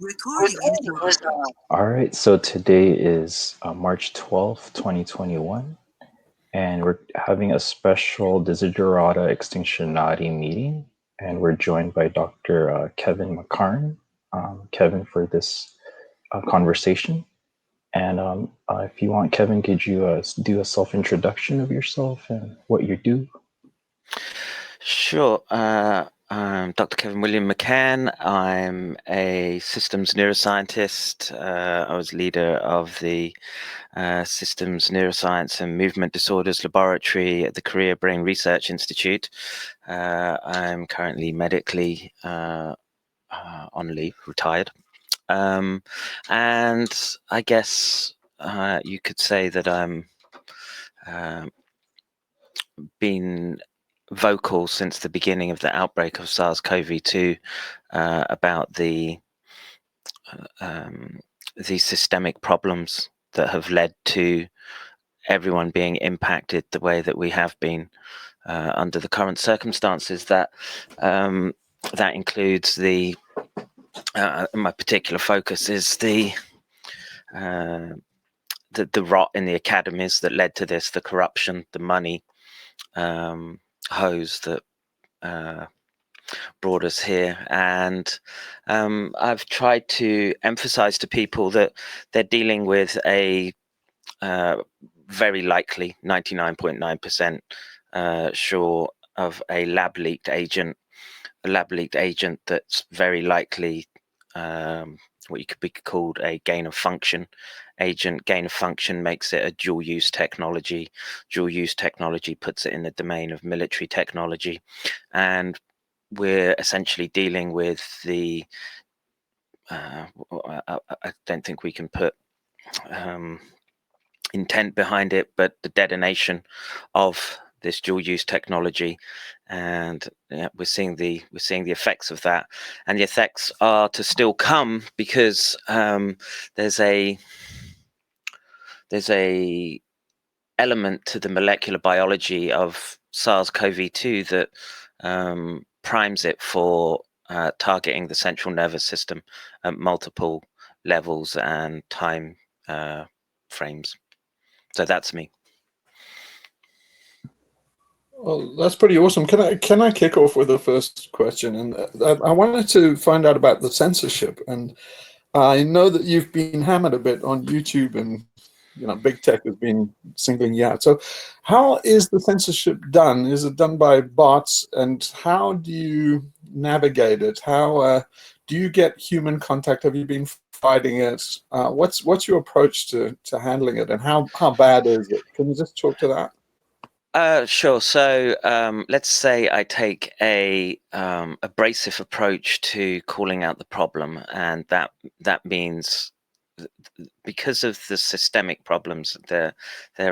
Recording All right, so today is March 12th, 2021, and we're having a special Desiderata Extinctionati meeting, and we're joined by Dr. Kevin McCairn, Kevin, for this conversation. And if you want, Kevin, could you do a self-introduction of yourself and what you do? Sure. I'm Dr. Kevin William McCairn. I'm a systems neuroscientist. I was leader of the Systems Neuroscience and Movement Disorders Laboratory at the Korea Brain Research Institute. I'm currently medically on leave, retired. And I guess you could say that I'm been vocal since the beginning of the outbreak of SARS-CoV-2 about these systemic problems that have led to everyone being impacted the way that we have been under the current circumstances. That includes my particular focus is the rot in the academies that led to this, the corruption, the money hose that brought us here. And I've tried to emphasize to people that they're dealing with a very likely 99.9% sure of a lab leaked agent that's very likely what could be called a gain of function agent. Gain of function makes it a dual use technology. Dual use technology puts it in the domain of military technology, and we're essentially dealing with the I don't think we can put intent behind it, but the detonation of this dual use technology. And we're seeing the effects of that, and the effects are to still come, because there's a element to the molecular biology of SARS-CoV-2 that primes it for targeting the central nervous system at multiple levels and time frames. So that's me. Well, that's pretty awesome. Can I kick off with the first question? And I wanted to find out about the censorship. And I know that you've been hammered a bit on YouTube, and big tech has been singling you out. So how is the censorship done? Is it done by bots? And how do you navigate it? How do you get human contact? Have you been fighting it? What's your approach to handling it, and how bad is it? Can you just talk to that? Sure. So let's say I take a abrasive approach to calling out the problem, and that means, because of the systemic problems, there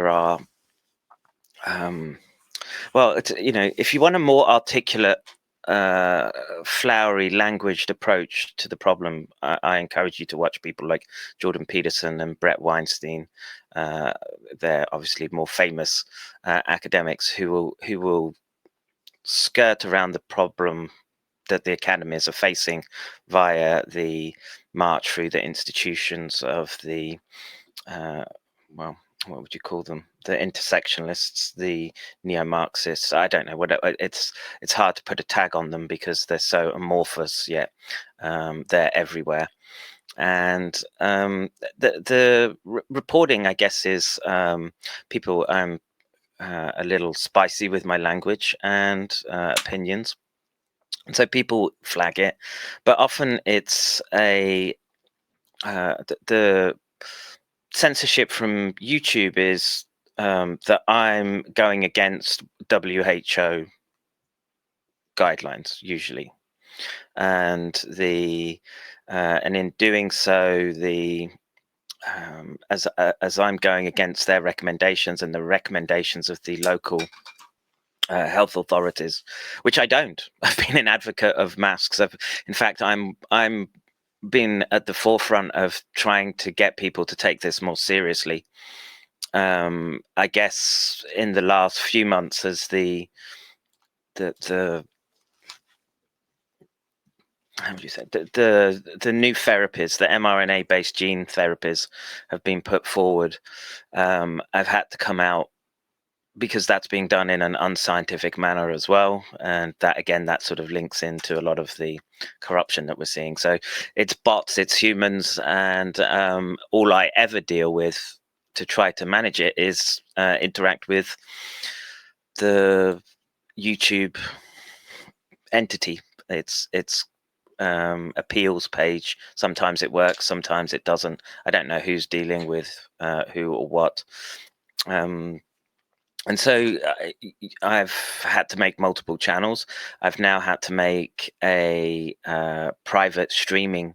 are well, if you want a more articulate, flowery languaged approach to the problem, I encourage you to watch people like Jordan Peterson and Brett Weinstein. They're obviously more famous academics who will skirt around the problem that the academies are facing via the march through the institutions of the well, what would you call them? The intersectionalists, the neo-Marxists. I don't know what it's hard to put a tag on them because they're so amorphous, yet they're everywhere. And the reporting, I guess, is people. I'm a little spicy with my language and opinions, and so people flag it, but often it's the censorship from YouTube is that I'm going against WHO guidelines usually, and in doing so, as I'm going against their recommendations and the recommendations of the local health authorities, which I don't. I've been an advocate of masks. In fact, I'm been at the forefront of trying to get people to take this more seriously. I guess in the last few months, as the how would you say, the new therapies, the mRNA-based gene therapies have been put forward. I've had to come out because that's being done in an unscientific manner as well, and that again, that sort of links into a lot of the corruption that we're seeing. So it's bots, it's humans, and all I ever deal with to try to manage it is interact with the YouTube entity. It's appeals page. Sometimes it works, sometimes it doesn't. I don't know who's dealing with who or what. And so I've had to make multiple channels. I've now had to make a private streaming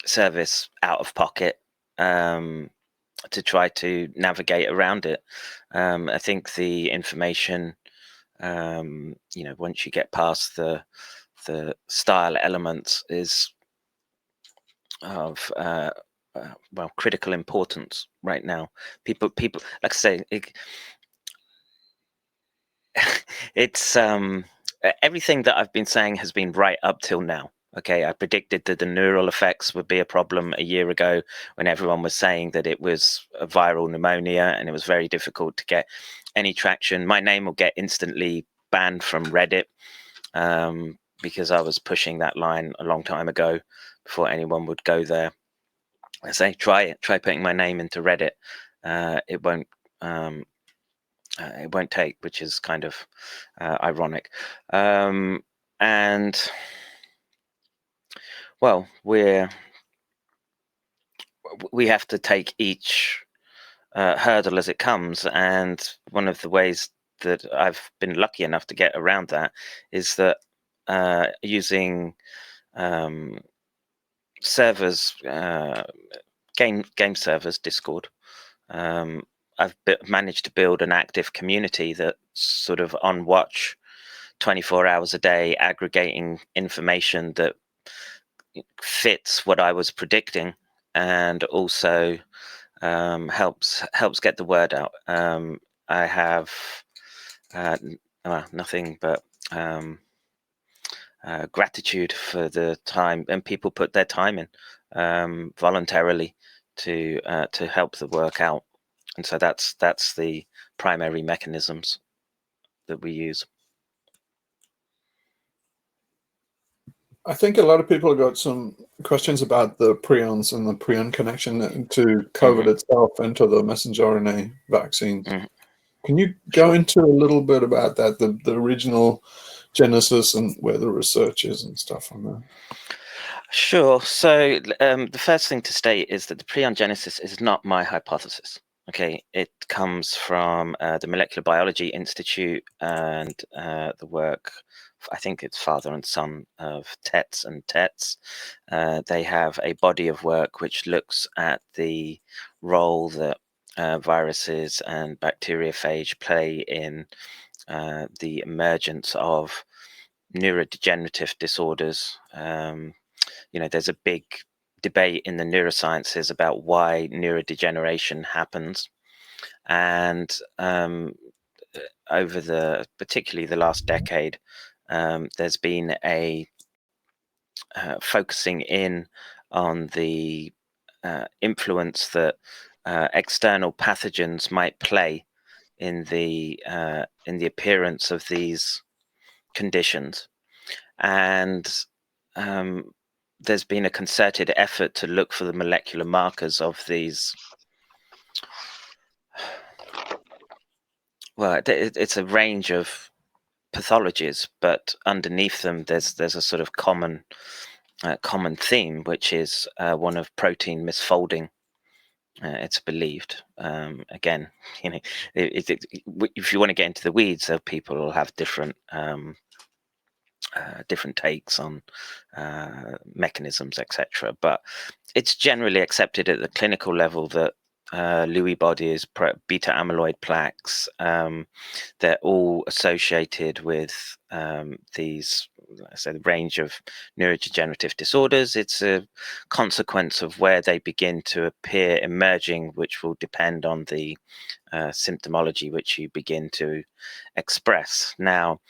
service out of pocket to try to navigate around it. I think the information, once you get past the style elements, is of critical importance right now. People, like I say, it's everything that I've been saying has been right up till now. Okay, I predicted that the neural effects would be a problem a year ago when everyone was saying that it was a viral pneumonia and it was very difficult to get any traction. My name will get instantly banned from Reddit because I was pushing that line a long time ago before anyone would go there. I say, try putting my name into Reddit. It won't take, which is kind of ironic. And well, we have to take each hurdle as it comes, and one of the ways that I've been lucky enough to get around that is that using servers, game servers, Discord. I've managed to build an active community that's sort of on watch 24 hours a day, aggregating information that fits what I was predicting, and also helps get the word out. I have nothing but gratitude for the time, and people put their time in voluntarily to help the work out, and so that's the primary mechanisms that we use. I think a lot of people have got some questions about the prions and the prion connection to COVID itself and to the messenger RNA vaccines. Can you go into a little bit about that, the original genesis and where the research is and stuff on that? Sure. So the first thing to state is that the prion genesis is not my hypothesis. Okay, it comes from the Molecular Biology Institute and the work, I think it's father and son, of Tetz and Tetz. They have a body of work which looks at the role that viruses and bacteriophage play in the emergence of neurodegenerative disorders. There's a big debate in the neurosciences about why neurodegeneration happens, and over particularly the last decade, there's been a focusing in on the influence that external pathogens might play in the appearance of these conditions, and there's been a concerted effort to look for the molecular markers of these. Well, it's a range of pathologies, but underneath them, there's a sort of common theme, which is one of protein misfolding. It's believed. Again, if you want to get into the weeds, people will have different takes on mechanisms, etc. But it's generally accepted at the clinical level that Lewy bodies, beta amyloid plaques, they're all associated with these, the range of neurodegenerative disorders. It's a consequence of where they begin to appear emerging, which will depend on the symptomology which you begin to express. Now,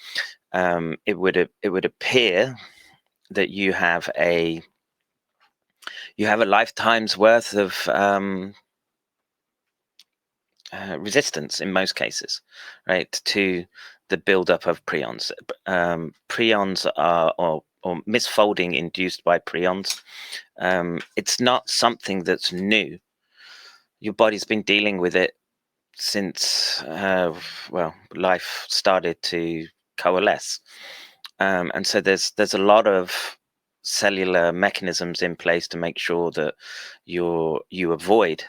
it would appear that you have a lifetime's worth of resistance in most cases, right, to the buildup of prions. Prions are, or misfolding induced by prions. It's not something that's new. Your body's been dealing with it since life started to coalesce, and so there's a lot of cellular mechanisms in place to make sure that you avoid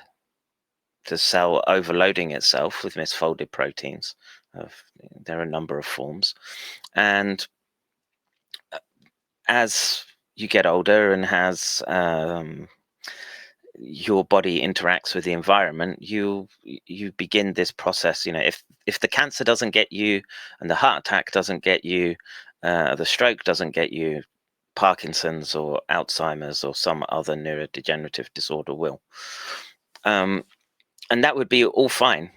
the cell overloading itself with misfolded proteins. There are a number of forms, and as you get older and as your body interacts with the environment, you begin this process. If the cancer doesn't get you, and the heart attack doesn't get you, the stroke doesn't get you, Parkinson's or Alzheimer's or some other neurodegenerative disorder will. And that would be all fine.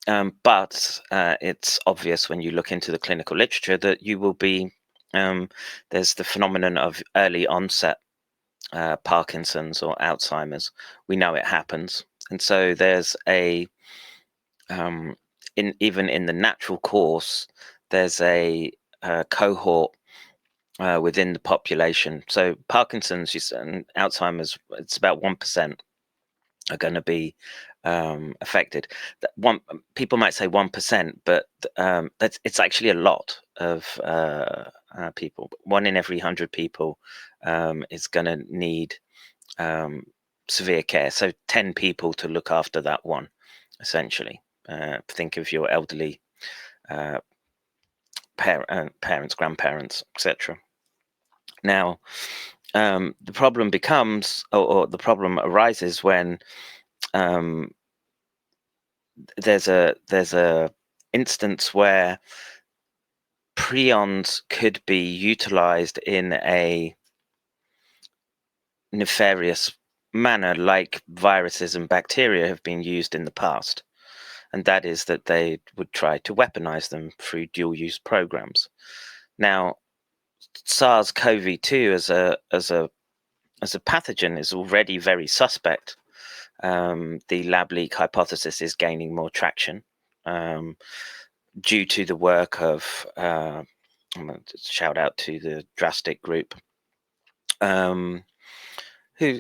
But it's obvious when you look into the clinical literature that you will be, there's the phenomenon of early onset Parkinson's or Alzheimer's. We know it happens. And so there's even in the natural course, there's a cohort within the population. So Parkinson's and Alzheimer's, it's about 1% are going to be affected. People might say 1%, but it's actually a lot of people. 1 in every 100 people is going to need severe care. So 10 people to look after that one, essentially. Think of your elderly parents, grandparents, etc. Now, the problem becomes, or the problem arises when there's a instance where prions could be utilized in a nefarious manner, like viruses and bacteria have been used in the past, and that is that they would try to weaponize them through dual-use programs. Now, SARS-CoV-2 as a pathogen is already very suspect. The lab leak hypothesis is gaining more traction due to the work of, shout out to the Drastic group, who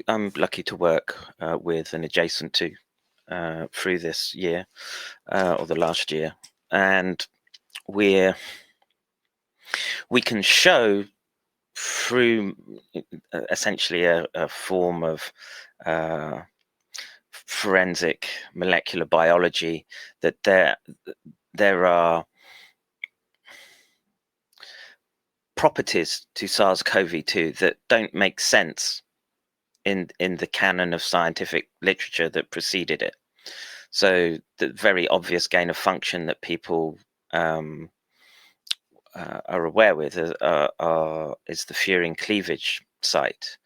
I'm lucky to work with and adjacent to through this year or the last year. And we can show through essentially a form of forensic molecular biology that there are properties to SARS-CoV-2 that don't make sense in the canon of scientific literature that preceded it. So the very obvious gain of function that people are aware with is the furin cleavage site.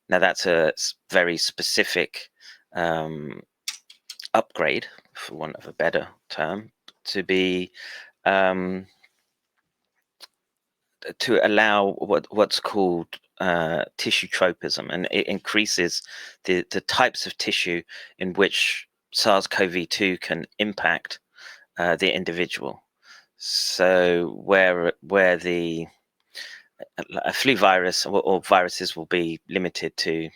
Now that's a very specific upgrade, for want of a better term, to be to allow what's called tissue tropism, and it increases the types of tissue in which SARS-CoV-2 can impact the individual. So where a flu virus or viruses will be limited to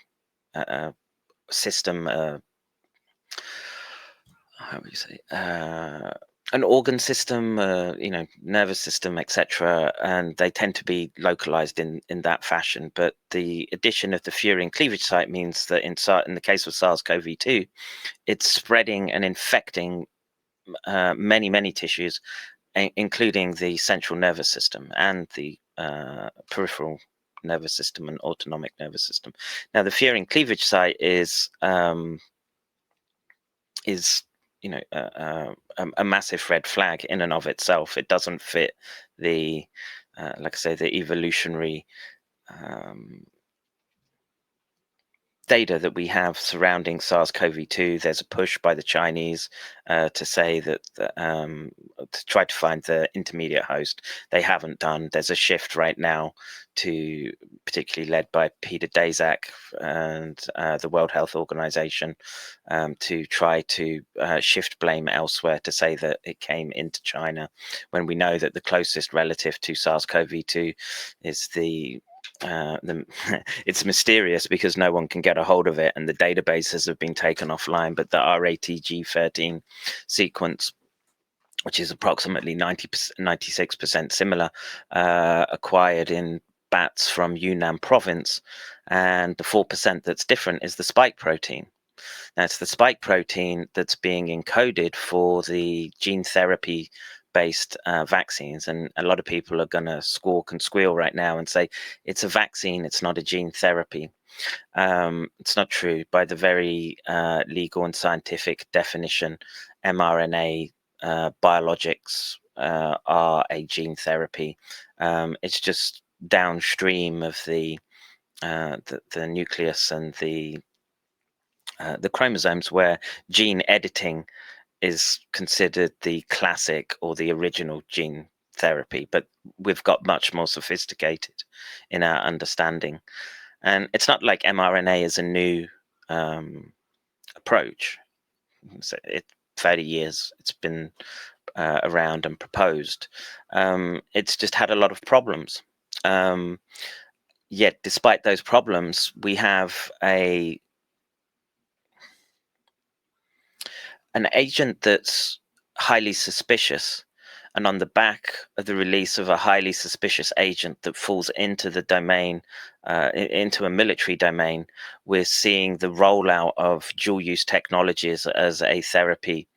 system, how would you say, an organ system, nervous system, etc., and they tend to be localized in that fashion. But the addition of the furin cleavage site means that in the case of SARS-CoV-2, it's spreading and infecting many tissues, including the central nervous system and the peripheral nervous system and autonomic nervous system. Now, the furin cleavage site is a massive red flag in and of itself. It doesn't fit the, like I say, the evolutionary data that we have surrounding SARS-CoV-2, there's a push by the Chinese to say that to try to find the intermediate host. They haven't done. There's a shift right now, to particularly led by Peter Daszak and the World Health Organization, to try to shift blame elsewhere, to say that it came into China, when we know that the closest relative to SARS-CoV-2 is it's mysterious because no one can get a hold of it, and the databases have been taken offline, but the RATG13 sequence, which is approximately 96% similar, acquired in bats from Yunnan province, and the 4% that's different is the spike protein. That's the spike protein that's being encoded for the gene therapy based vaccines, and a lot of people are going to squawk and squeal right now and say it's a vaccine, it's not a gene therapy. It's not true. By the very legal and scientific definition, mRNA biologics are a gene therapy. It's just downstream of the nucleus and the chromosomes, where gene editing is considered the classic or the original gene therapy, but we've got much more sophisticated in our understanding. And it's not like mRNA is a new approach. So 30 years it's been around and proposed. It's just had a lot of problems. Yet despite those problems, we have an agent that's highly suspicious, and on the back of the release of a highly suspicious agent that falls into the domain, into a military domain, we're seeing the rollout of dual-use technologies as a therapy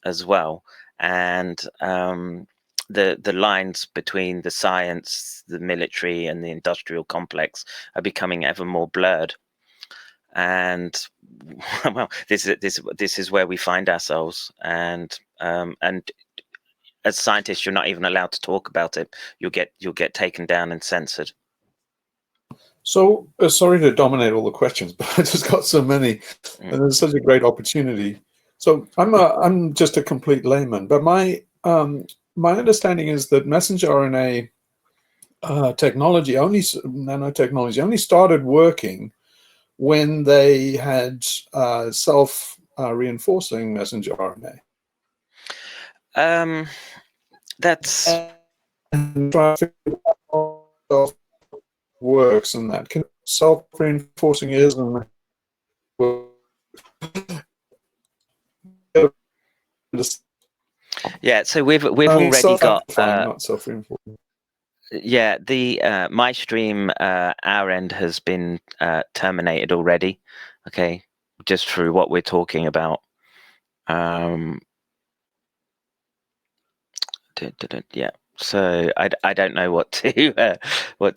as well. And the lines between the science, the military, and the industrial complex are becoming ever more blurred. And well, this is where we find ourselves, and as scientists, you're not even allowed to talk about it. You'll get taken down and censored. So sorry to dominate all the questions, but I just got so many, and there's such a great opportunity. So I'm just a complete layman, but my understanding is that messenger RNA technology, nanotechnology, only started working when they had self-reinforcing messenger RNA. That's works, and that can self-reinforcing is, and yeah. So we've already got not self-reinforcing. Yeah, the my stream, our end has been terminated already. Okay, just through what we're talking about. Yeah. So I don't know what to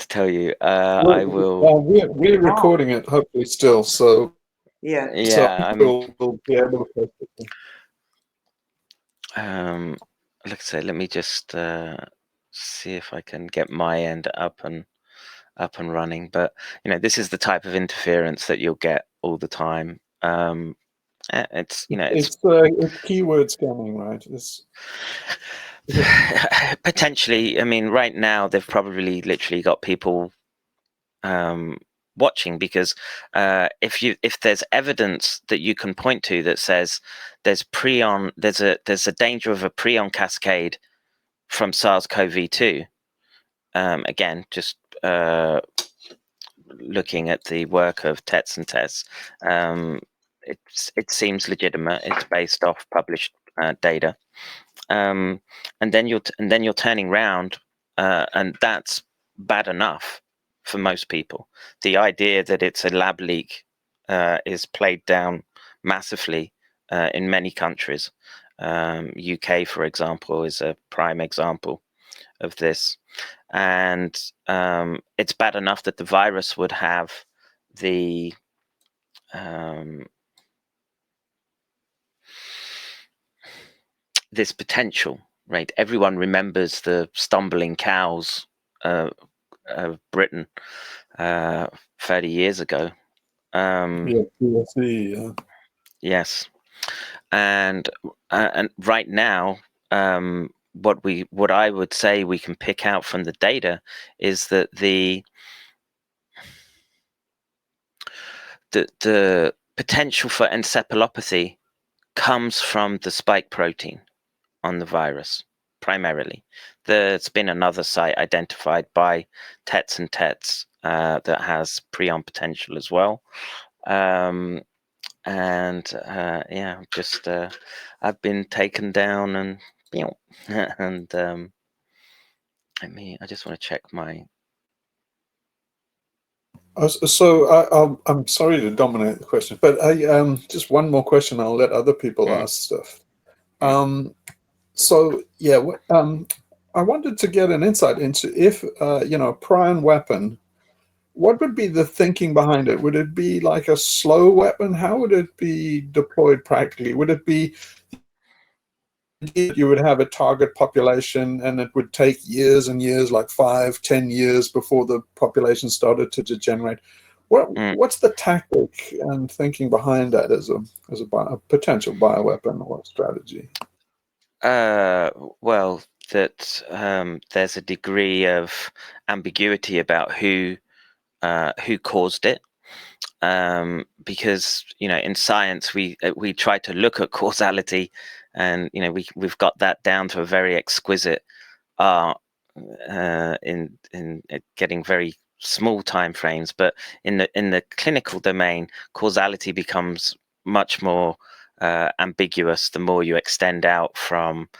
tell you. I will. Well, we're recording it, hopefully still. So yeah. we'll be able to post it. Like I say, let me just see if I can get my end up and running. But this is the type of interference that you'll get all the time. It's keyword scanning, right? It's potentially. I mean, right now they've probably literally got people watching, because if there's evidence that you can point to that says there's a danger of a prion cascade from SARS-CoV-2, again, just looking at the work of Tetz and Tess, it seems legitimate. It's based off published data, and then you're turning round, and that's bad enough for most people. The idea that it's a lab leak is played down massively in many countries. UK, for example, is a prime example of this. And it's bad enough that the virus would have the this potential, right? Everyone remembers the stumbling cows of Britain 30 years ago. PSE, yeah. Yes, and right now, what I would say we can pick out from the data is that the potential for encephalopathy comes from the spike protein on the virus primarily. There's been another site identified by TETs and TETs that has prion potential as well. Yeah, just I've been taken down and and I just want to check my. So I'm sorry to dominate the question, but I just one more question. I'll let other people ask stuff. So yeah, I wanted to get an insight into if a prion weapon. What would be the thinking behind it? Would it be like a slow weapon? How would it be deployed practically? Would it be you would have a target population and it would take years and years, like 5-10 years before the population started to degenerate? What's the tactic and thinking behind that as a potential bioweapon or strategy? Well, that there's a degree of ambiguity about who caused it, because in science we try to look at causality, and we've got that down to a very exquisite art in getting very small time frames. But in the clinical domain, causality becomes much more ambiguous the more you extend out from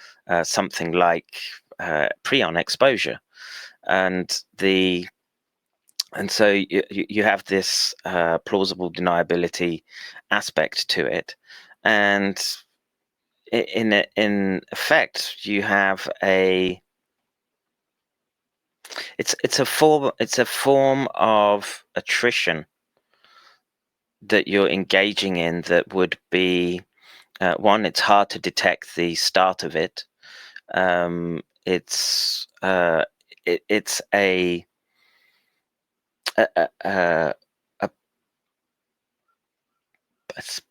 something like prion exposure, and so you have this plausible deniability aspect to it, and in effect you have it's a form of attrition that you're engaging in that would be one, it's hard to detect the start of it. It's a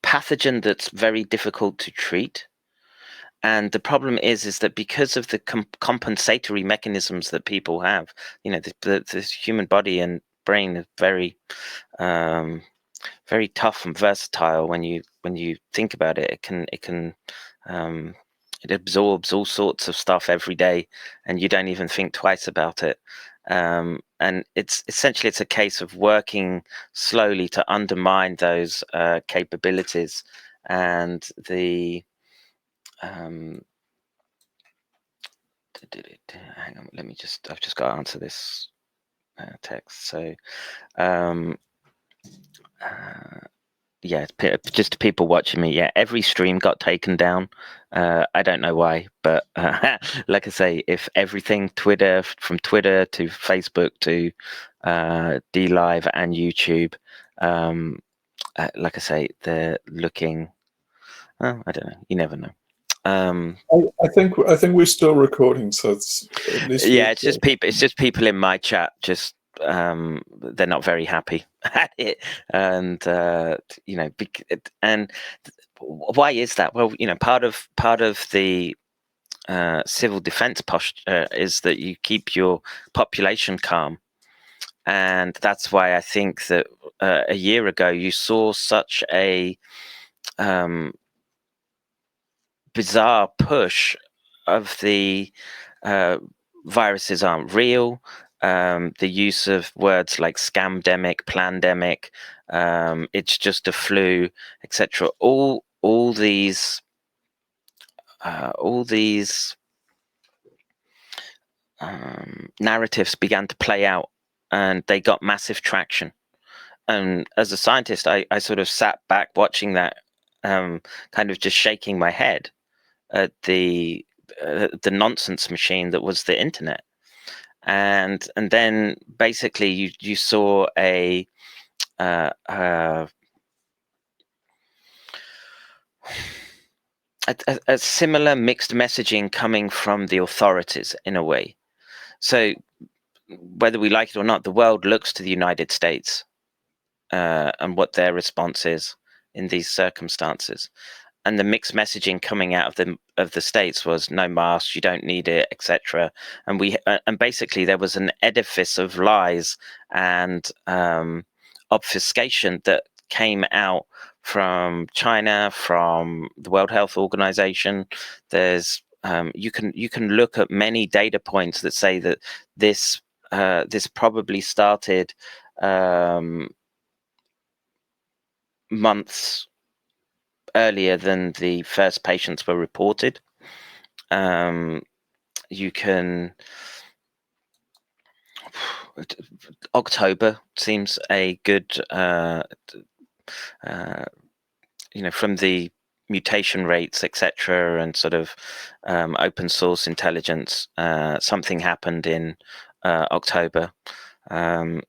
pathogen that's very difficult to treat. And the problem is that because of the compensatory mechanisms that people have, the human body and brain is very, very tough and versatile. When you think about it, it absorbs all sorts of stuff every day, and you don't even think twice about it. And it's essentially a case of working slowly to undermine those capabilities, and the hang on, I've just got to answer this text. So yeah, just people watching me. Yeah, every stream got taken down. I don't know why, but like I say, if everything from Twitter to Facebook to DLive and YouTube, like I say, they're looking. I don't know. You never know. I think we're still recording, so it's at least yeah, it's just people. It's just people in my chat. Just they're not very happy at it, and and why is that? Well, part of the civil defense posture is that you keep your population calm, and that's why I think that a year ago you saw such a bizarre push of the viruses aren't real. The use of words like scamdemic, plandemic, it's just a flu, etc. All these narratives began to play out, and they got massive traction. And as a scientist, I sort of sat back watching that, kind of just shaking my head at the nonsense machine that was the internet. And then basically you saw a similar mixed messaging coming from the authorities in a way. So whether we like it or not, the world looks to the United States and what their response is in these circumstances. And the mixed messaging coming out of the States was no masks, you don't need it, etc. And basically there was an edifice of lies and obfuscation that came out from China, from the World Health Organization. There's you can look at many data points that say that this probably started months earlier than the first patients were reported. You can October seems a good from the mutation rates, etc., and sort of open source intelligence, something happened in October, and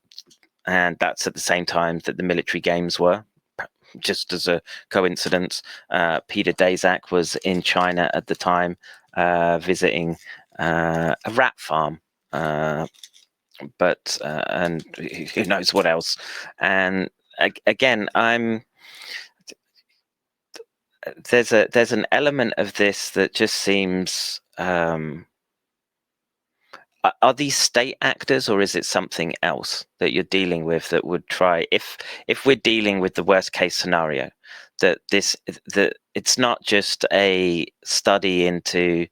that's at the same time that the military games were. Just as a coincidence, Peter Daszak was in China at the time, visiting a rat farm, but and who knows what else. And again, there's an element of this that just seems. Are these state actors, or is it something else that you're dealing with that would try, if we're dealing with the worst case scenario, that it's not just a study into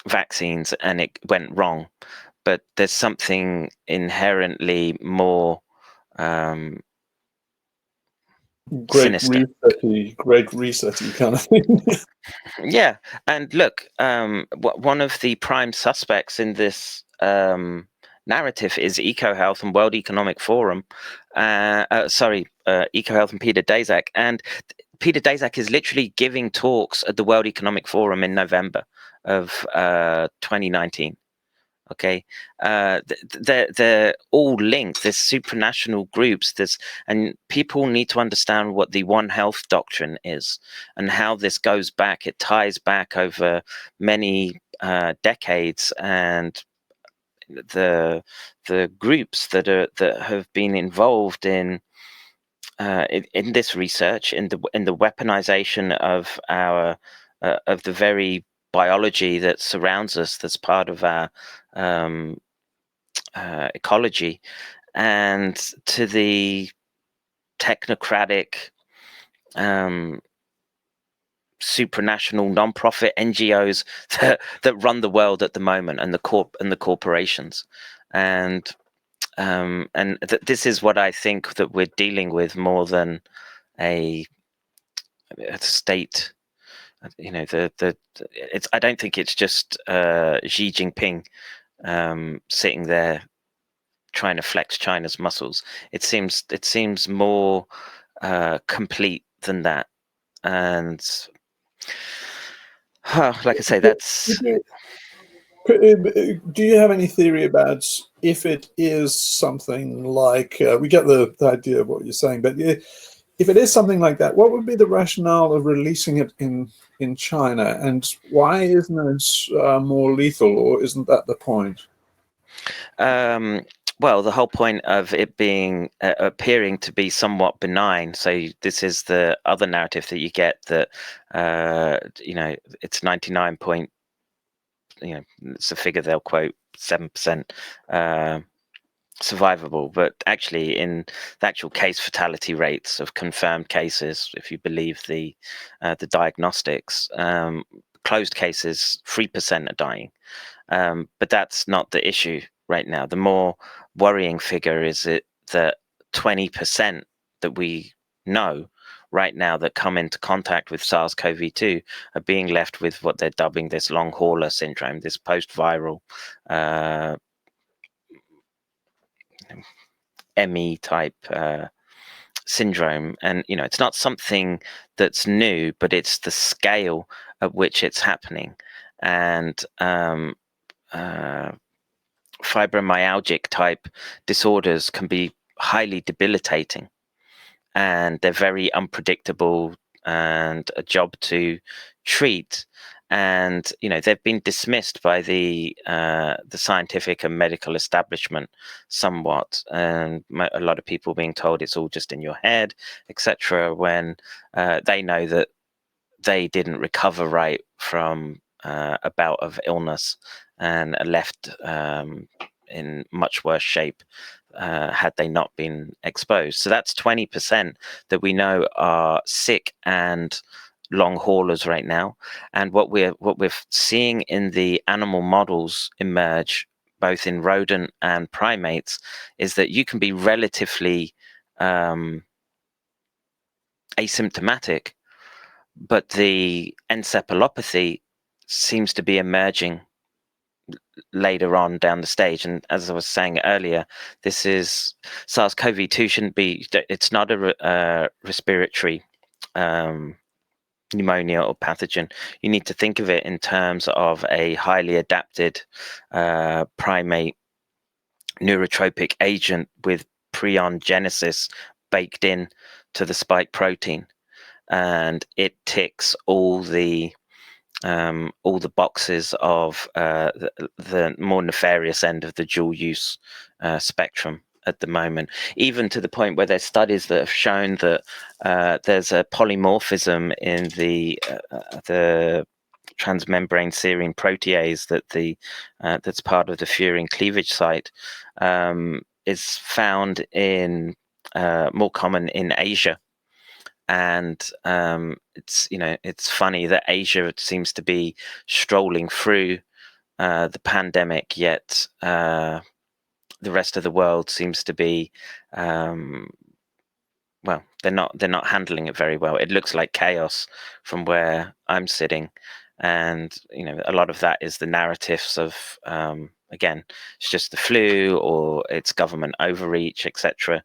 vaccines and it went wrong, but there's something inherently more sinister. Great resetty kind of thing. Yeah, and look, one of the prime suspects in this narrative is EcoHealth and World Economic Forum. EcoHealth and Peter Daszak. And Peter Daszak is literally giving talks at the World Economic Forum in November of 2019. Okay, they're all linked. There's supranational groups. And people need to understand what the One Health doctrine is and how this goes back. It ties back over many decades, and the groups that have been involved in this research, in the weaponization of our of the very biology that surrounds us, that's part of our ecology, and to the technocratic supranational non-profit NGOs that run the world at the moment, and the corporations, and this is what I think that we're dealing with more than a state. It's, I don't think it's just Xi Jinping sitting there trying to flex China's muscles. It seems more complete than that. And like I say, that's. Do you have any theory about if it is something like, we get the idea of what you're saying, but if it is something like that, what would be the rationale of releasing it in China, and why isn't it more lethal, or isn't that the point? Well, the whole point of it being appearing to be somewhat benign. So this is the other narrative that you get, that it's 99 point. It's a figure they'll quote, 7% survivable, but actually in the actual case fatality rates of confirmed cases, if you believe the diagnostics, closed cases, 3% are dying. But that's not the issue right now. The more worrying figure is that 20% that we know right now that come into contact with SARS-CoV-2 are being left with what they're dubbing this long hauler syndrome, this post-viral ME type syndrome. And it's not something that's new, but it's the scale at which it's happening. And fibromyalgic type disorders can be highly debilitating, and they're very unpredictable and a job to treat. and they've been dismissed by the scientific and medical establishment somewhat, and a lot of people being told it's all just in your head, etc., when they know that they didn't recover right from a bout of illness and are left in much worse shape had they not been exposed. So that's 20% that we know are sick and long haulers right now. And what we're seeing in the animal models emerge, both in rodent and primates, is that you can be relatively asymptomatic, but the encephalopathy seems to be emerging later on down the stage. And as I was saying earlier, this is SARS-CoV-2 shouldn't be, it's not a respiratory pneumonia or pathogen. You need to think of it in terms of a highly adapted primate neurotropic agent with prion genesis baked in to the spike protein, and it ticks all the boxes of the more nefarious end of the dual use spectrum at the moment, even to the point where there's studies that have shown that there's a polymorphism in the transmembrane serine protease that's part of the furin cleavage site, is found in more common in Asia. And it's funny that Asia seems to be strolling through the pandemic, yet the rest of the world seems to be well, they're not handling it very well. It looks like chaos from where I'm sitting, and a lot of that is the narratives of again, it's just the flu or it's government overreach, etc.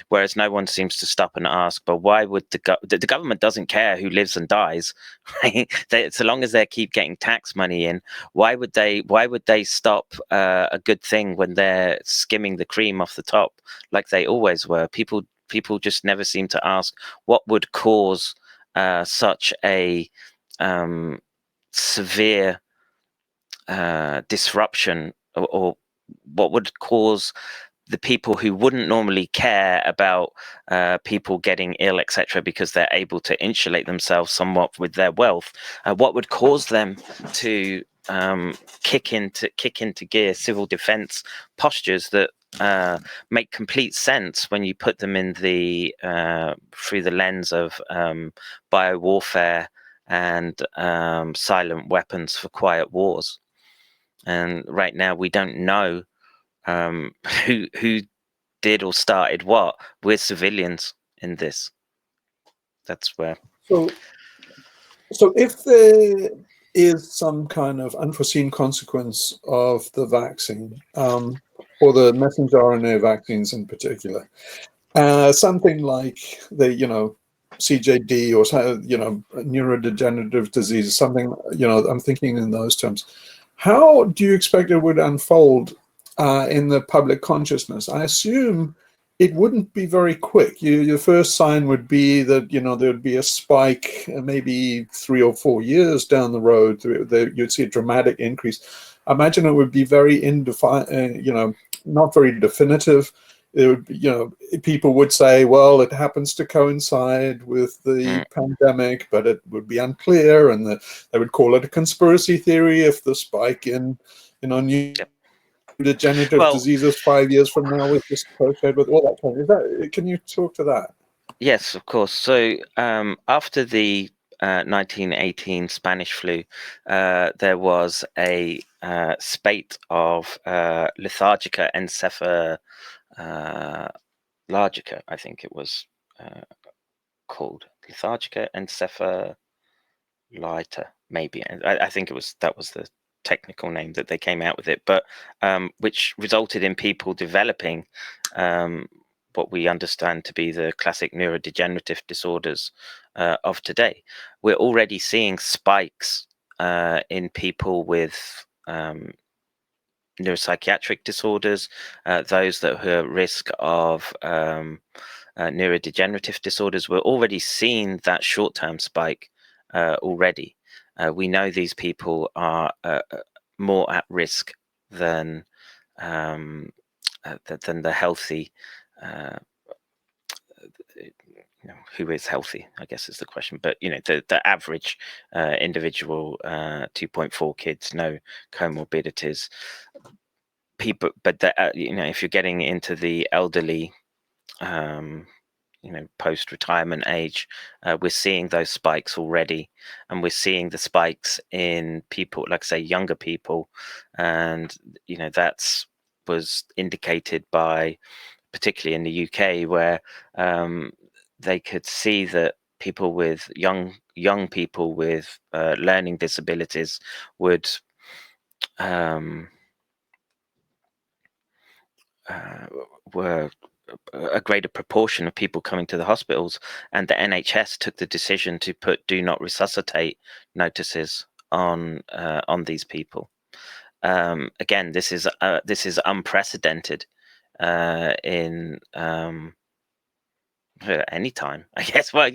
Whereas no one seems to stop and ask, but why would the government doesn't care who lives and dies, right? So long as they keep getting tax money in, why would they stop a good thing when they're skimming the cream off the top like they always were? People just never seem to ask what would cause such a severe disruption, or what would cause the people who wouldn't normally care about people getting ill, etc., because they're able to insulate themselves somewhat with their wealth. What would cause them to kick into gear civil defense postures that make complete sense when you put them in through the lens of biowarfare and silent weapons for quiet wars. And right now we don't know who did or started what. We're civilians in this. That's where. So if there is some kind of unforeseen consequence of the vaccine, or the messenger RNA vaccines in particular, something like the CJD or neurodegenerative disease, something I'm thinking in those terms. How do you expect it would unfold in the public consciousness? I assume it wouldn't be very quick. Your first sign would be that there'd be a spike, maybe 3 or 4 years down the road. You'd see a dramatic increase. I imagine it would be very not very definitive. It would, people would say, well, it happens to coincide with the pandemic, but it would be unclear, and they would call it a conspiracy theory if the spike in neurodegenerative diseases 5 years from now is associated with all that kind of. Can you talk to that? Yes, of course. So after the 1918 Spanish flu, there was a spate of lethargica encephalitis, I think it was called lethargica encephalitis, maybe. I think that was the technical name that they came out with it, but which resulted in people developing what we understand to be the classic neurodegenerative disorders of today. We're already seeing spikes in people with neuropsychiatric disorders, those that are at risk of neurodegenerative disorders. We're already seeing that short-term spike already. We know these people are more at risk than the healthy. Who is healthy, I guess, is the question. But the average individual, 2.4 kids, no comorbidities. People, but if you're getting into the elderly, post-retirement age, we're seeing those spikes already, and we're seeing the spikes in people, like say younger people, and that's was indicated by, particularly in the UK, where they could see that people with young people with learning disabilities would were a greater proportion of people coming to the hospitals, and the NHS took the decision to put "Do not resuscitate" notices on these people. Again, this is unprecedented in any time, I guess. Well,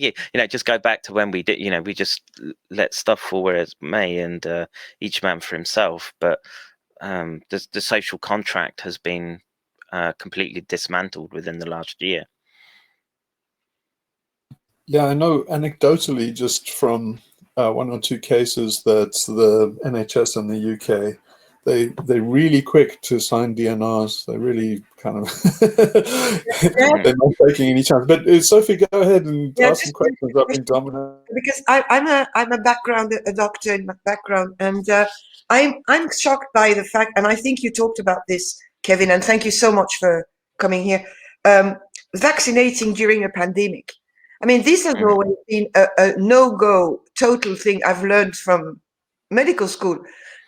just go back to when we did. We just let stuff fall where it may, and each man for himself. But the social contract has been completely dismantled within the last year. Yeah, I know anecdotally, just from one or two cases, that the NHS in the UK, they're really quick to sign DNRs. They're really kind of they're not taking any chance. But Sophie, go ahead and ask some questions. I've been dominating. Because I'm a doctor in my background, and I'm shocked by the fact, and I think you talked about this, Kevin, and thank you so much for coming here. Vaccinating during a pandemic. I mean, this has always been a no-go total thing I've learned from medical school.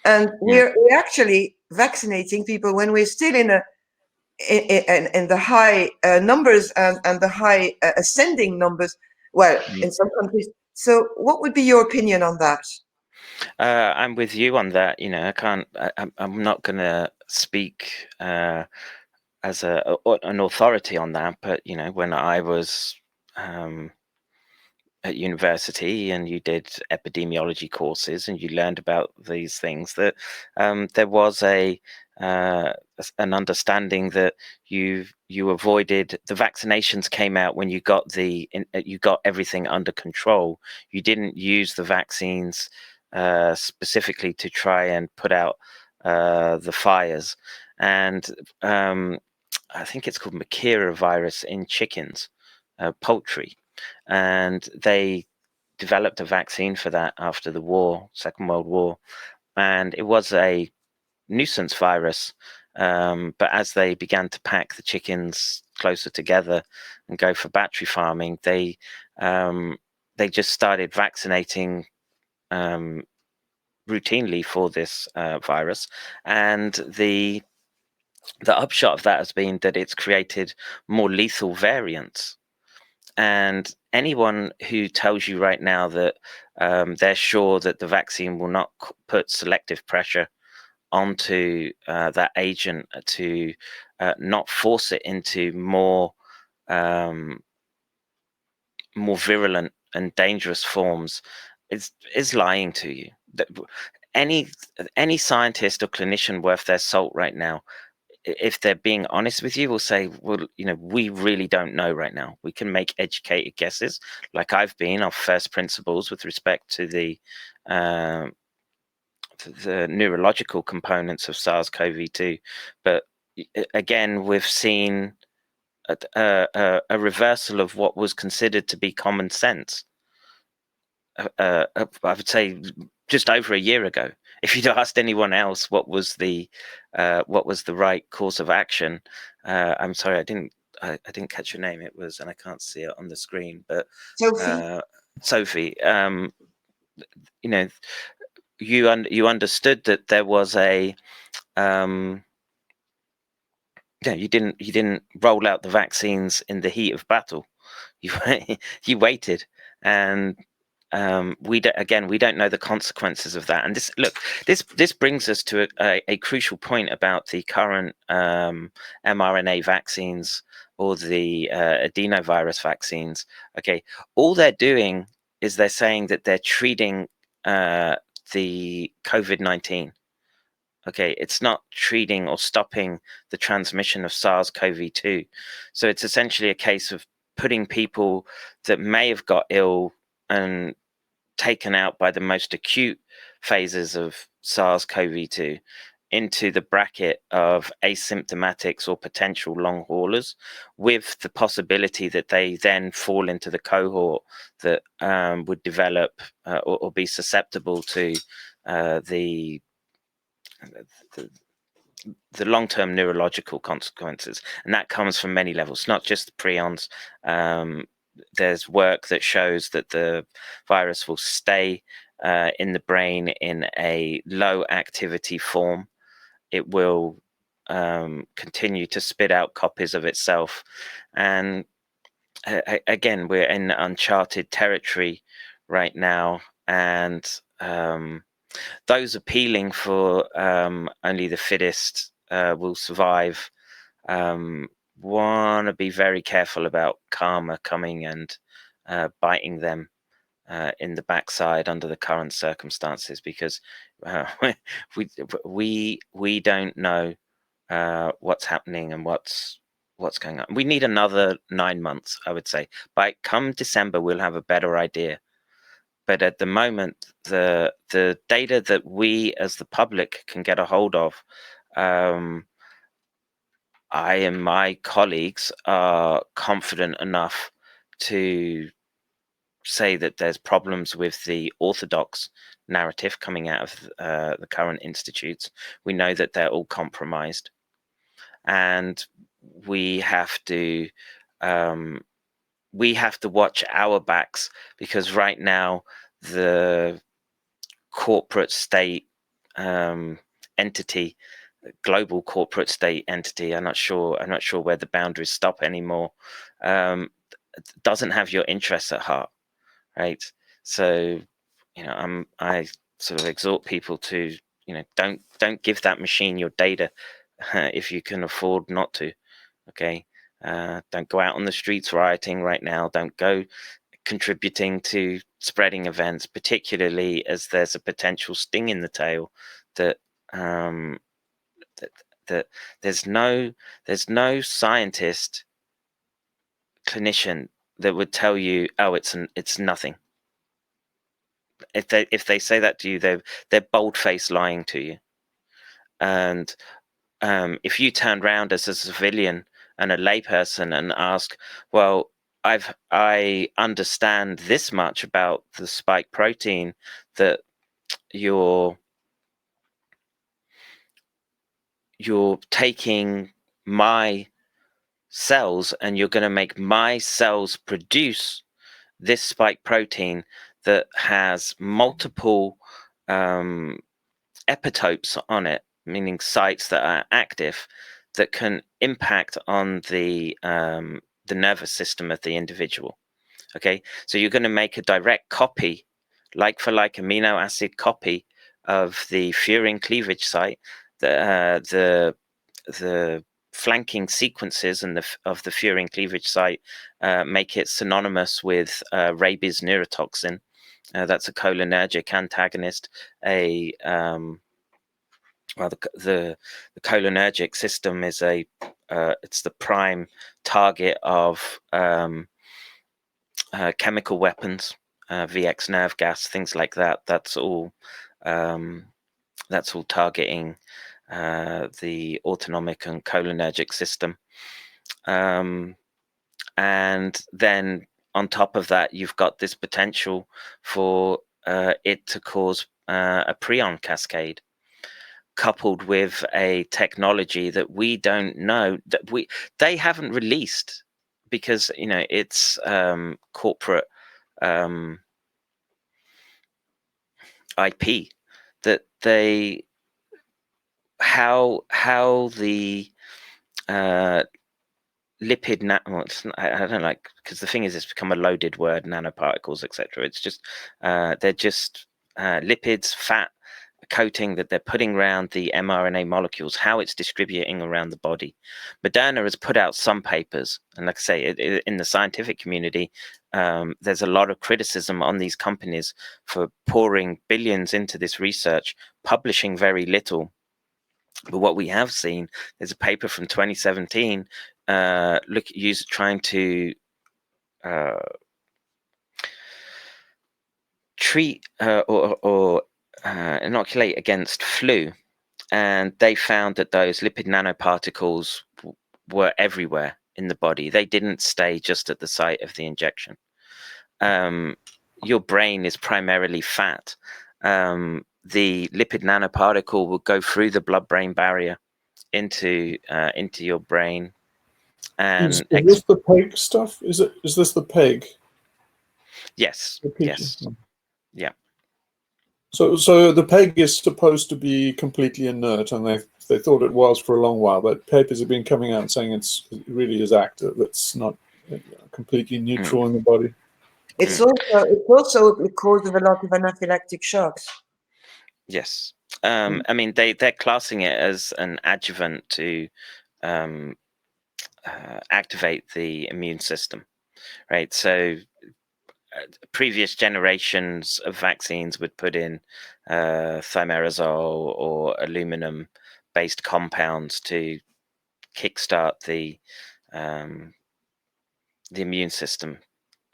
And we're actually vaccinating people when we're still in the high numbers and the high ascending numbers. Well, in some countries. So what would be your opinion on that? I'm with you on that. I'm not going to speak as an authority on that, but when I was at university and you did epidemiology courses and you learned about these things, that there was an understanding that you avoided the vaccinations came out when you got everything under control. You didn't use the vaccines specifically to try and put out the fires. And I think it's called McCairn virus in chickens, poultry, and they developed a vaccine for that after the war, Second World War, and it was a nuisance virus. But as they began to pack the chickens closer together and go for battery farming, they just started vaccinating routinely for this virus, and the upshot of that has been that it's created more lethal variants. And anyone who tells you right now that they're sure that the vaccine will not put selective pressure onto that agent to not force it into more virulent and dangerous forms is lying to you. Any scientist or clinician worth their salt right now, if they're being honest with you, will say, well, we really don't know right now. We can make educated guesses, like I've been, of first principles with respect to the neurological components of SARS-CoV-2. But again, we've seen a reversal of what was considered to be common sense. I would say just over a year ago. If you'd asked anyone else what was the right course of action, I'm sorry, I didn't catch your name. It was, and I can't see it on the screen, but Sophie. You understood that there was a you didn't roll out the vaccines in the heat of battle. You waited, and we don't know the consequences of that. And this brings us to a crucial point about the current mRNA vaccines or the adenovirus vaccines. Okay, all they're doing is they're saying that they're treating the COVID-19. Okay, it's not treating or stopping the transmission of SARS-CoV-2. So it's essentially a case of putting people that may have got ill and taken out by the most acute phases of SARS-CoV-2 into the bracket of asymptomatics or potential long haulers, with the possibility that they then fall into the cohort that would develop or be susceptible to the long-term neurological consequences. And that comes from many levels, not just the prions. There's work that shows that the virus will stay in the brain in a low activity form. It will continue to spit out copies of itself. And again, we're in uncharted territory right now. And those appealing for only the fittest will survive want to be very careful about karma coming and biting them in the backside under the current circumstances, because we don't know what's happening and what's going on. We need another 9 months, I would say. By come December, we'll have a better idea. But at the moment, the data that we as the public can get a hold of, I and my colleagues are confident enough to say that there's problems with the orthodox narrative coming out of the current institutes. We know that they're all compromised, and we have to watch our backs, because right now the corporate state entity, global corporate state entity, I'm not sure where the boundaries stop anymore, doesn't have your interests at heart, right? So, I sort of exhort people to, don't give that machine your data if you can afford not to. Okay, don't go out on the streets rioting right now. Don't go contributing to spreading events, particularly as there's a potential sting in the tail that that there's no scientist, clinician that would tell you, oh, it's nothing. If they say that to you, they're bold-faced lying to you. And if you turn around as a civilian and a layperson and ask, well, I understand this much about the spike protein, that you're taking my cells and you're going to make my cells produce this spike protein that has multiple epitopes on it, meaning sites that are active, that can impact on the nervous system of the individual. Okay, so you're going to make a direct copy, like for like amino acid copy of the furin cleavage site. The flanking sequences of the furin cleavage site make it synonymous with rabies neurotoxin. That's a cholinergic antagonist. The cholinergic system is it's the prime target of chemical weapons, VX nerve gas, things like that. That's all targeting the autonomic and cholinergic system. And then on top of that, you've got this potential for it to cause a prion cascade, coupled with a technology that we don't know, that they haven't released, because it's corporate IP, that they how the lipid I don't like, because the thing is, it's become a loaded word, nanoparticles, etc. It's just they're just lipids, fat, coating that they're putting around the mRNA molecules, how it's distributing around the body. Moderna has put out some papers, and like I say, in the scientific community, there's a lot of criticism on these companies for pouring billions into this research, publishing very little. But what we have seen, there's a paper from 2017 trying to treat or inoculate against flu, and they found that those lipid nanoparticles were everywhere in the body. They didn't stay just at the site of the injection. Your brain is primarily fat. The lipid nanoparticle will go through the blood-brain barrier into your brain. And is this the PEG stuff? Is this the PEG? Yes. Yes. Yeah. So the PEG is supposed to be completely inert, and they thought it was for a long while, but papers have been coming out saying it really is active. It's not completely neutral in the body. It's also the cause of a lot of anaphylactic shocks. Yes. I mean, they're classing it as an adjuvant to activate the immune system, right? So previous generations of vaccines would put in thimerosal or aluminum-based compounds to kickstart the immune system,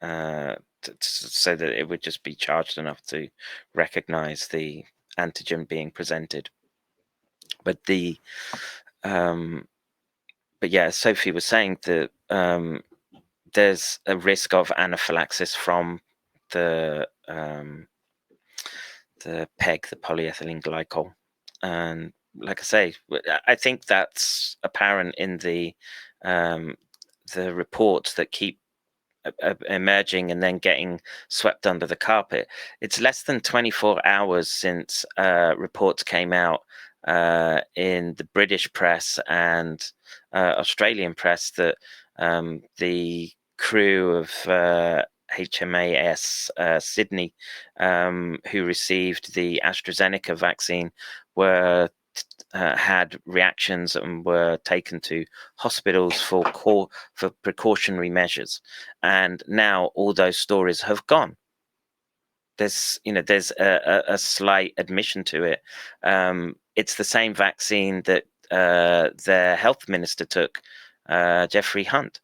so that it would just be charged enough to recognize the antigen being presented. But yeah, Sophie was saying that there's a risk of anaphylaxis from the PEG, the polyethylene glycol, and like I say, I think that's apparent in the reports that keep emerging and then getting swept under the carpet. It's less than 24 hours since reports came out in the British press and Australian press that the crew of HMAS Sydney, who received the AstraZeneca vaccine, were had reactions and were taken to hospitals for precautionary measures, and now all those stories have gone. There's a slight admission to it. It's the same vaccine that their health minister took, Jeffrey Hunt,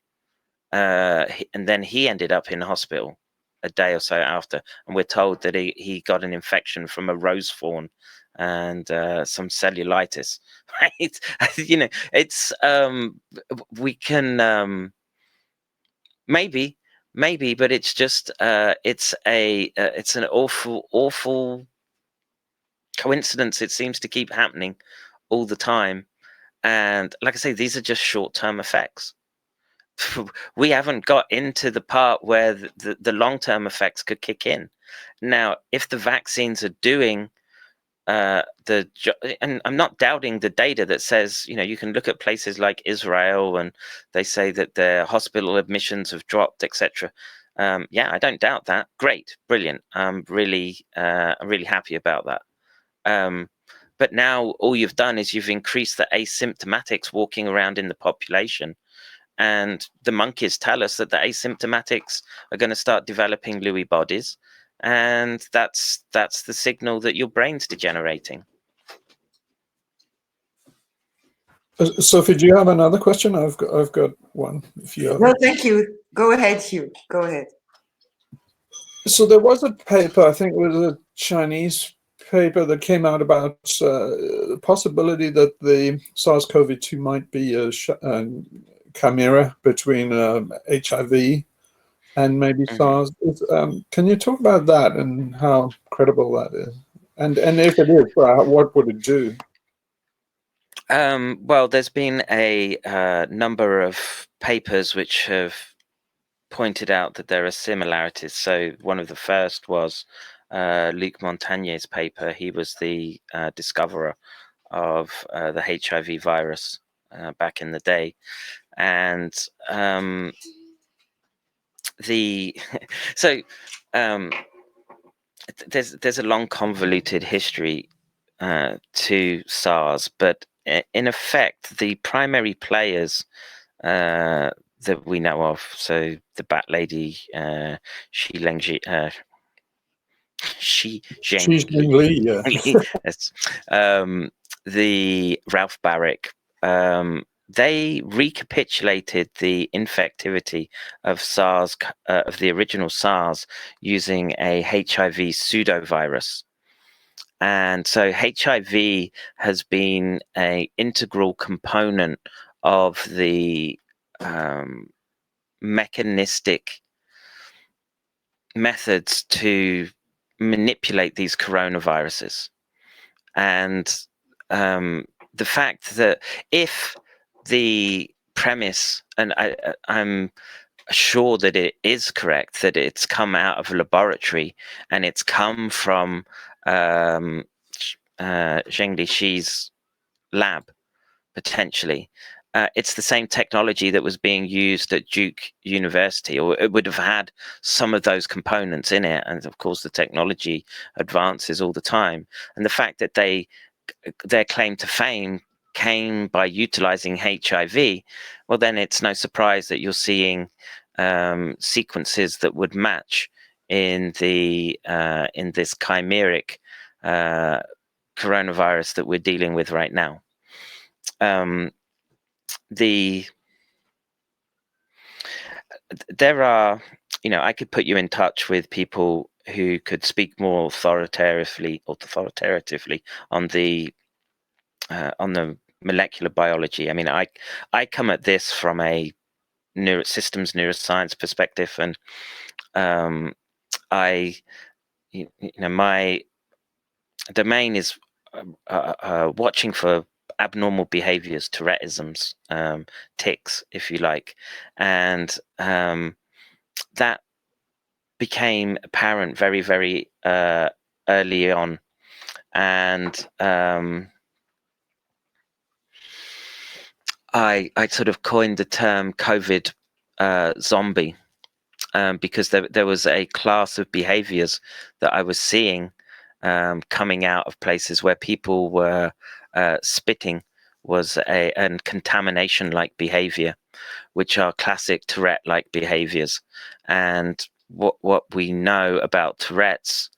and then he ended up in hospital a day or so after, and we're told that he got an infection from a rose thorn and some cellulitis, right? It's we can maybe, but it's just it's an awful coincidence. It seems to keep happening all the time, and like I say, these are just short-term effects. We haven't got into the part where the long-term effects could kick in. Now, if the vaccines are doing and I'm not doubting the data that says, you can look at places like Israel and they say that their hospital admissions have dropped, etc. Yeah, I don't doubt that. Great, brilliant. I'm really happy about that. But now all you've done is you've increased the asymptomatics walking around in the population. And the monkeys tell us that the asymptomatics are going to start developing Lewy bodies. And that's the signal that your brain's degenerating. Sophie, do you have another question? I've got one. If you have. No, thank you. Go ahead, Hugh. Go ahead. So there was a paper, I think it was a Chinese paper that came out about the possibility that the SARS-CoV-2 might be a chimera between HIV and maybe SARS. Can you talk about that and how credible that is? And if it is, what would it do? Well, there's been a number of papers which have pointed out that there are similarities. So one of the first was Luc Montagnier's paper. He was the discoverer of the HIV virus back in the day. And there's a long convoluted history to SARS, but in effect, the primary players that we know of, so the Bat Lady, Xi Zhengli, Yeah. yes, the Ralph Barrick, they recapitulated the infectivity of SARS, of the original SARS, using a HIV pseudovirus. And so HIV has been an integral component of the mechanistic methods to manipulate these coronaviruses. And the fact that if the premise, and I'm sure that it is correct, that it's come out of a laboratory and it's come from Zhengli Shi's lab, potentially. It's the same technology that was being used at Duke University, or it would have had some of those components in it. And of course, the technology advances all the time. And the fact that their claim to fame came by utilizing HIV, well, then it's no surprise that you're seeing sequences that would match in the in this chimeric coronavirus that we're dealing with right now. There are, I could put you in touch with people who could speak more authoritatively on the molecular biology. I mean, I come at this from a systems neuroscience perspective, and my domain is watching for abnormal behaviors, Touretteisms, tics, if you like, and that became apparent very, very early on, and I sort of coined the term COVID zombie, because there was a class of behaviors that I was seeing coming out of places where people were spitting, was and contamination-like behavior, which are classic Tourette-like behaviors. And what we know about Tourette's,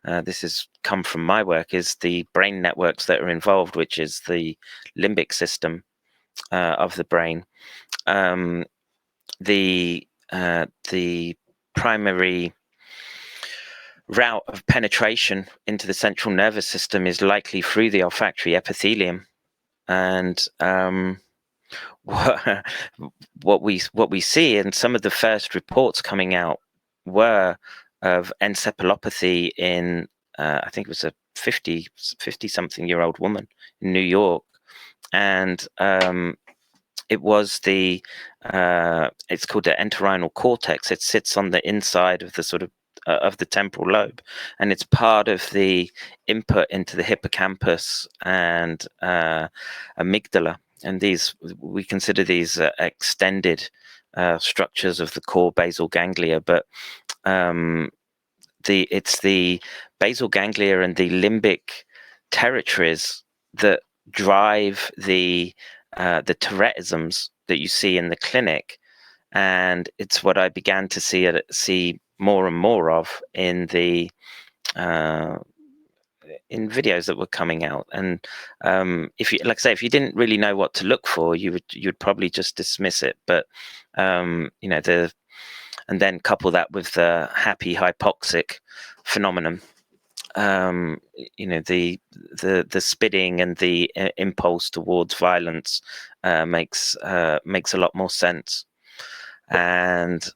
this has come from my work, is the brain networks that are involved, which is the limbic system of the brain. The primary route of penetration into the central nervous system is likely through the olfactory epithelium, and what we see, and some of the first reports coming out were of encephalopathy in I think it was a 50 something year old woman in New York, and it was it's called the entorhinal cortex. It sits on the inside of the sort of the temporal lobe, and it's part of the input into the hippocampus and amygdala. And we consider these extended structures of the core basal ganglia, but it's the basal ganglia and the limbic territories that drive the Touretteisms that you see in the clinic, and it's what I began to see more and more of in the in videos that were coming out. And if you, like I say, if you didn't really know what to look for, you'd probably just dismiss it. But and then couple that with the happy hypoxic phenomenon. The spitting and the impulse towards violence makes a lot more sense. And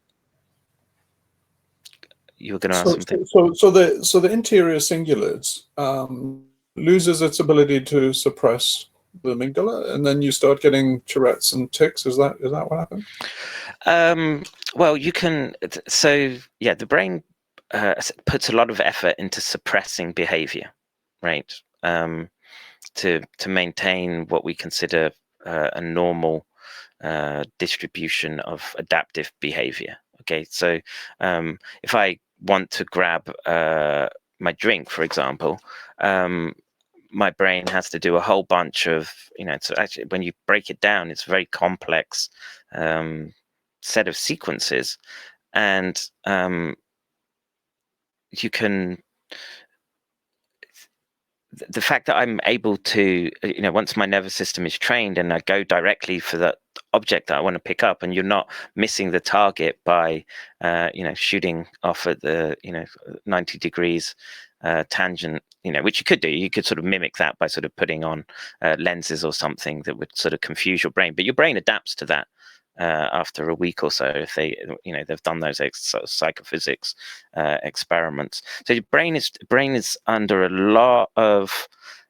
you were going to ask something. So the interior cingulates loses its ability to suppress the amygdala, and then you start getting Tourette's and tics. Is that what happened? Well, you can. So yeah, the brain puts a lot of effort into suppressing behavior, right? To maintain what we consider a normal distribution of adaptive behavior. Okay, so if I want to grab my drink, for example, my brain has to do a whole bunch of, it's actually, when you break it down, it's a very complex set of sequences, and you can, the fact that I'm able to, once my nervous system is trained and I go directly for that object that I want to pick up, and you're not missing the target by, shooting off at the, 90 degrees tangent, which you could do. You could sort of mimic that by sort of putting on lenses or something that would sort of confuse your brain, but your brain adapts to that. After a week or so, if they've done those psychophysics experiments. So your brain is under a lot of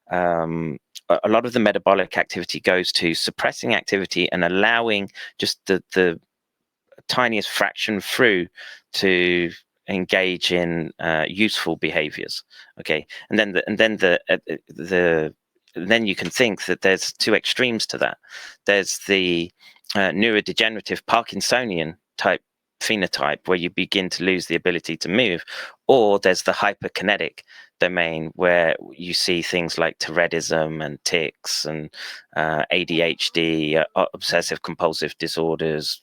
the metabolic activity goes to suppressing activity and allowing just the tiniest fraction through to engage in useful behaviors. Okay, and then you can think that there's two extremes to that. There's the neurodegenerative Parkinsonian type phenotype where you begin to lose the ability to move, or there's the hyperkinetic domain where you see things like Touretteism and tics and ADHD, obsessive compulsive disorders,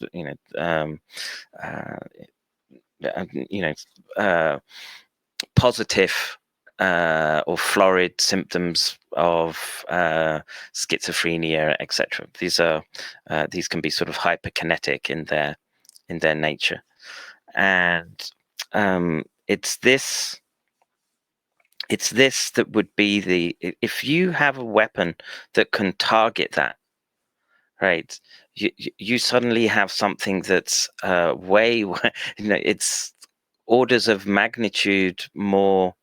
positive or florid symptoms of schizophrenia, etc. These can be sort of hyperkinetic in their nature, and it's this that would be if you have a weapon that can target that, right? You suddenly have something that's way, it's orders of magnitude more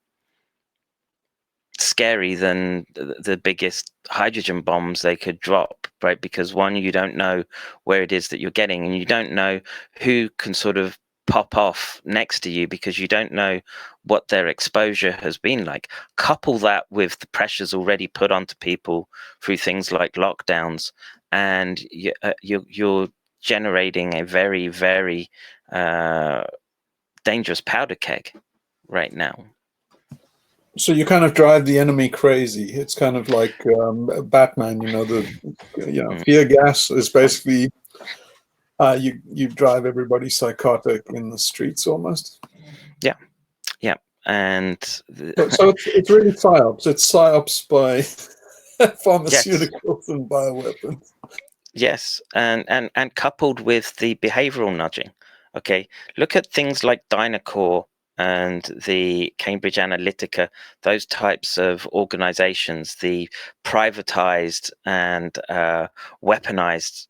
scary than the biggest hydrogen bombs they could drop, right? Because one, you don't know where it is that you're getting, and you don't know who can sort of pop off next to you because you don't know what their exposure has been like. Couple that with the pressures already put onto people through things like lockdowns, and you're generating a very, very dangerous powder keg right now. So you kind of drive the enemy crazy. It's kind of like Batman, fear gas is basically you drive everybody psychotic in the streets almost. Yeah, and so it's really psyops. It's psyops by pharmaceuticals and bioweapons. Yes, and coupled with the behavioral nudging. Okay, look at things like Dynacore and the Cambridge Analytica, those types of organizations, the privatized and weaponized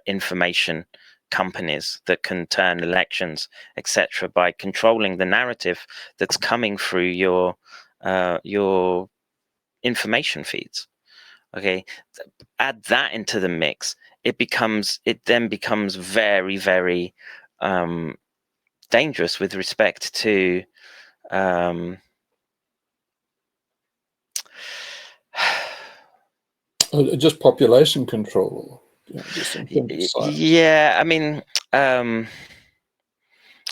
information companies that can turn elections, etc., by controlling the narrative that's coming through your information feeds. Okay, add that into the mix. It then becomes very, very dangerous with respect to just population control. Yeah, I mean,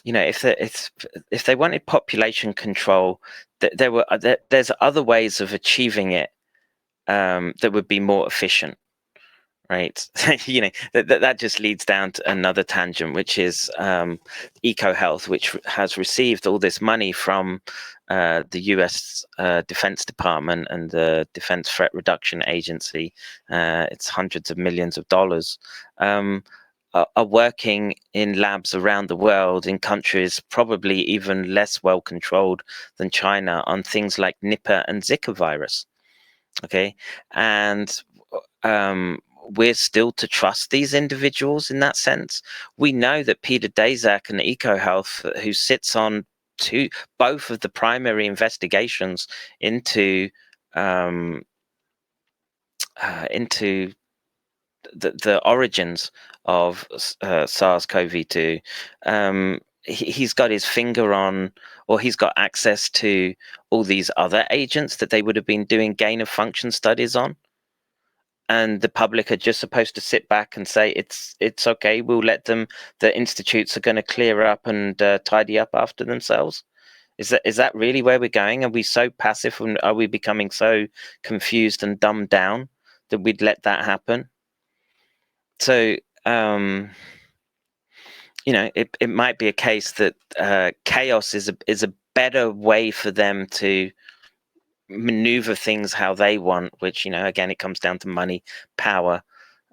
if they wanted population control, there's other ways of achieving it that would be more efficient. Right, that just leads down to another tangent, which is EcoHealth, which has received all this money from the U.S. Defense Department and the Defense Threat Reduction Agency. It's hundreds of millions of dollars. Are working in labs around the world in countries probably even less well controlled than China on things like Nipah and Zika virus. Okay, and we're still to trust these individuals in that sense. We know that Peter Daszak and EcoHealth, who sits on both of the primary investigations into the origins of SARS-CoV-2, he's got his finger on, or he's got access to all these other agents that they would have been doing gain of function studies on. And the public are just supposed to sit back and say it's okay. We'll let them. The institutes are going to clear up and tidy up after themselves. Is that really where we're going? Are we so passive, and are we becoming so confused and dumbed down that we'd let that happen? So, you know, it might be a case that chaos is a better way for them to maneuver things how they want, which, you know, again, it comes down to money, power,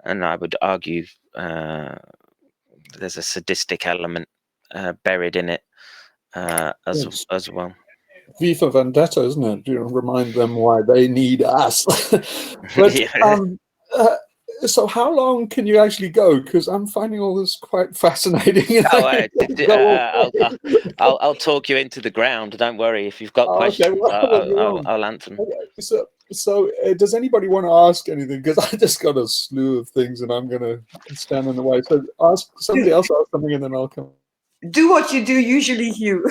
and I would argue there's a sadistic element buried in it Yes. as well. V for Vendetta, isn't it? You know, remind them why they need us. But Yeah. so how long can you actually go? Because I'm finding all this quite fascinating. And I'll talk you into the ground. Don't worry. If you've got questions, Okay, well, you're on. I'll answer them. Okay, so does anybody want to ask anything? Because I just got a slew of things, and I'm going to stand in the way. So ask somebody else, ask something, and then I'll come. Do what you do usually, Hugh.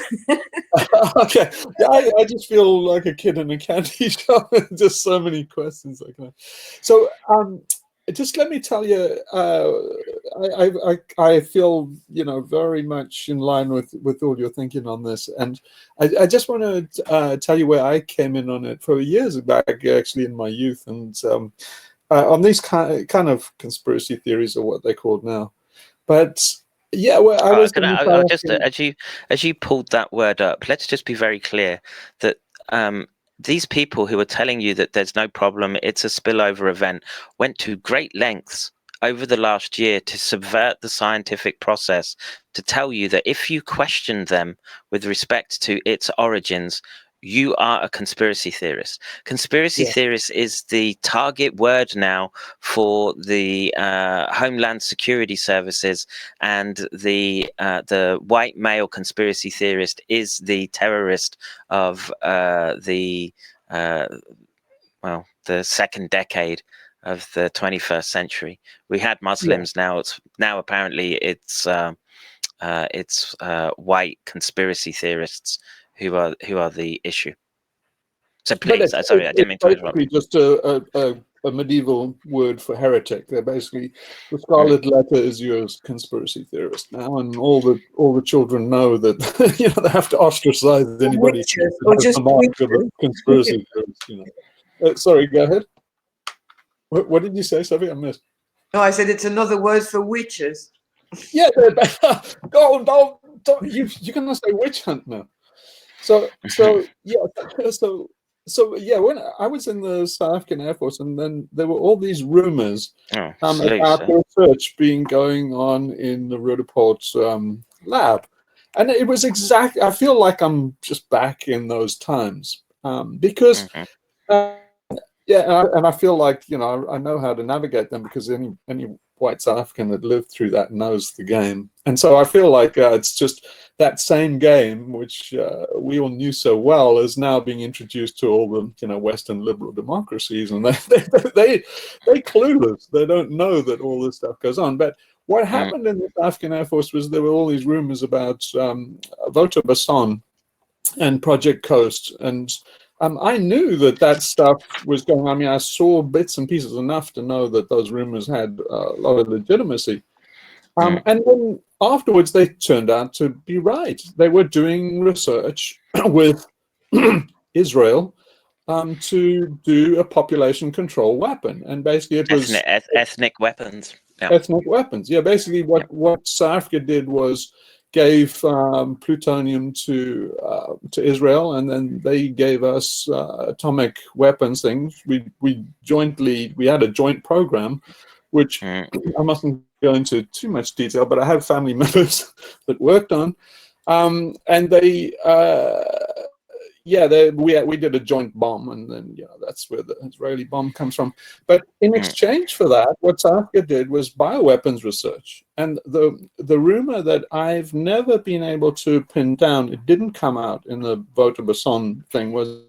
Okay, yeah, I just feel like a kid in a candy shop. Just so many questions. So just let me tell you, I feel, you know, very much in line with all your thinking on this, and I just want to tell you where I came in on it for years back, actually in my youth, and on these kind of conspiracy theories, or what they're called now. But yeah, well, I was. I'll just as you pulled that word up, let's just be very clear that these people who are telling you that there's no problem, it's a spillover event, went to great lengths over the last year to subvert the scientific process, to tell you that if you question them with respect to its origins, you are a conspiracy theorist. Conspiracy theorist is the target word now for the Homeland Security Services, and the white male conspiracy theorist is the terrorist of the second decade of the 21st century. We had Muslims. Now apparently it's white conspiracy theorists who are the issue. So please, sorry, I didn't mean to interrupt. It's basically just a medieval word for heretic. They're basically, the scarlet letter is your conspiracy theorist now, and all the children know that you know, they have to ostracize anybody Witches, or just conspiracy theorist. You know. Sorry, go ahead. What did you say, Sophie? I missed. No, I said it's another word for witches. Yeah, don't you're gonna say witch hunt now. So yeah, when I was in the South African Air Force, and then there were all these rumors about research being going on in the Rudderport lab, and it was exactly. I feel like I'm just back in those times because. And I feel like, you know, I know how to navigate them, because any white South African that lived through that knows the game. And so I feel like it's just that same game, which we all knew so well, is now being introduced to all the, you know, Western liberal democracies, and they clueless. They don't know that all this stuff goes on. But what happened in the South African Air Force was there were all these rumors about Voto Basson and Project Coast, and I knew that stuff was going on. I mean, I saw bits and pieces enough to know that those rumors had a lot of legitimacy. And then afterwards, they turned out to be right. They were doing research with Israel to do a population control weapon. And basically it was... Ethnic weapons. Yeah. Ethnic weapons. Yeah, basically what South Africa did was gave plutonium to Israel, and then they gave us atomic weapons things. We had a joint program, which I mustn't go into too much detail, but I have family members that worked on, and they we did a joint bomb, and then that's where the Israeli bomb comes from. But in exchange for that, what South Africa did was bioweapons research. And the rumor that I've never been able to pin down, it didn't come out in the Voto Basson thing, was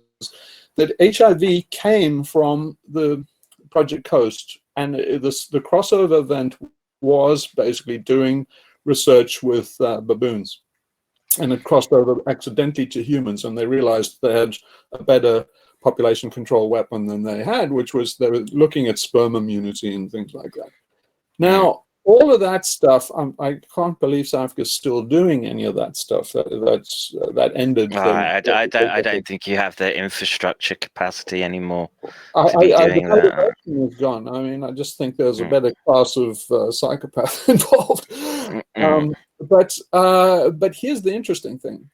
that HIV came from the Project Coast, and the crossover event was basically doing research with baboons. And it crossed over accidentally to humans, and they realized they had a better population control weapon than they had, which was they were looking at sperm immunity and things like that. Now, all of that stuff, I can't believe South Africa's still doing any of that stuff. That ended. I don't think you have the infrastructure capacity anymore The to be doing that. motivation is gone. I mean, I just think there's a better class of psychopath involved. But here's the interesting thing.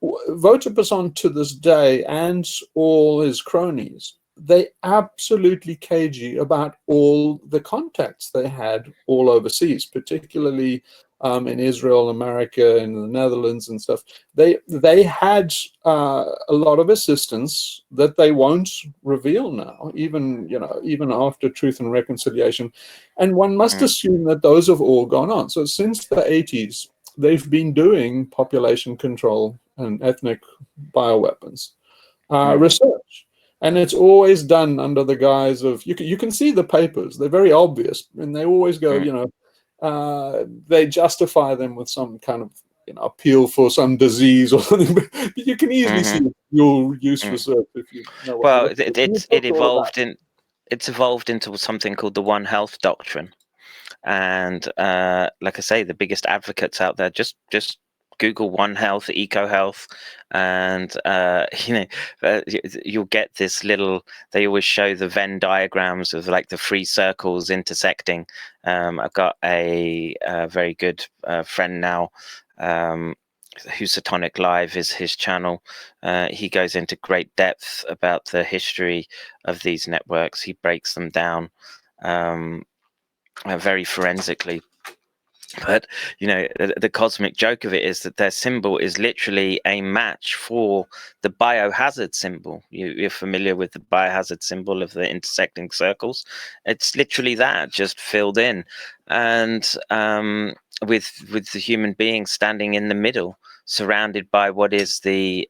Votapuson to this day and all his cronies, they absolutely cagey about all the contacts they had all overseas, particularly in Israel, America, in the Netherlands and stuff. They had a lot of assistance that they won't reveal now, even after Truth and Reconciliation. And one must assume that those have all gone on. So since the 80s, they've been doing population control and ethnic bioweapons research, and it's always done under the guise of you can see the papers. They're very obvious, and they always go, they justify them with some kind of appeal for some disease or something. But you can easily see your use research if you know what. Well, it's evolved into something called the One Health doctrine, and like I say, the biggest advocates out there, just Google One Health, Eco Health, and you'll get this little. They always show the Venn diagrams of like the three circles intersecting. I've got a very good friend now, whose Satonic Live is his channel. He goes into great depth about the history of these networks. He breaks them down very forensically. But the cosmic joke of it is that their symbol is literally a match for the biohazard symbol. You're familiar with the biohazard symbol of the intersecting circles? It's literally that, just filled in, and with the human being standing in the middle, surrounded by what is the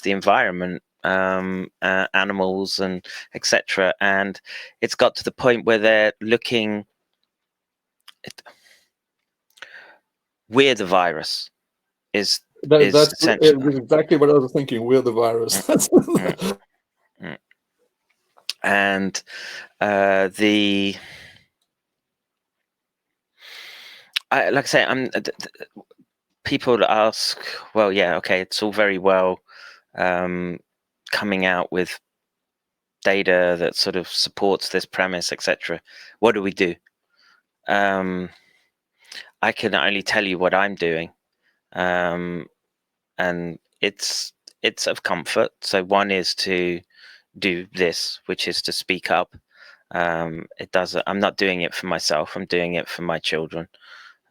environment, animals and etc. And it's got to the point where they're looking. We're the virus is that's essentially exactly what I was thinking. We're the virus. And like I say, people ask, well, yeah, okay, it's all very well coming out with data that sort of supports this premise, etc. What do we do? I can only tell you what I'm doing, and it's of comfort. So one is to do this, which is to speak up. I'm not doing it for myself. I'm doing it for my children,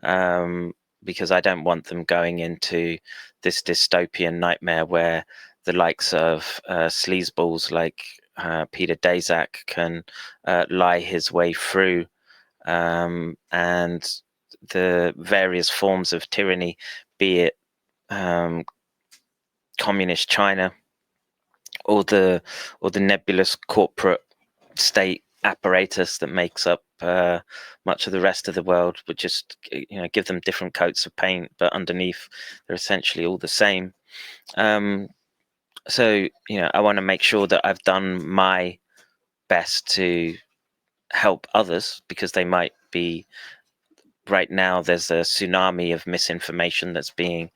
because I don't want them going into this dystopian nightmare where the likes of sleazeballs like Peter Daszak can lie his way through, and the various forms of tyranny, be it communist China or the nebulous corporate state apparatus that makes up much of the rest of the world, would just give them different coats of paint, but underneath they're essentially all the same. So I want to make sure that I've done my best to help others, because they might be, right now there's a tsunami of misinformation that's being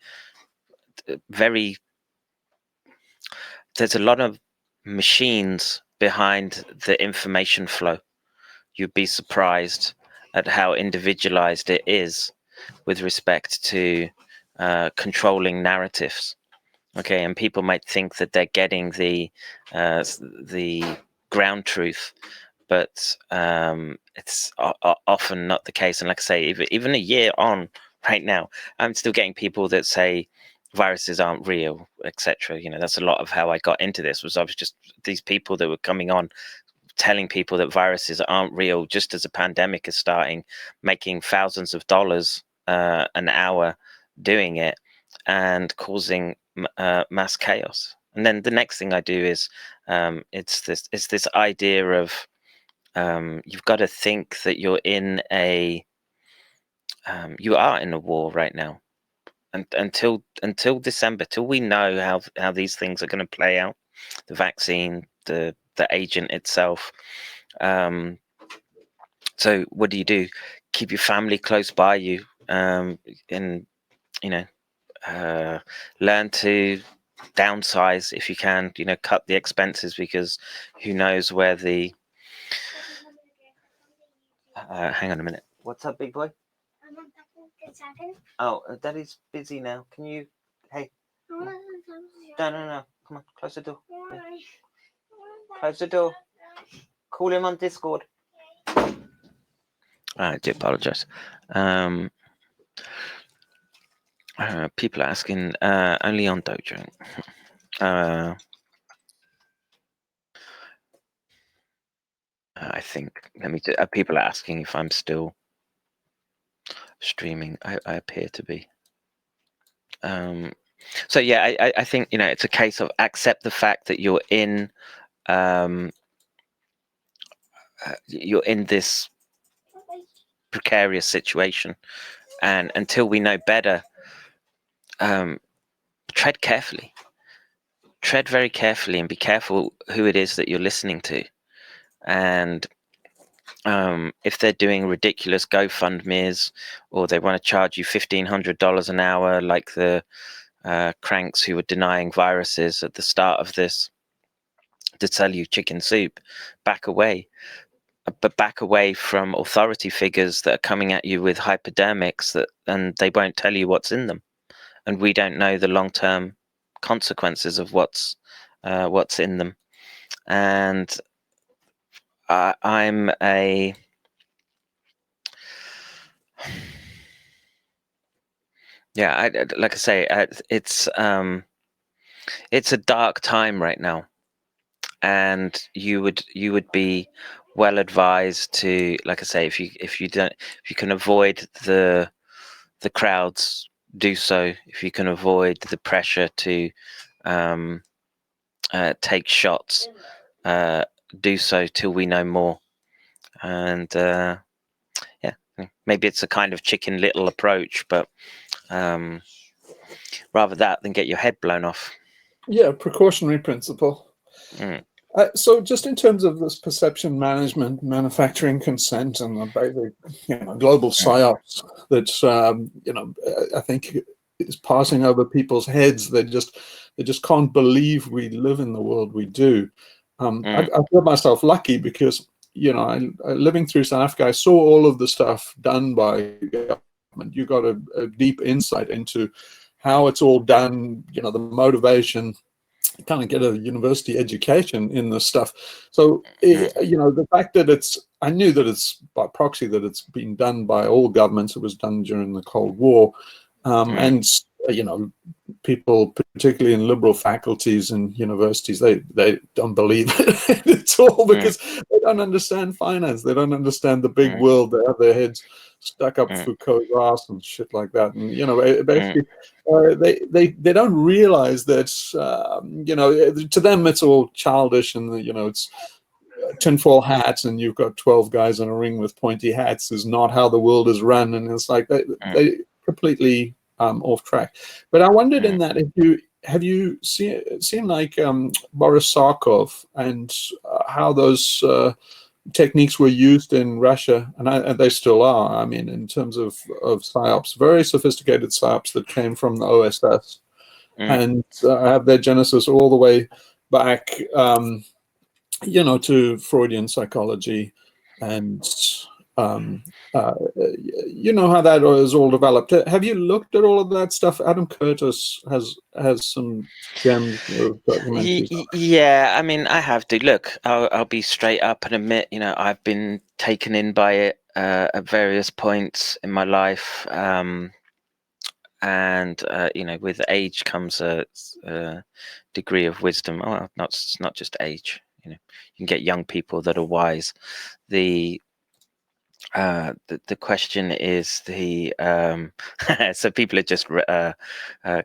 there's a lot of machines behind the information flow. You'd be surprised at how individualized it is with respect to controlling narratives. Okay, and people might think that they're getting the ground truth, but it's often not the case. And like I say, even a year on right now, I'm still getting people that say viruses aren't real, etc. That's a lot of how I got into this. I was just these people that were coming on telling people that viruses aren't real just as a pandemic is starting, making thousands of dollars an hour doing it, and causing mass chaos. And then the next thing I do is it's this idea of you've got to think that you are in a war right now, and until December, till we know how these things are going to play out, the vaccine, the agent itself. So what do? keep your family close by you, and learn to downsize if you can. Cut the expenses, because who knows where the hang on a minute. What's up, big boy? Oh, Daddy's busy now. Can you? Hey. No. Come on, close the door. Close the door. Call him on Discord. I do apologize. People are asking only on Dojo. I think. People are asking if I'm still streaming. I appear to be. So yeah, I think it's a case of accept the fact that you're in this precarious situation, and until we know better, tread very carefully, and be careful who it is that you're listening to. And if they're doing ridiculous GoFundMes, or they want to charge you $1,500 an hour, like the cranks who were denying viruses at the start of this, to sell you chicken soup, back away. But back away from authority figures that are coming at you with hypodermics, and they won't tell you what's in them, and we don't know the long-term consequences of what's in them. And I'm a like I say, it's a dark time right now, and you would be well advised to, like I say, if you can avoid the crowds, do so. If you can avoid the pressure to take shots, do so till we know more. And maybe it's a kind of Chicken Little approach, but rather that than get your head blown off. Yeah, precautionary principle. So just in terms of this perception management, manufacturing consent, and the basic, global psyops that, I think is passing over people's heads. They just can't believe we live in the world we do. I feel myself lucky because, living through South Africa, I saw all of the stuff done by government. You got a deep insight into how it's all done, the motivation. Kind of get a university education in this stuff. So, the fact that I knew that it's by proxy that it's been done by all governments. It was done during the Cold War. And, people, particularly in liberal faculties and universities, they don't believe it at all, because they don't understand finance. They don't understand the big world. They have their heads stuck up Foucault's ass and shit like that. And, basically, they don't realize that, to them it's all childish, and, it's tinfoil hats, and you've got 12 guys in a ring with pointy hats is not how the world is run. And it's like they completely off track. But I wondered in that, have you seen like Boris Sarkov and how those techniques were used in Russia, and they still are. I mean, in terms of psyops, very sophisticated psyops that came from the OSS, and have their genesis all the way back, to Freudian psychology, and how that is all developed. Have you looked at all of that stuff? Adam Curtis has some gems of documentaries. Yeah, I mean, I have to. Look, I'll be straight up and admit, I've been taken in by it at various points in my life, and with age comes a degree of wisdom. Oh, not just age. You can get young people that are wise. The question is so people are just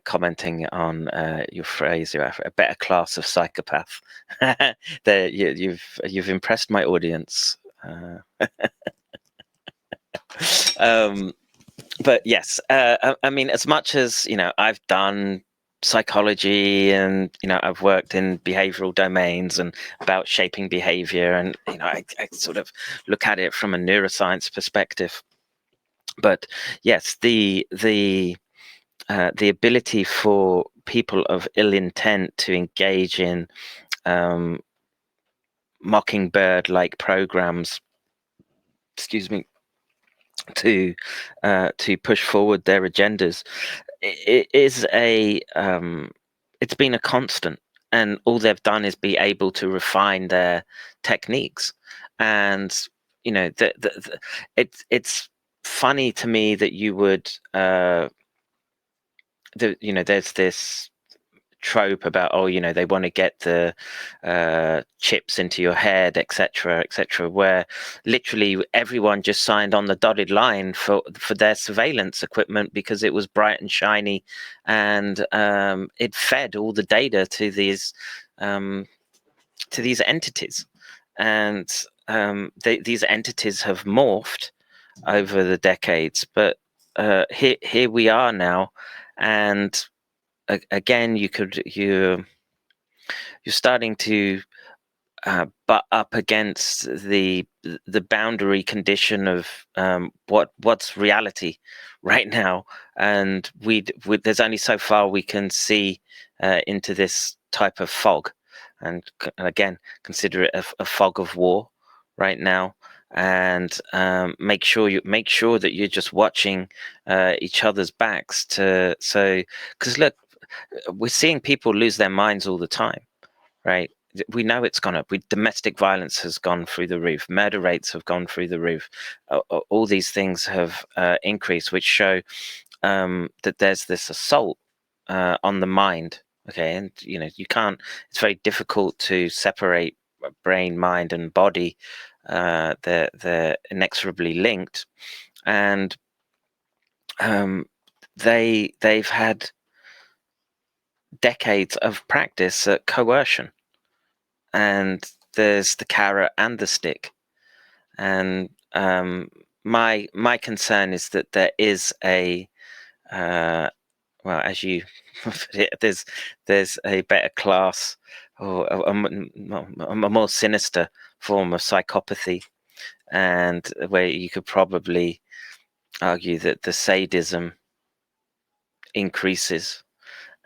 commenting on your phrase, a better class of psychopath. You've impressed my audience. But yes, I mean, as much as I've done psychology, and I've worked in behavioral domains and about shaping behavior, and I sort of look at it from a neuroscience perspective. But yes, the ability for people of ill intent to engage in mockingbird-like programs, excuse me, to push forward their agendas, it is it's been a constant, and all they've done is be able to refine their techniques. And you know, it's funny to me that you would you know, there's this trope about, oh, you know, they want to get the chips into your head, etc., etc., where literally everyone just signed on the dotted line for their surveillance equipment because it was bright and shiny, and it fed all the data to these entities, and these entities have morphed over the decades, but here we are now. And again, you're starting to butt up against the boundary condition of what's reality right now, and there's only so far we can see into this type of fog, and again, consider it a fog of war right now. And make sure that you're just watching each other's backs, because look, we're seeing people lose their minds all the time, right? We know it's gone up. Domestic violence has gone through the roof. Murder rates have gone through the roof. All these things have increased, which show that there's this assault on the mind. Okay, and you know, you can't. It's very difficult to separate brain, mind, and body. They're inexorably linked, and they've had decades of practice at coercion, and there's the carrot and the stick. And my concern is that there is a well, as you there's a better class, or a more sinister form of psychopathy, and where you could probably argue that the sadism increases,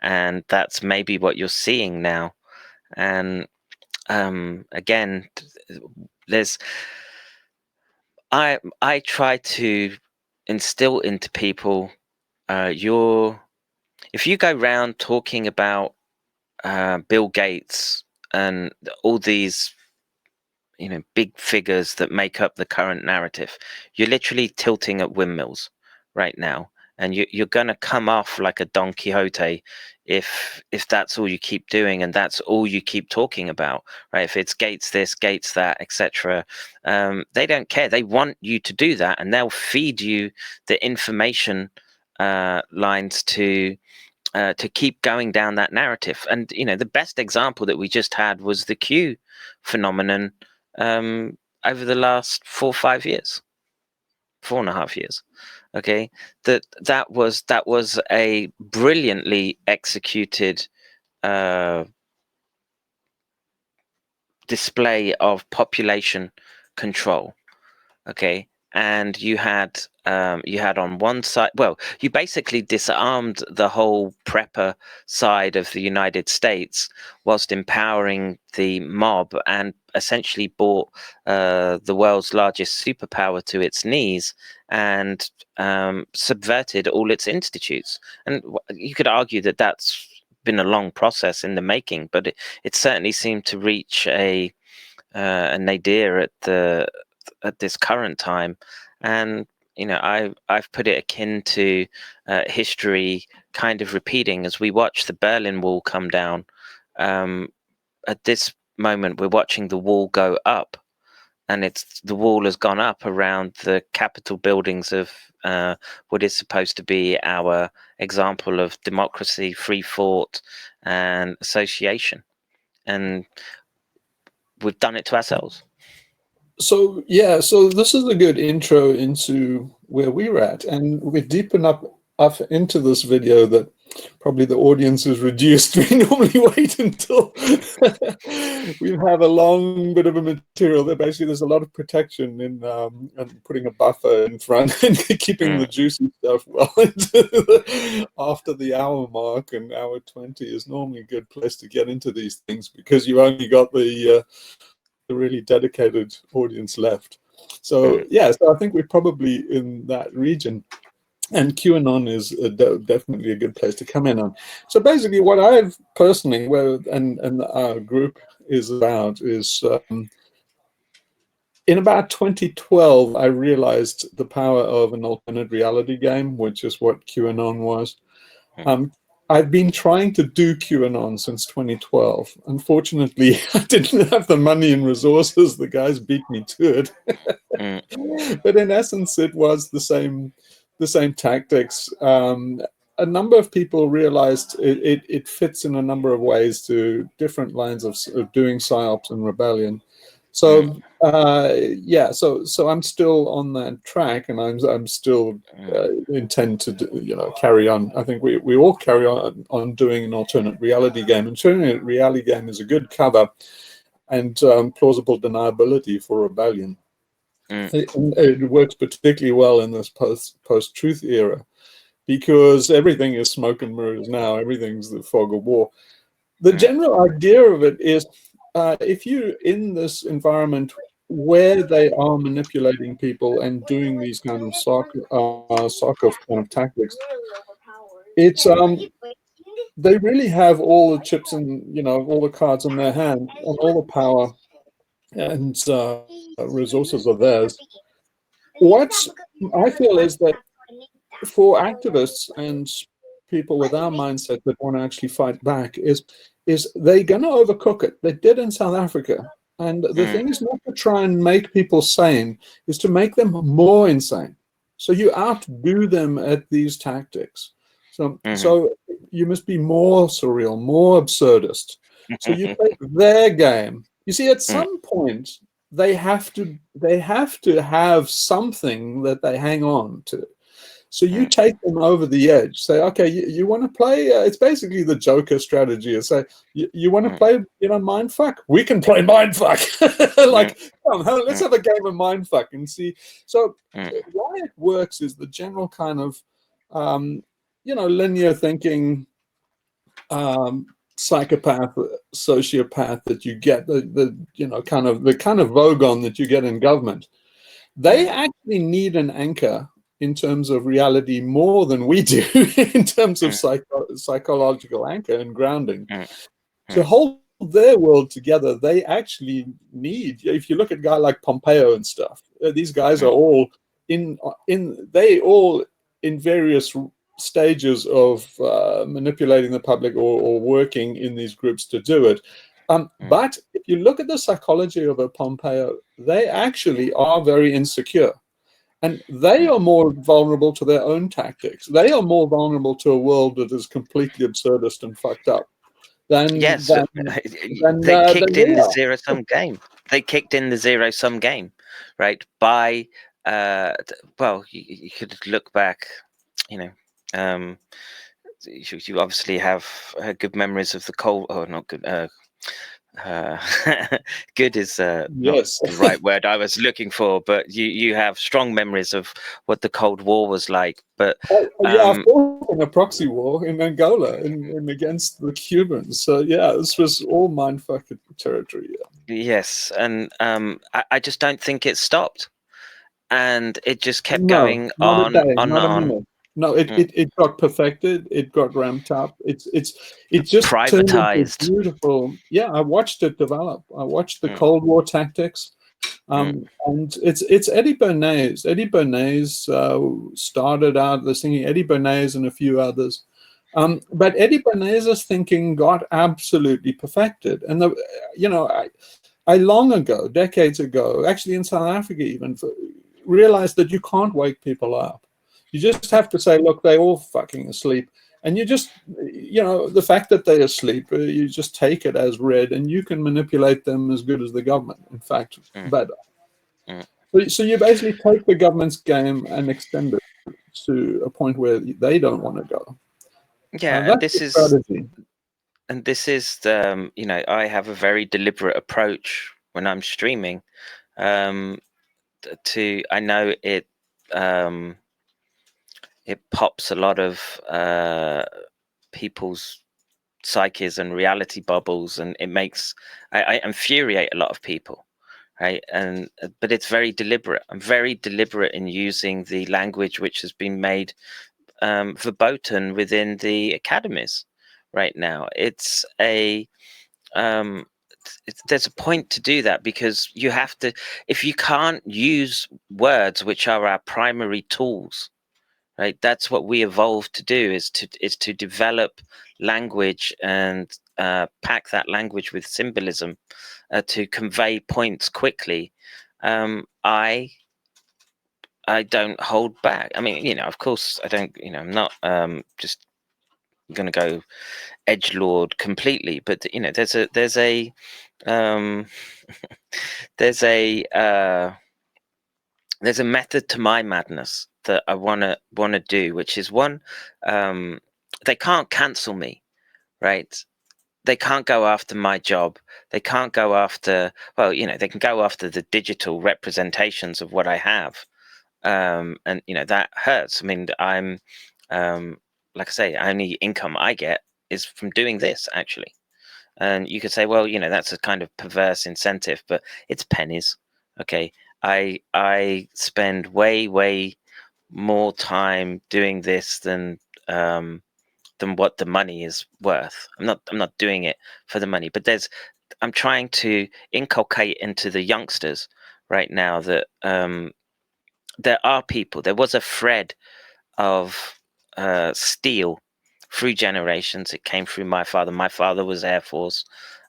and that's maybe what you're seeing now. And again, I try to instill into people if you go around talking about Bill Gates and all these, you know, big figures that make up the current narrative, you're literally tilting at windmills right now, and you're going to come off like a Don Quixote if that's all you keep doing and that's all you keep talking about, right? If it's Gates this, Gates that, etc., they don't care. They want you to do that, and they'll feed you the information lines to keep going down that narrative. And you know, the best example that we just had was the Q phenomenon over the last 4 or 5 years, 4.5 years. Okay, that was a brilliantly executed display of population control. Okay, and you had on one side, well, you basically disarmed the whole prepper side of the United States whilst empowering the mob, and essentially brought the world's largest superpower to its knees, and subverted all its institutes. And you could argue that that's been a long process in the making, but it certainly seemed to reach a nadir at this current time. And you know, I've put it akin to history kind of repeating as we watch the Berlin Wall come down. At this moment, we're watching the wall go up, and the wall has gone up around the Capitol buildings of what is supposed to be our example of democracy, free thought, and association, and we've done it to ourselves. So yeah, so this is a good intro into where we're at, and we deepen up into this video that probably the audience is reduced. We normally wait until we have a long bit of a material. That basically there's a lot of protection in and putting a buffer in front and keeping the juicy stuff well into after the hour mark, and hour 20 is normally a good place to get into these things because you only got the really dedicated audience left. So yeah, so I think we're probably in that region. And QAnon is definitely a good place to come in on. So basically what I've personally, and our group is about is, in about 2012, I realized the power of an alternate reality game, which is what QAnon was. I've been trying to do QAnon since 2012. Unfortunately, I didn't have the money and resources. The guys beat me to it. But in essence, it was the same tactics. A number of people realized it fits in a number of ways to different lines of doing psyops and rebellion. So yeah, so I'm still on that track, and I'm still intend to carry on. I think we all carry on doing an alternate reality game, and alternate reality game is a good cover and plausible deniability for rebellion. It works particularly well in this post-truth era because everything is smoke and mirrors now. Everything's the fog of war. The general idea of it is if you're in this environment where they are manipulating people and doing these kind of soccer kind of tactics, it's they really have all the chips and all the cards in their hand and all the power and resources are theirs. What I feel is that for activists and people with our mindset that want to actually fight back is they're going to overcook it. They did in South Africa. And the thing is not to try and make people sane, is to make them more insane. So you outdo them at these tactics. So you must be more surreal, more absurdist. So you play their game. You see, at some point, they have to have something that they hang on to. So you take them over the edge. Say, okay, you want to play? It's basically the Joker strategy. It's say, you want to play, mindfuck? We can play mindfuck. Like, let's have a game of mindfuck and see. So why it works is the general kind of, linear thinking, psychopath, sociopath that you get, the kind of Vogon that you get in government. They actually need an anchor in terms of reality more than we do in terms of psychological anchor and grounding. To hold their world together, they actually need, if you look at a guy like Pompeo and stuff, these guys are all in various stages of manipulating the public or working in these groups to do it. But if you look at the psychology of a Pompeo, they actually are very insecure. And they are more vulnerable to their own tactics. They are more vulnerable to a world that is completely absurdist and fucked up. They kicked in the zero-sum game. They kicked in the zero-sum game, right? By well, you could look back, you obviously have good memories of the Cold. Oh, not good. Good is not the right word I was looking for, but you have strong memories of what the Cold War was like. But I fought in a proxy war in Angola in against the Cubans. So yeah, this was all mindfuck territory. Yeah. Yes, and I just don't think it stopped, and it just kept going on. No, it got perfected. It got ramped up. It just privatized. Turned into beautiful. Yeah, I watched it develop. I watched the Cold War tactics, and it's Eddie Bernays. Eddie Bernays started out the singing. Eddie Bernays and a few others, but Eddie Bernays' thinking got absolutely perfected. And I long ago, decades ago, actually in South Africa even, realized that you can't wake people up. You just have to say, look, they're all fucking asleep. And you just, the fact that they're asleep, you just take it as read, and you can manipulate them as good as the government. In fact, better. So you basically take the government's game and extend it to a point where they don't want to go. Yeah, and That's this the is strategy. you know, I have a very deliberate approach when I'm streaming. I know it it pops a lot of people's psyches and reality bubbles, and it makes I infuriate a lot of people, right? And but it's very deliberate. I'm very deliberate in using the language which has been made verboten within the academies right now. It's a there's a point to do that, because you have to, if you can't use words which are our primary tools, right? That's what we evolved to do, is to develop language and pack that language with symbolism to convey points quickly. I don't hold back. I mean, you know, of course I don't, you know, I'm not just going to go edgelord completely, but you know, there's a um there's a method to my madness that I want to do, which is one, they can't cancel me, right? They can't go after my job. They can't go after, well, you know, they can go after the digital representations of what I have. And you know, that hurts. I mean, I'm like I say, only income I get is from doing this, actually. And you could say, well, you know, that's a kind of perverse incentive, but it's pennies. Okay, I spend way more time doing this than what the money is worth. I'm not doing it for the money, but I'm trying to inculcate into the youngsters right now that there are people. There was a thread of steel through generations. It came through my father. My father was Air Force,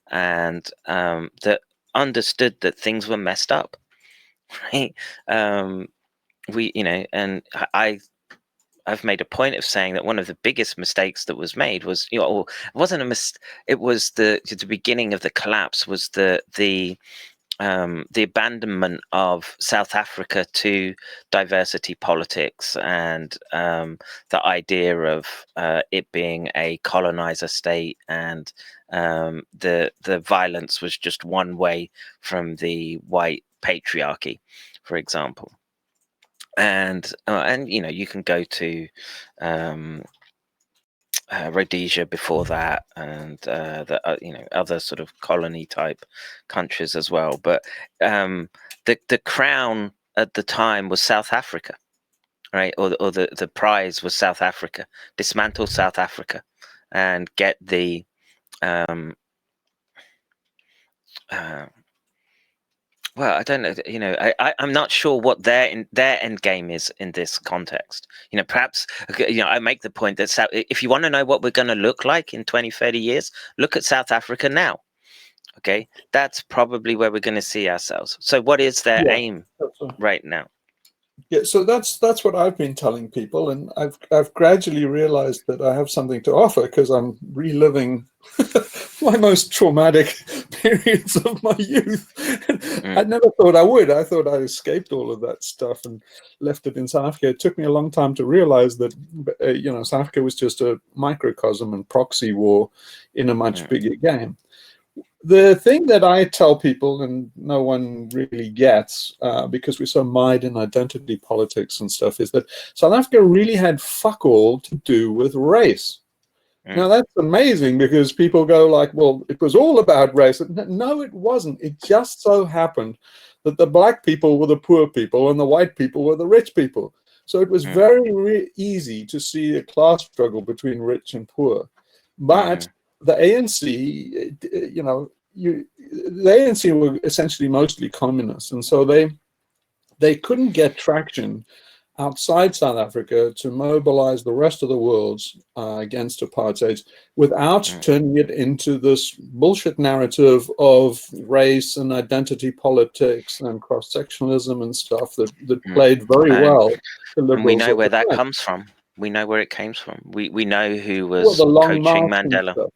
and that understood that things were messed up, right? We, you know, and I've made a point of saying that one of the biggest mistakes that was made was, you know, it wasn't a it was the beginning of the collapse, was the abandonment of South Africa to diversity politics, and the idea of it being a colonizer state, and the violence was just one way from the white patriarchy, for example. And you know, you can go to Rhodesia before that, and the you know, other sort of colony type countries as well. But the crown at the time was South Africa, right? Or the prize was South Africa. Dismantle South Africa and get the well, I don't know. You know, I'm not sure what their end game is in this context. You know, perhaps, you know, I make the point that if you want to know what we're going to look like in 20, 30 years, look at South Africa now. Okay, that's probably where we're going to see ourselves. So, what is their aim right now? Yeah, so that's what I've been telling people, and I've gradually realized that I have something to offer, because I'm reliving my most traumatic periods of my youth. I never thought I would. I thought I escaped all of that stuff and left it in South Africa. It took me a long time to realize that, you know, South Africa was just a microcosm and proxy war in a much bigger game. The thing that I tell people, and no one really gets, because we're so mired in identity politics and stuff, is that South Africa really had fuck all to do with race. Now, that's amazing, because people go like, well, it was all about race. No, it wasn't. It just so happened that the black people were the poor people and the white people were the rich people. So it was very easy to see a class struggle between rich and poor. But the ANC, you know, the ANC were essentially mostly communists, and so they couldn't get traction outside South Africa to mobilize the rest of the world against apartheid without turning it into this bullshit narrative of race and identity politics and cross-sectionalism and stuff that played very well. And we know where that comes from. We know where it came from. We know who was the Long coaching March Mandela.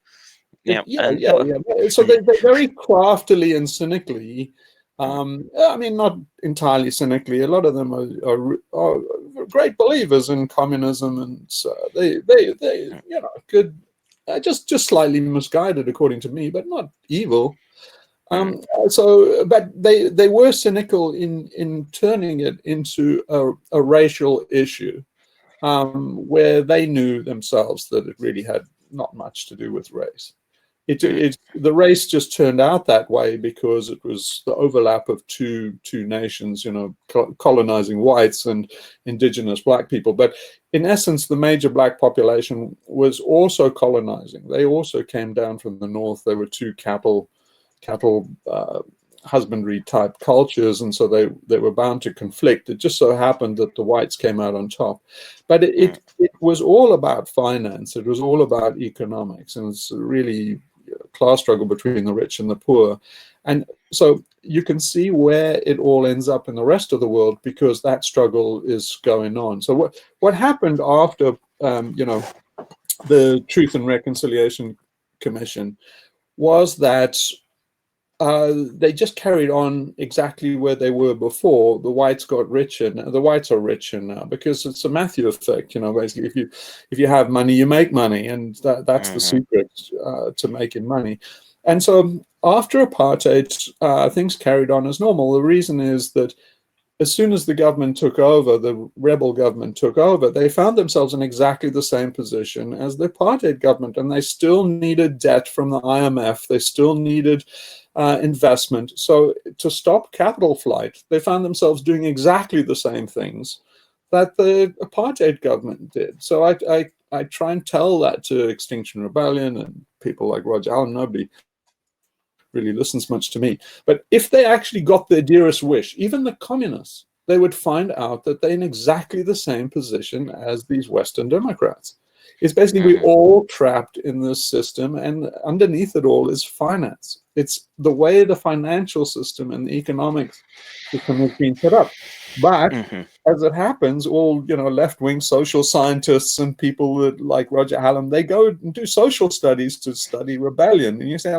Yeah. So they very craftily and cynically I mean, not entirely cynically. A lot of them are great believers in communism, and so they could just slightly misguided, according to me, but not evil. But they were cynical in turning it into a racial issue, where they knew themselves that it really had not much to do with race. The race just turned out that way because it was the overlap of two nations, colonizing whites and indigenous black people. But in essence, the major black population was also colonizing. They also came down from the north. They were two cattle husbandry type cultures, and so they were bound to conflict. It just so happened that the whites came out on top, but it was all about finance. It was all about economics, and it's really a class struggle between the rich and the poor. And so you can see where it all ends up in the rest of the world, because that struggle is going on. So what happened after the Truth and Reconciliation Commission was that they just carried on exactly where they were before. The whites got richer. The whites are richer now because it's a Matthew effect. Basically, if you have money, you make money, and that's the secret to making money. And so after apartheid, things carried on as normal. The reason is that as soon as the government took over, the rebel government took over, they found themselves in exactly the same position as the apartheid government, and they still needed debt from the IMF. They still needed investment. So to stop capital flight, they found themselves doing exactly the same things that the apartheid government did. So I try and tell that to Extinction Rebellion and people like Roger Allen. Nobody really listens much to me. But if they actually got their dearest wish, even the communists, they would find out that they're in exactly the same position as these Western Democrats. It's basically we're all trapped in this system, and underneath it all is finance. It's the way the financial system and the economics system has been set up. But as it happens, all left-wing social scientists and people that, like Roger Allen, they go and do social studies to study rebellion, and you say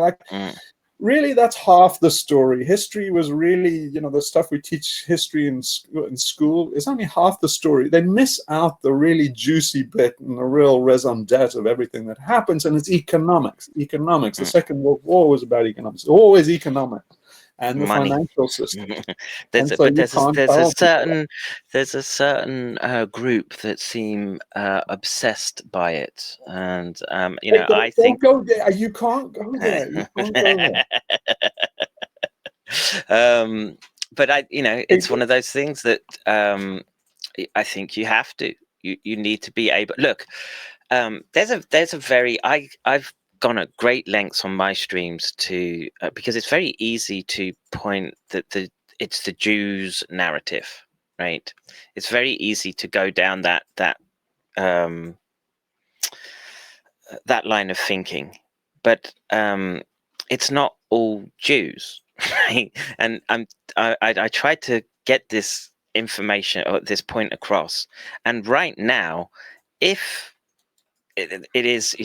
really, that's half the story. History was really, the stuff we teach history in school is only half the story. They miss out the really juicy bit and the real raison d'etre of everything that happens, and it's economics. Economics. The Second World War was about economics. It's always economics and the financial system. There's a certain group that seem obsessed by it, and I think don't go there. You can't go there. You can't go there. But it's one of those things that I think you have to. You need to be able. Look, there's a very I've gone at great lengths on my streams to because it's very easy to point that it's the Jews narrative, right? It's very easy to go down that line of thinking, but it's not all Jews, right? And I tried to get this information or this point across, and right now, if it is,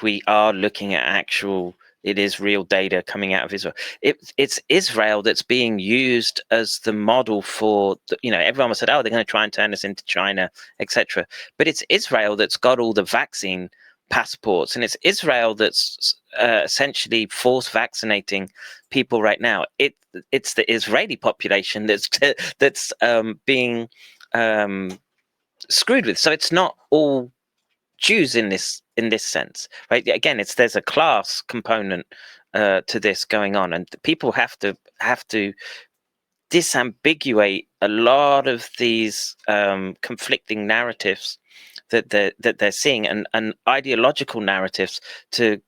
we are looking at actual, it is real data coming out of Israel. It's Israel that's being used as the model for, everyone said, oh, they're going to try and turn us into China, etc. But it's Israel that's got all the vaccine passports, and it's Israel that's essentially force vaccinating people right now. It's the Israeli population that's being screwed with. So it's not all Jews in this sense, right? Again, there's a class component to this going on, and people have to disambiguate a lot of these conflicting narratives that they're seeing, and ideological narratives to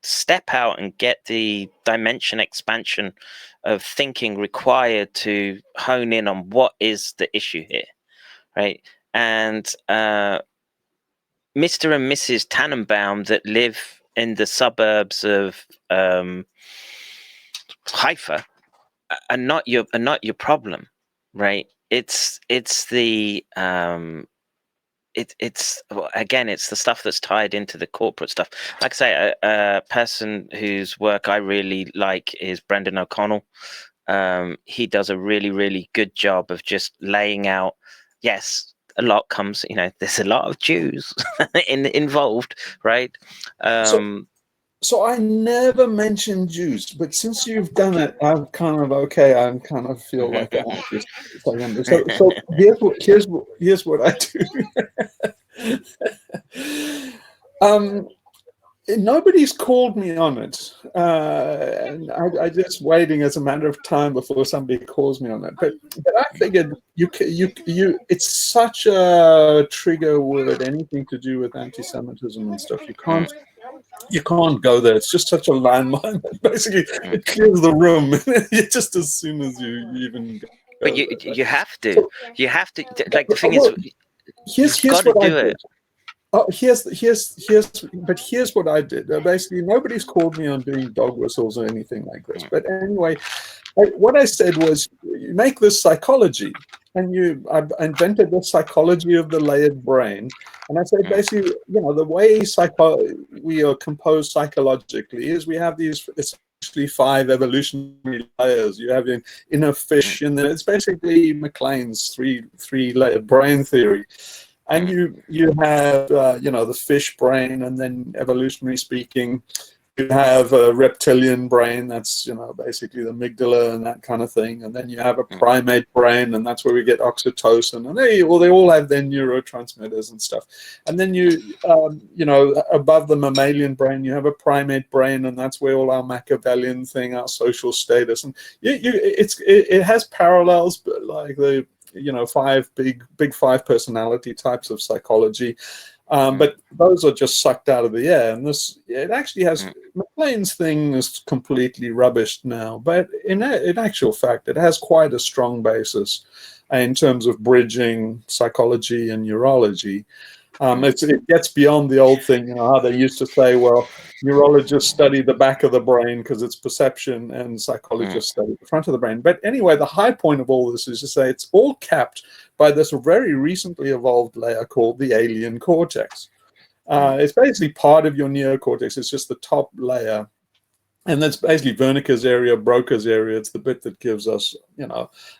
step out and get the dimension expansion of thinking required to hone in on what is the issue here, right? And Mr. and Mrs. Tannenbaum that live in the suburbs of Haifa are not your problem, right? It's the again, it's the stuff that's tied into the corporate stuff. Like I say, a person whose work I really like is Brendan O'Connell. he does a really, really good job of just laying out, yes, a lot comes, there's a lot of Jews involved, right? So I never mentioned Jews, but since you've done it, I'm kind of okay. I kind of feel like I have to say them. So here's what I do. Nobody's called me on it, and I just waiting as a matter of time before somebody calls me on it. But I figured you it's such a trigger word, anything to do with anti-Semitism and stuff. You can't go there. It's just such a landmine. Basically, it clears the room just as soon as you even go. But you have to. So, you have to. Like the thing is, here's what I did. Oh, here's what I did. Basically, nobody's called me on doing dog whistles or anything like this. But anyway, what I said was, you make this psychology, and I invented the psychology of the layered brain. And I said, basically, the way we are composed psychologically is we have these essentially 5 evolutionary layers. You have an inner fish, and then it's basically McCairn's three-layer brain theory. And you have the fish brain, and then evolutionary speaking, you have a reptilian brain, that's basically the amygdala and that kind of thing, and then you have a primate brain, and that's where we get oxytocin, and they all have their neurotransmitters and stuff. And then above the mammalian brain, you have a primate brain, and that's where all our Machiavellian thing, our social status, and it has parallels, but like the 5 big 5 personality types of psychology, but those are just sucked out of the air. And it actually has McCairn's thing is completely rubbished now, but in actual fact, it has quite a strong basis in terms of bridging psychology and neurology. It gets beyond the old thing, how they used to say, well, neurologists study the back of the brain because it's perception, and psychologists study the front of the brain. But anyway, the high point of all this is to say it's all capped by this very recently evolved layer called the alien cortex. It's basically part of your neocortex. It's just the top layer. And that's basically Wernicke's area, Broca's area. It's the bit that gives us,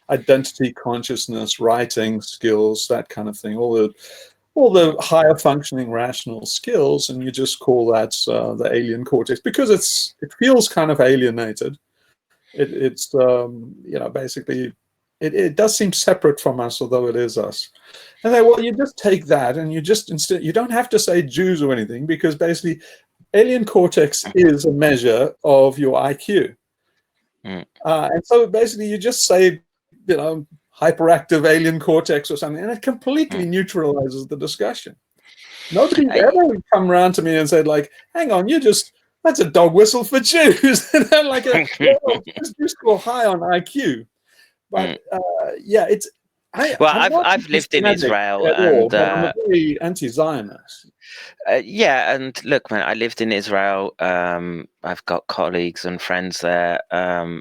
identity, consciousness, writing skills, that kind of thing, all the higher functioning rational skills, and you just call that the alien cortex because it feels kind of alienated. It's basically it does seem separate from us, although it is us. And then, well, you just take that, and you don't have to say Jews or anything, because basically alien cortex is a measure of your IQ. And so basically you just say, hyperactive alien cortex or something, and it completely neutralizes the discussion. Nobody ever come around to me and said, like, hang on, that's a dog whistle for Jews. And I'm like, you score high on IQ. But I've lived in Israel, and I'm a very anti-Zionist. And look, man, I lived in Israel. I've got colleagues and friends there, I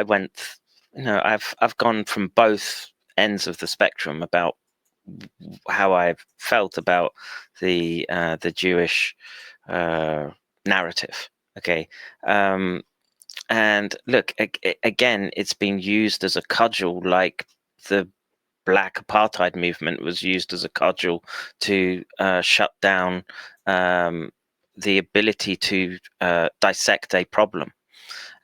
went. I've gone from both ends of the spectrum about how I've felt about the Jewish narrative. Okay. And look, again, it's been used as a cudgel, like the Black apartheid movement was used as a cudgel to shut down the ability to dissect a problem.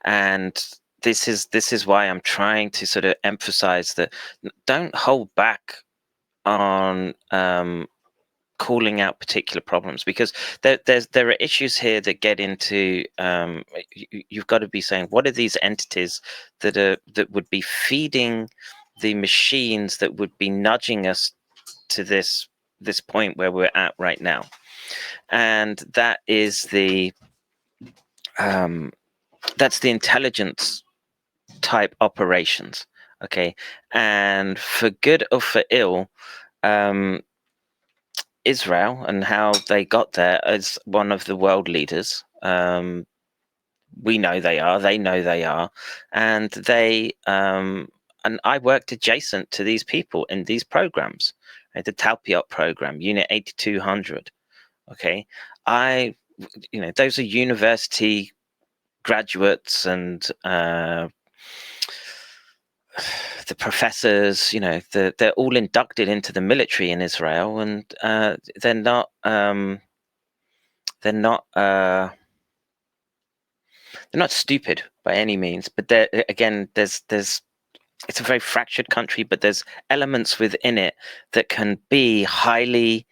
And this is why I'm trying to sort of emphasize that don't hold back on calling out particular problems, because there are issues here that get into you've got to be saying, what are these entities that would be feeding the machines that would be nudging us to this point where we're at right now. And that is that's the intelligence type operations. Okay. And for good or for ill, Israel and how they got there as one of the world leaders, we know they are, they know they are, and and I worked adjacent to these people in these programs, right? The Talpiot program, Unit 8200. Okay, those are university graduates and the professors, you know, they're all inducted into the military in Israel, and they're not stupid by any means, but there again, there's it's a very fractured country, but there's elements within it that can be highly,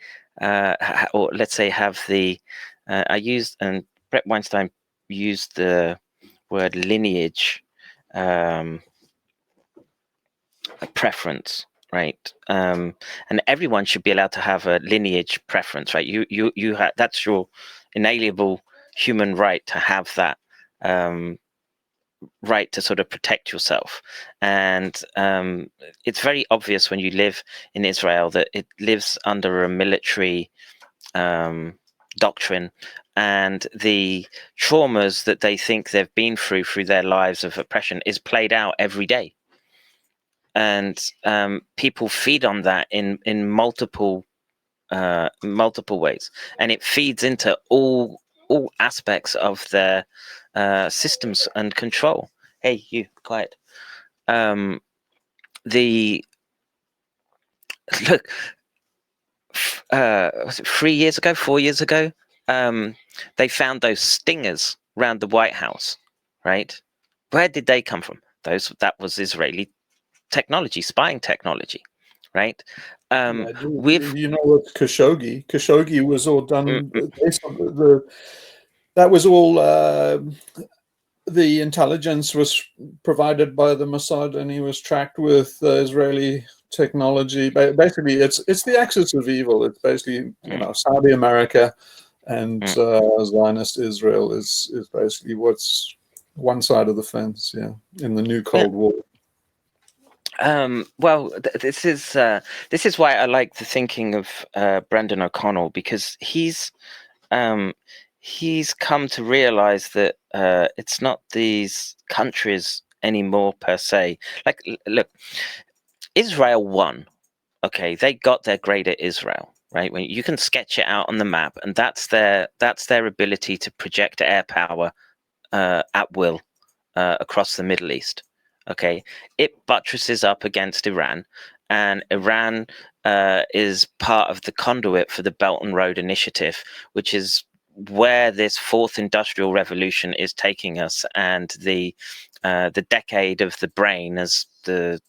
or let's say have the, I used, and Brett Weinstein used the word lineage preference, right? And everyone should be allowed to have a lineage preference, right? You have, that's your inalienable human right to have that. Right to sort of protect yourself, and it's very obvious when you live in Israel that it lives under a military doctrine, and the traumas that they think they've been through their lives of oppression is played out every day, and people feed on that in multiple ways, and it feeds into all aspects of their systems and control. Hey, you, quiet. The look, was it 3 years ago, 4 years ago? They found those stingers around the White House, right? Where did they come from? That was Israeli technology, spying technology, right? You know what Khashoggi? Khashoggi was all done based on that was all. The intelligence was provided by the Mossad, and he was tracked with Israeli technology. Basically, it's the axis of evil. It's basically, you know, Saudi America and Zionist Israel is basically what's one side of the fence, yeah, in the new Cold War. Well, this is why I like the thinking of Brendan O'Connell, because he's come to realize that it's not these countries anymore per se. Like, look, Israel won. Okay, they got their greater Israel, right? When you can sketch it out on the map, and that's their ability to project air power at will across the Middle East. Okay, it buttresses up against Iran, and Iran is part of the conduit for the Belt and Road Initiative, which is where this fourth industrial revolution is taking us, and the decade of the brain, as the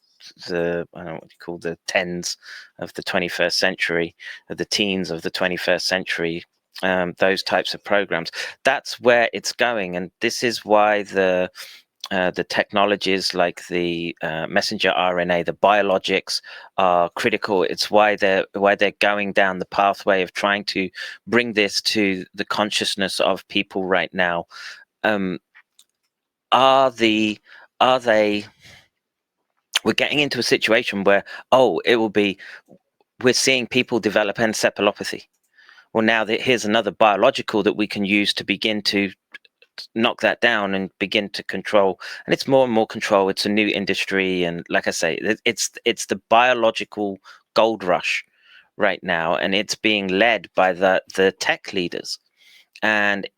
I don't know what you call the tens of the 21st century, the teens of the 21st century, those types of programs. That's where it's going, and this is why the technologies like the messenger RNA, the biologics, are critical. It's why they're going down the pathway of trying to bring this to the consciousness of people right now. Are they? We're getting into a situation where, we're seeing people develop encephalopathy. Well, now here's another biological that we can use to begin to knock that down and begin to control. And it's more and more control. It's a new industry, and like I say, it's the biological gold rush right now, and it's being led by the tech leaders, and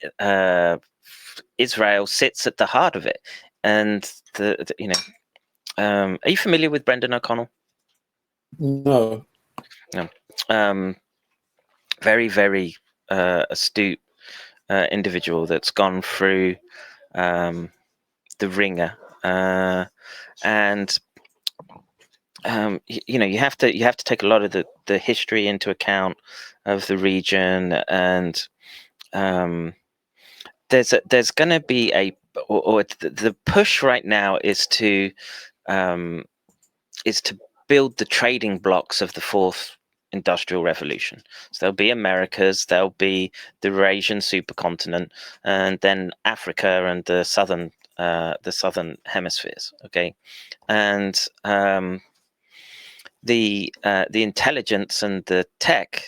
Israel sits at the heart of it. And are you familiar with Brendan O'Connell? No. No. Very, very astute individual that's gone through the ringer, and you have to take a lot of the history into account of the region, and there's going to be the push right now is to build the trading blocks of the fourth industrial revolution. So there'll be Americas, there'll be the Eurasian supercontinent, and then Africa and the southern hemispheres. Okay, and the intelligence and the tech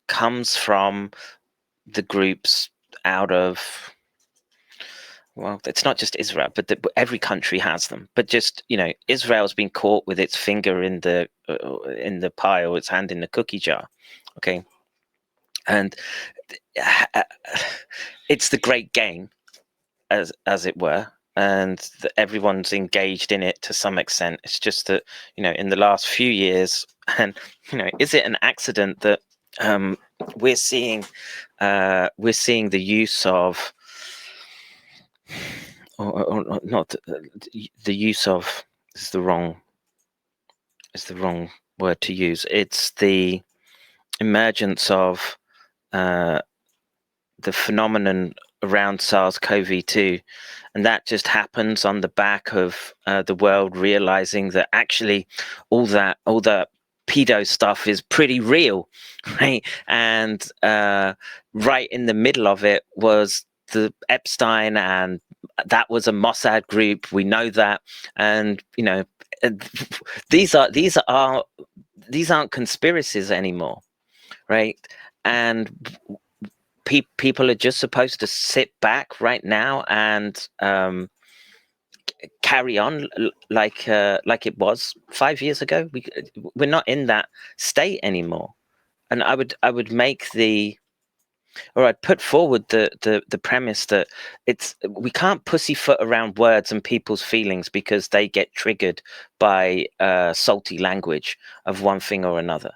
comes from the groups out of, well, it's not just Israel, but every country has them. But just, Israel's been caught with its finger in the pie, or its hand in the cookie jar. Okay, and it's the great game. as it were, and everyone's engaged in it to some extent. It's just that, in the last few years, and is it an accident that we're seeing the use of, or not the use of, is the wrong word to use. It's the emergence of the phenomenon around SARS-CoV-2, and that just happens on the back of the world realizing that actually all the pedo stuff is pretty real, right? And right in the middle of it was the Epstein, and that was a Mossad group. We know that, and these aren't conspiracies anymore, right? And people are just supposed to sit back right now and carry on like it was 5 years ago. We're not in that state anymore, and I would make I'd put forward the premise that we can't pussyfoot around words and people's feelings because they get triggered by salty language of one thing or another.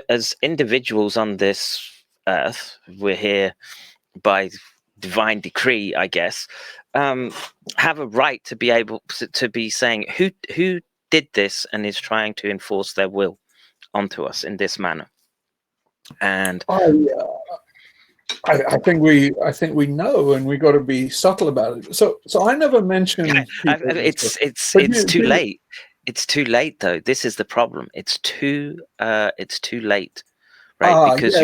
As individuals on this earth, we're here by divine decree, I guess, have a right to be able to be saying who did this and is trying to enforce their will onto us in this manner. And I think we know, and we got to be subtle about it. So I never mentioned. It's too late. It's too late, though. This is the problem. It's too late, right? Because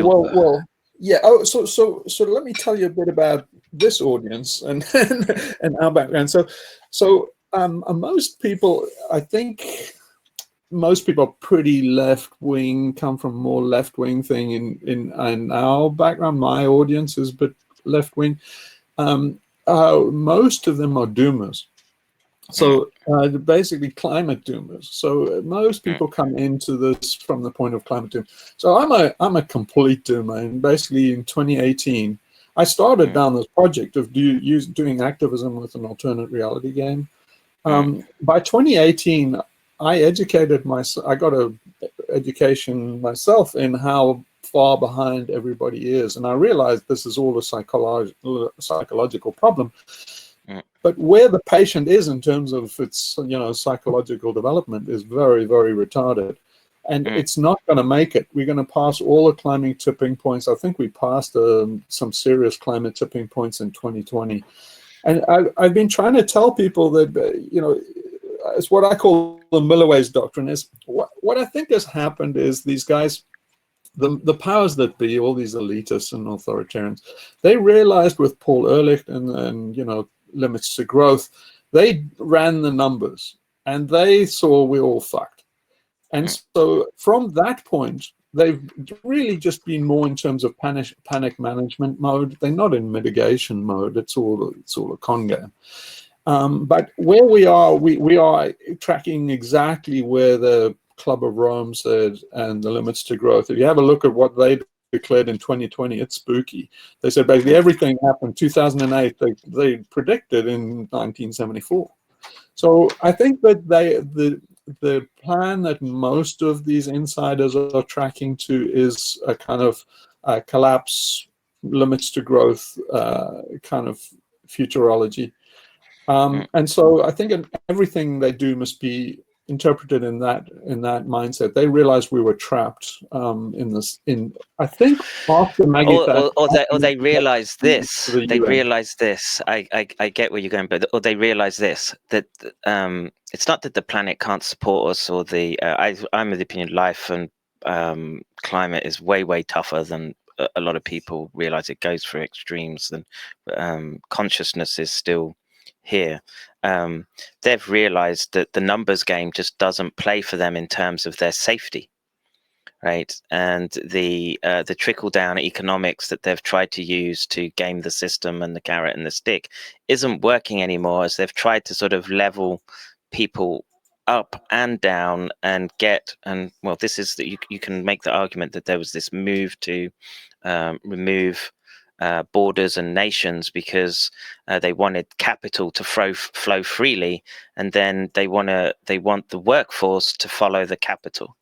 yeah. Oh, so let me tell you a bit about this audience and and our background. So most people, I think, most people are pretty left wing, come from more left wing thing in our background. My audience is a bit left wing. Most of them are doomers. So basically climate doomers. So most people come into this from the point of climate doom. So I'm a complete doomer. And basically in 2018, I started down this project of doing activism with an alternate reality game. By 2018, I educated myself. I got an education myself in how far behind everybody is, and I realized this is all a psychological problem. But where the patient is in terms of its psychological development is very, very retarded, and it's not going to make it. We're going to pass all the climate tipping points. I think we passed some serious climate tipping points in 2020, and I've been trying to tell people that it's what I call the Millerway's doctrine. Is what I think has happened is these guys, the powers that be, all these elitists and authoritarians, they realized with Paul Ehrlich and limits to growth, they ran the numbers and they saw we're all fucked. And so from that point, they've really just been more in terms of panic management mode. They're not in mitigation mode. It's all a con game. But where we are tracking exactly where the Club of Rome said and the limits to growth. If you have a look at what they declared in 2020, it's spooky. They said basically everything happened 2008. They predicted in 1974. So I think that the plan that most of these insiders are tracking to is a kind of collapse, limits to growth kind of futurology. And so I think everything they do must be interpreted in that mindset. They realized we were trapped I think after Maggie Thatcher, or they realized this. They realized this. I get where you're going, but or they realized this, that it's not that the planet can't support us, or I'm of the opinion life and climate is way tougher than a lot of people realize. It goes through extremes, and consciousness is still here. They've realized that the numbers game just doesn't play for them in terms of their safety, right? And the trickle down economics that they've tried to use to game the system and the carrot and the stick isn't working anymore, as they've tried to sort of level people up and down and this is that you can make the argument that there was this move to remove borders and nations because they wanted capital to flow freely, and then they want the workforce to follow the capital,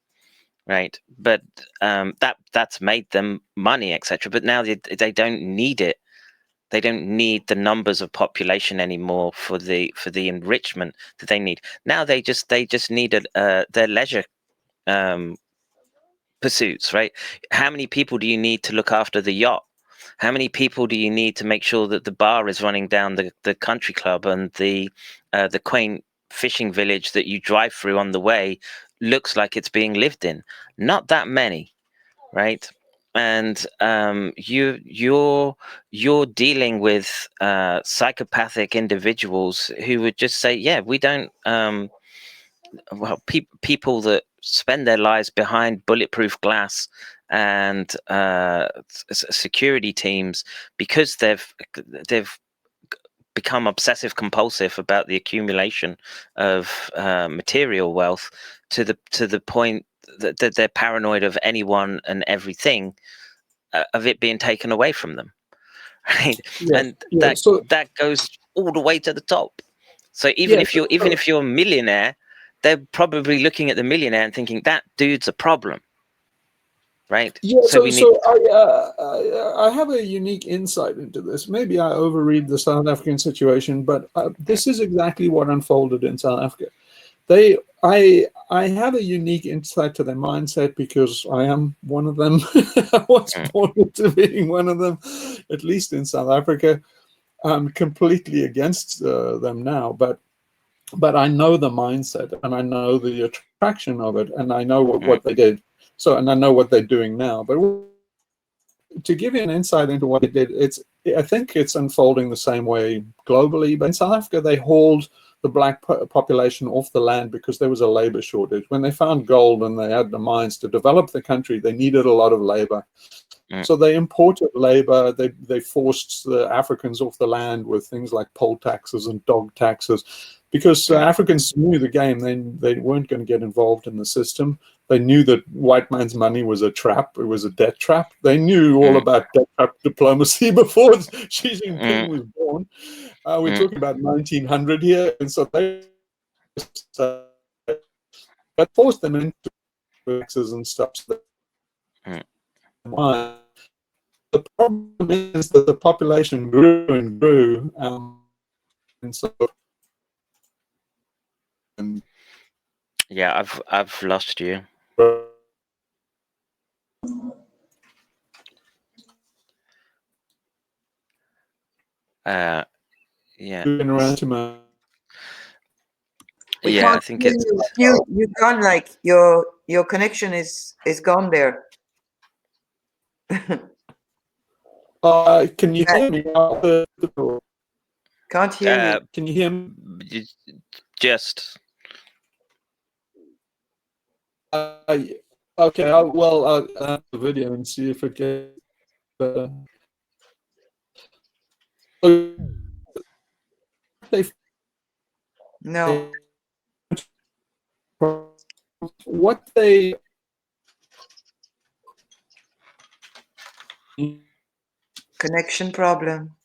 right? But that's made them money, etc. But now they don't need it. They don't need the numbers of population anymore for the enrichment that they need. Now they just needed their leisure pursuits, right? How many people do you need to look after the yacht? How many people do you need to make sure that the bar is running down the country club, and the quaint fishing village that you drive through on the way looks like it's being lived in? Not that many, right? And you're dealing with psychopathic individuals who would just say, yeah, we don't well, people that spend their lives behind bulletproof glass and security teams because they've become obsessive compulsive about the accumulation of material wealth to the point that they're paranoid of anyone and everything, of it being taken away from them, right? And that goes all the way to the top. So even if you're a millionaire, they're probably looking at the millionaire and thinking that dude's a problem, right? Yeah. So I have a unique insight into this. Maybe I overread the South African situation, but this is exactly what unfolded in South Africa. I have a unique insight to their mindset because I am one of them. I was born into being one of them, at least in South Africa. I'm completely against them now, but I know the mindset and I know the attraction of it, and I know what they did. So, and I know what they're doing now. But to give you an insight into what they did, I think it's unfolding the same way globally. But in South Africa, they hauled the black population off the land because there was a labor shortage. When they found gold and they had the mines to develop the country, they needed a lot of labor. So they imported labor. They forced the Africans off the land with things like poll taxes and dog taxes, because Africans knew the game. They weren't going to get involved in the system. They knew that white man's money was a trap. It was a debt trap. They knew all about debt trap diplomacy before Xi Jinping was born. We're talking about 1900 here, and so they forced them into taxes and stuff. So the problem is that the population grew and grew, and so. Yeah, I've lost you. Yeah. I think it's you've gone, like your connection is gone there. Can you hear me? Can't hear you. Can you hear me? Just. Okay. I'll add the video and see if it gets better. No. What they Connection problem.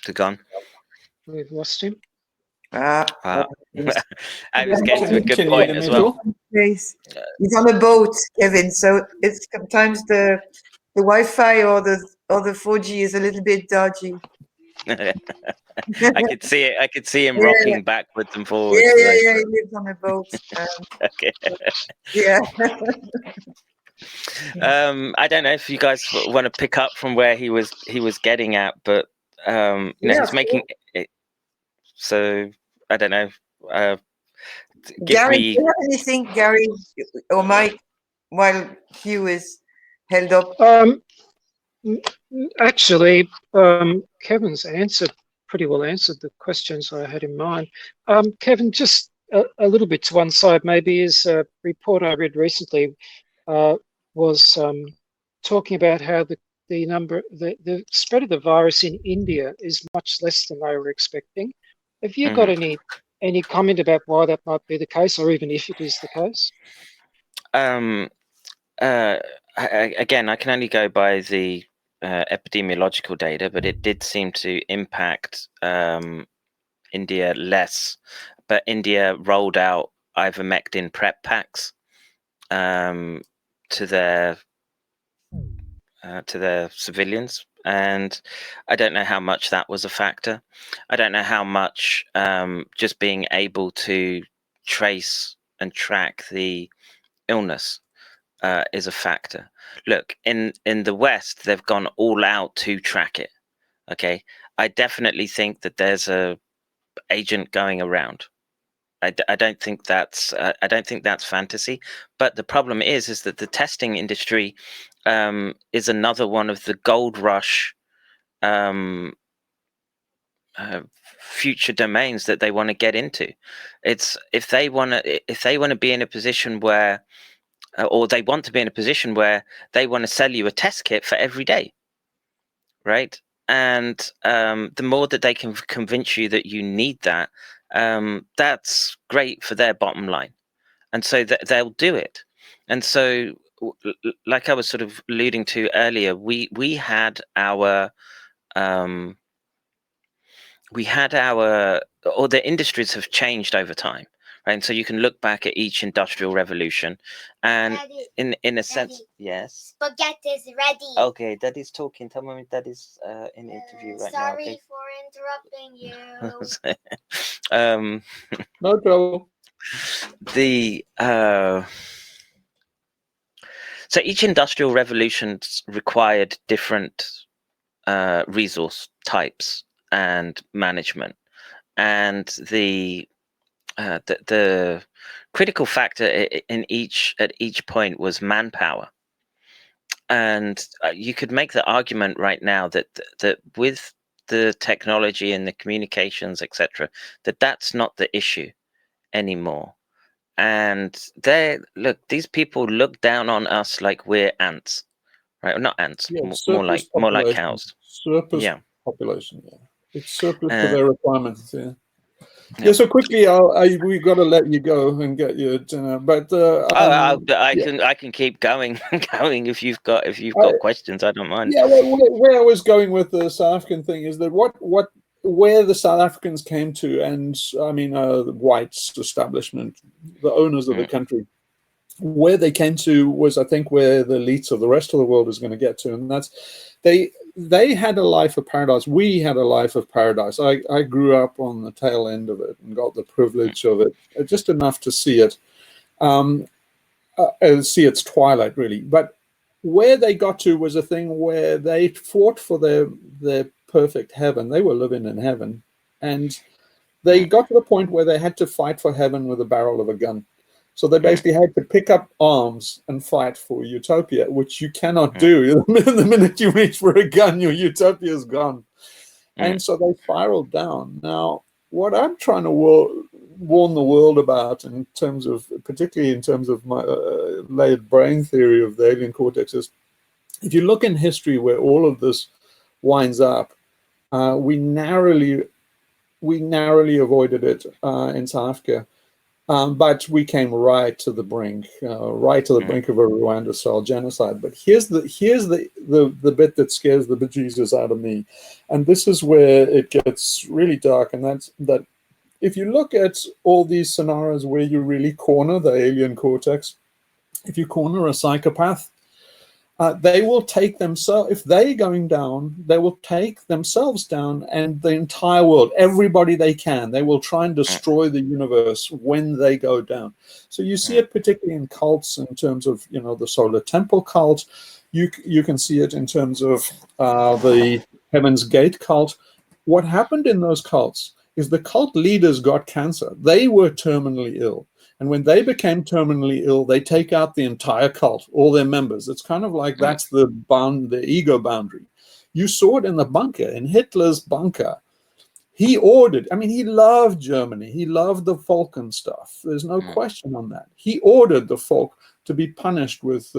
They're gone. We've lost him. I was getting to a good point as well. He's on a boat, Kevin. So it's sometimes the Wi-Fi or the 4G is a little bit dodgy. I could see it. I could see him rocking backwards and forwards. Yeah. He lives on a boat. Okay. Yeah. I don't know if you guys want to pick up from where he was getting at, but he's making it. So I don't know. Gary, do you have anything, Gary or Mike, while Hugh is held up? Actually, Kevin's pretty well answered the questions I had in mind. Kevin, just a little bit to one side, maybe, is a report I read recently was talking about how the spread of the virus in India is much less than they were expecting. Have you got any Any comment about why that might be the case, or even if it is the case? Again, I can only go by the epidemiological data, but it did seem to impact India less. But India rolled out ivermectin prep packs to their civilians, and I don't know how much that was a factor. I don't know how much just being able to trace and track the illness is a factor. Look, in the West, they've gone all out to track it. Okay, I definitely think that there's a agent going around. I don't think that's fantasy. But the problem is that the testing industry is another one of the gold rush future domains that they want to get into. It's if they want to be in a position where, or they want to be in a position where they want to sell you a test kit for every day, right? And the more that they can convince you that you need that, that's great for their bottom line, and so they'll do it. And so, like I was sort of alluding to earlier, we had our or the industries have changed over time, right? And so you can look back at each industrial revolution, and Daddy, in a sense, yes. Spaghetti is ready. Okay, Daddy's talking. Tell Mommy Daddy's in interview right now. Sorry for interrupting you. No trouble. So each industrial revolution required different resource types and management, and the critical factor at each point was manpower. And you could make the argument right now that with the technology and the communications, etc., that's not the issue anymore. And these people look down on us like we're ants, right? Or not ants, Yeah, more like cows. Surplus population, yeah. It's surplus to their requirements, yeah. Yeah. So quickly, we got to let you go and get your dinner. But I can keep going if you've got questions. I don't mind. Yeah, where I was going with the South African thing is that where the South Africans came to, and I mean the whites establishment, the owners of the country, where they came to was, I think, where the elites of the rest of the world is going to get to, and that's they had a life of paradise. We had a life of paradise. I grew up on the tail end of it and got the privilege of it, just enough to see it, see its twilight, really. But where they got to was a thing where they fought for their perfect heaven. They were living in heaven, and they got to the point where they had to fight for heaven with the barrel of a gun. So they basically had to pick up arms and fight for utopia, which you cannot do. The minute you reach for a gun, your utopia is gone. And so they spiraled down. Now, what I'm trying to warn the world about, particularly in terms of my layered brain theory of the alien cortex, is if you look in history where all of this winds up, we narrowly avoided it in South Africa. But we came right to the brink of a Rwanda-style genocide. But here's the bit that scares the bejesus out of me, and this is where it gets really dark. And that's that if you look at all these scenarios where you really corner the alien cortex, if you corner a psychopath, they will take themselves, if they're going down, they will take themselves down and the entire world, everybody they can. They will try and destroy the universe when they go down. So you see it particularly in cults in terms of, the Solar Temple cult. You can see it in terms of the Heaven's Gate cult. What happened in those cults is the cult leaders got cancer. They were terminally ill. And when they became terminally ill, they take out the entire cult, all their members. It's kind of like that's the ego boundary. You saw it in the bunker, in Hitler's bunker. He ordered, he loved Germany. He loved the folk and stuff. There's no question on that. He ordered the folk to be punished with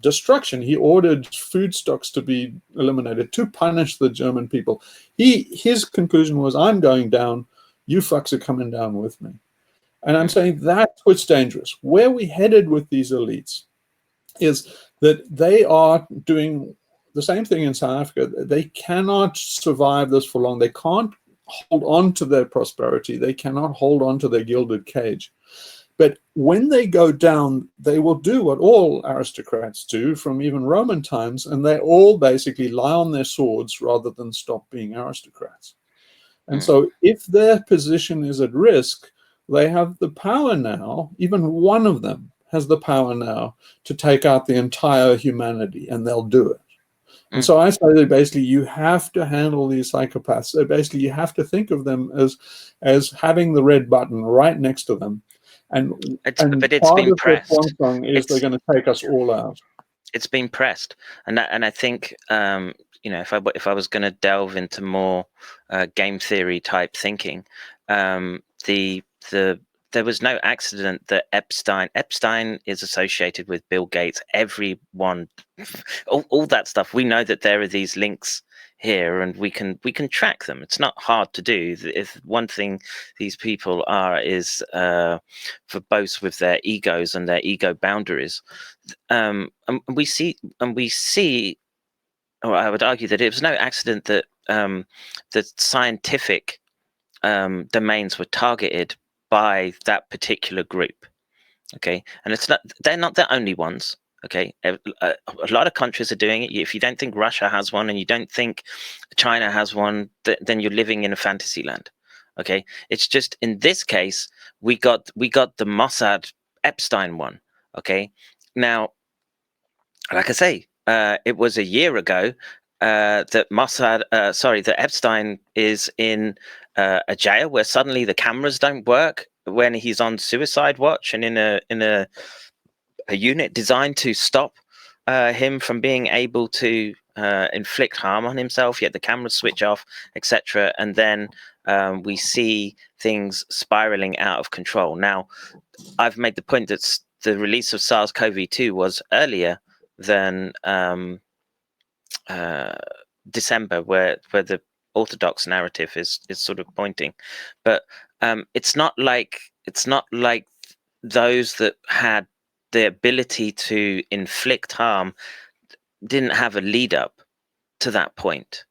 destruction. He ordered food stocks to be eliminated to punish the German people. His conclusion was, I'm going down. you fucks are coming down with me. And I'm saying that's what's dangerous. Where we headed with these elites is that they are doing the same thing in South Africa. They cannot survive this for long. They can't hold on to their prosperity. They cannot hold on to their gilded cage. But when they go down, they will do what all aristocrats do from even Roman times, and they all basically lie on their swords rather than stop being aristocrats. And so if their position is at risk, they have the power now, even one of them has the power now to take out the entire humanity, and they'll do it. And so I say that basically you have to handle these psychopaths. So basically you have to think of them as having the red button right next to them. But it's part been of pressed. their song is they're going to take us all out. It's been pressed, and I think if I was going to delve into more game theory type thinking, there was no accident that Epstein is associated with Bill Gates. Everyone, all that stuff. We know that there are these links here, and we can track them. It's not hard to do. If one thing these people are is verbose with their egos and their ego boundaries, and we see, or I would argue that it was no accident that the scientific domains were targeted by that particular group. Okay, and they're not the only ones. Okay, a lot of countries are doing it. If you don't think Russia has one and you don't think China has one, then you're living in a fantasy land. Okay, it's just in this case we got the Mossad Epstein one. Okay, now, like I say, it was a year ago that that Epstein is in a jail where suddenly the cameras don't work when he's on suicide watch and in a unit designed to stop him from being able to inflict harm on himself, yet the cameras switch off, etc. And then we see things spiraling out of control. Now, I've made the point that the release of SARS-CoV-2 was earlier than December, where the orthodox narrative is sort of pointing, but it's not like those that had the ability to inflict harm didn't have a lead up to that point.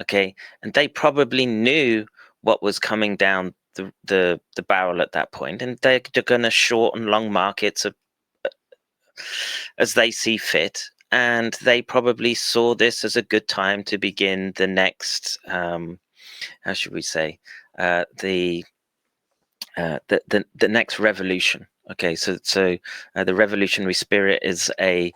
Okay, and they probably knew what was coming down the barrel at that point, and they're going to short and long markets as they see fit. And they probably saw this as a good time to begin the next, how should we say, the next revolution. Okay, so the revolutionary spirit is a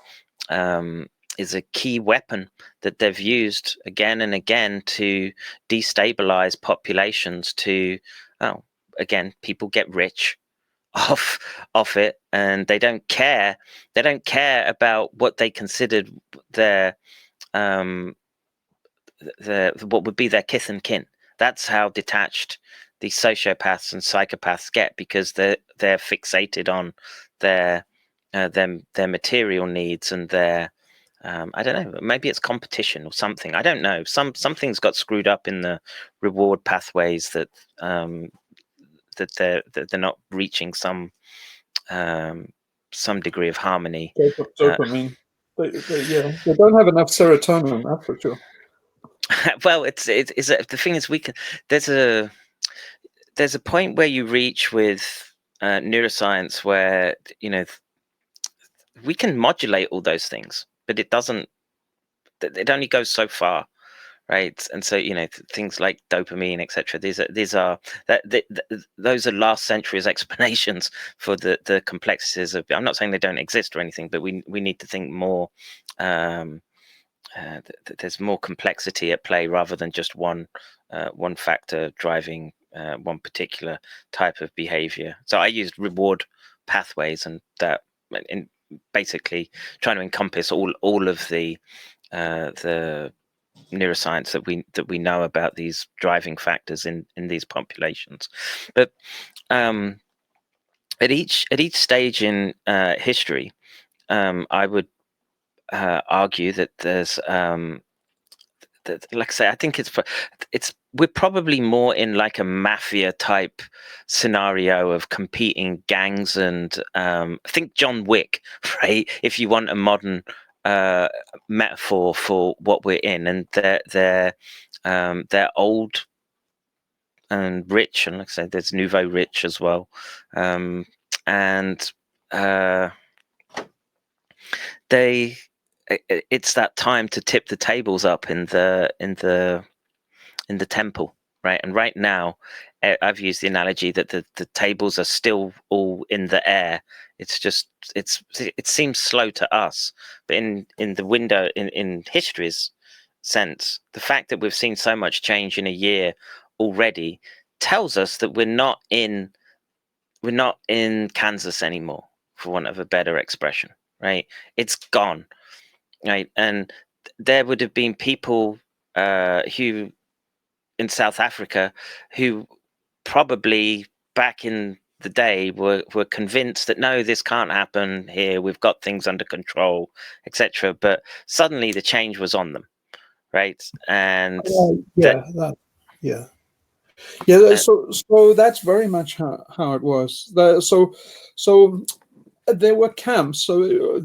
key weapon that they've used again and again to destabilize populations. Again, people get rich off it, and they don't care about what they considered their what would be their kith and kin. That's how detached these sociopaths and psychopaths get, because they're fixated on their material needs and their I don't know, maybe it's competition or something. I don't know. Something's got screwed up in the reward pathways that they're not reaching some degree of harmony. Dopamine. They don't have enough serotonin, that's for sure. Well, it's the thing is, there's a point where you reach with neuroscience where we can modulate all those things, but it only goes so far, right? And so things like dopamine, etc. Those are last century's explanations for the complexities of. I'm not saying they don't exist or anything, but we need to think more. There's more complexity at play rather than just one factor driving one particular type of behavior. So I used reward pathways, and that in basically trying to encompass all of the neuroscience that we know about these driving factors in these populations. But at each stage in history, I would argue that there's like I say, I think it's we're probably more in like a mafia type scenario of competing gangs, and think John Wick, right? If you want a modern metaphor for what we're in, and they're old and rich, and like I said, there's nouveau rich as well, and it's that time to tip the tables up in the temple, right? And right now, I've used the analogy that the tables are still all in the air. It's just it seems slow to us, but in the window in history's sense, the fact that we've seen so much change in a year already tells us that we're not in Kansas anymore, for want of a better expression, right? It's gone, right? And there would have been people who in South Africa who probably back in the day were convinced that no, this can't happen here, we've got things under control, etc. But suddenly the change was on them, right? And so that's very much how it was. So there were camps. So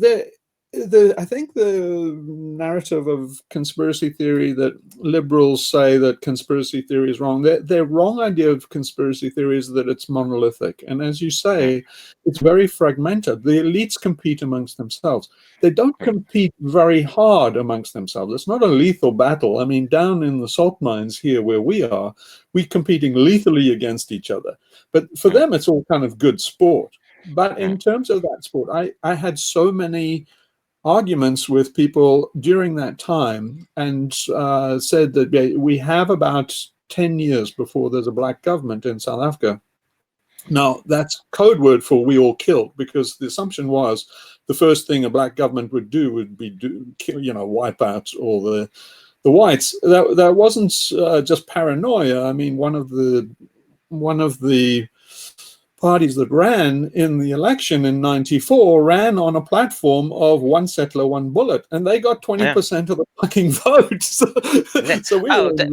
I think the narrative of conspiracy theory that liberals say that conspiracy theory is wrong. Their wrong idea of conspiracy theory is that it's monolithic. And as you say, it's very fragmented. The elites compete amongst themselves. They don't compete very hard amongst themselves. It's not a lethal battle. I mean, down in the salt mines here where we are, we're competing lethally against each other. But for them, it's all kind of good sport. But in terms of that sport, I had so many arguments with people during that time, and said that we have about 10 years before there's a black government in South Africa. Now, that's code word for we all killed, because the assumption was the first thing a black government would do would be wipe out all the whites. That wasn't just paranoia. I mean, one of the parties that ran in the election in '94 ran on a platform of one settler, one bullet, and they got 20% of the fucking vote.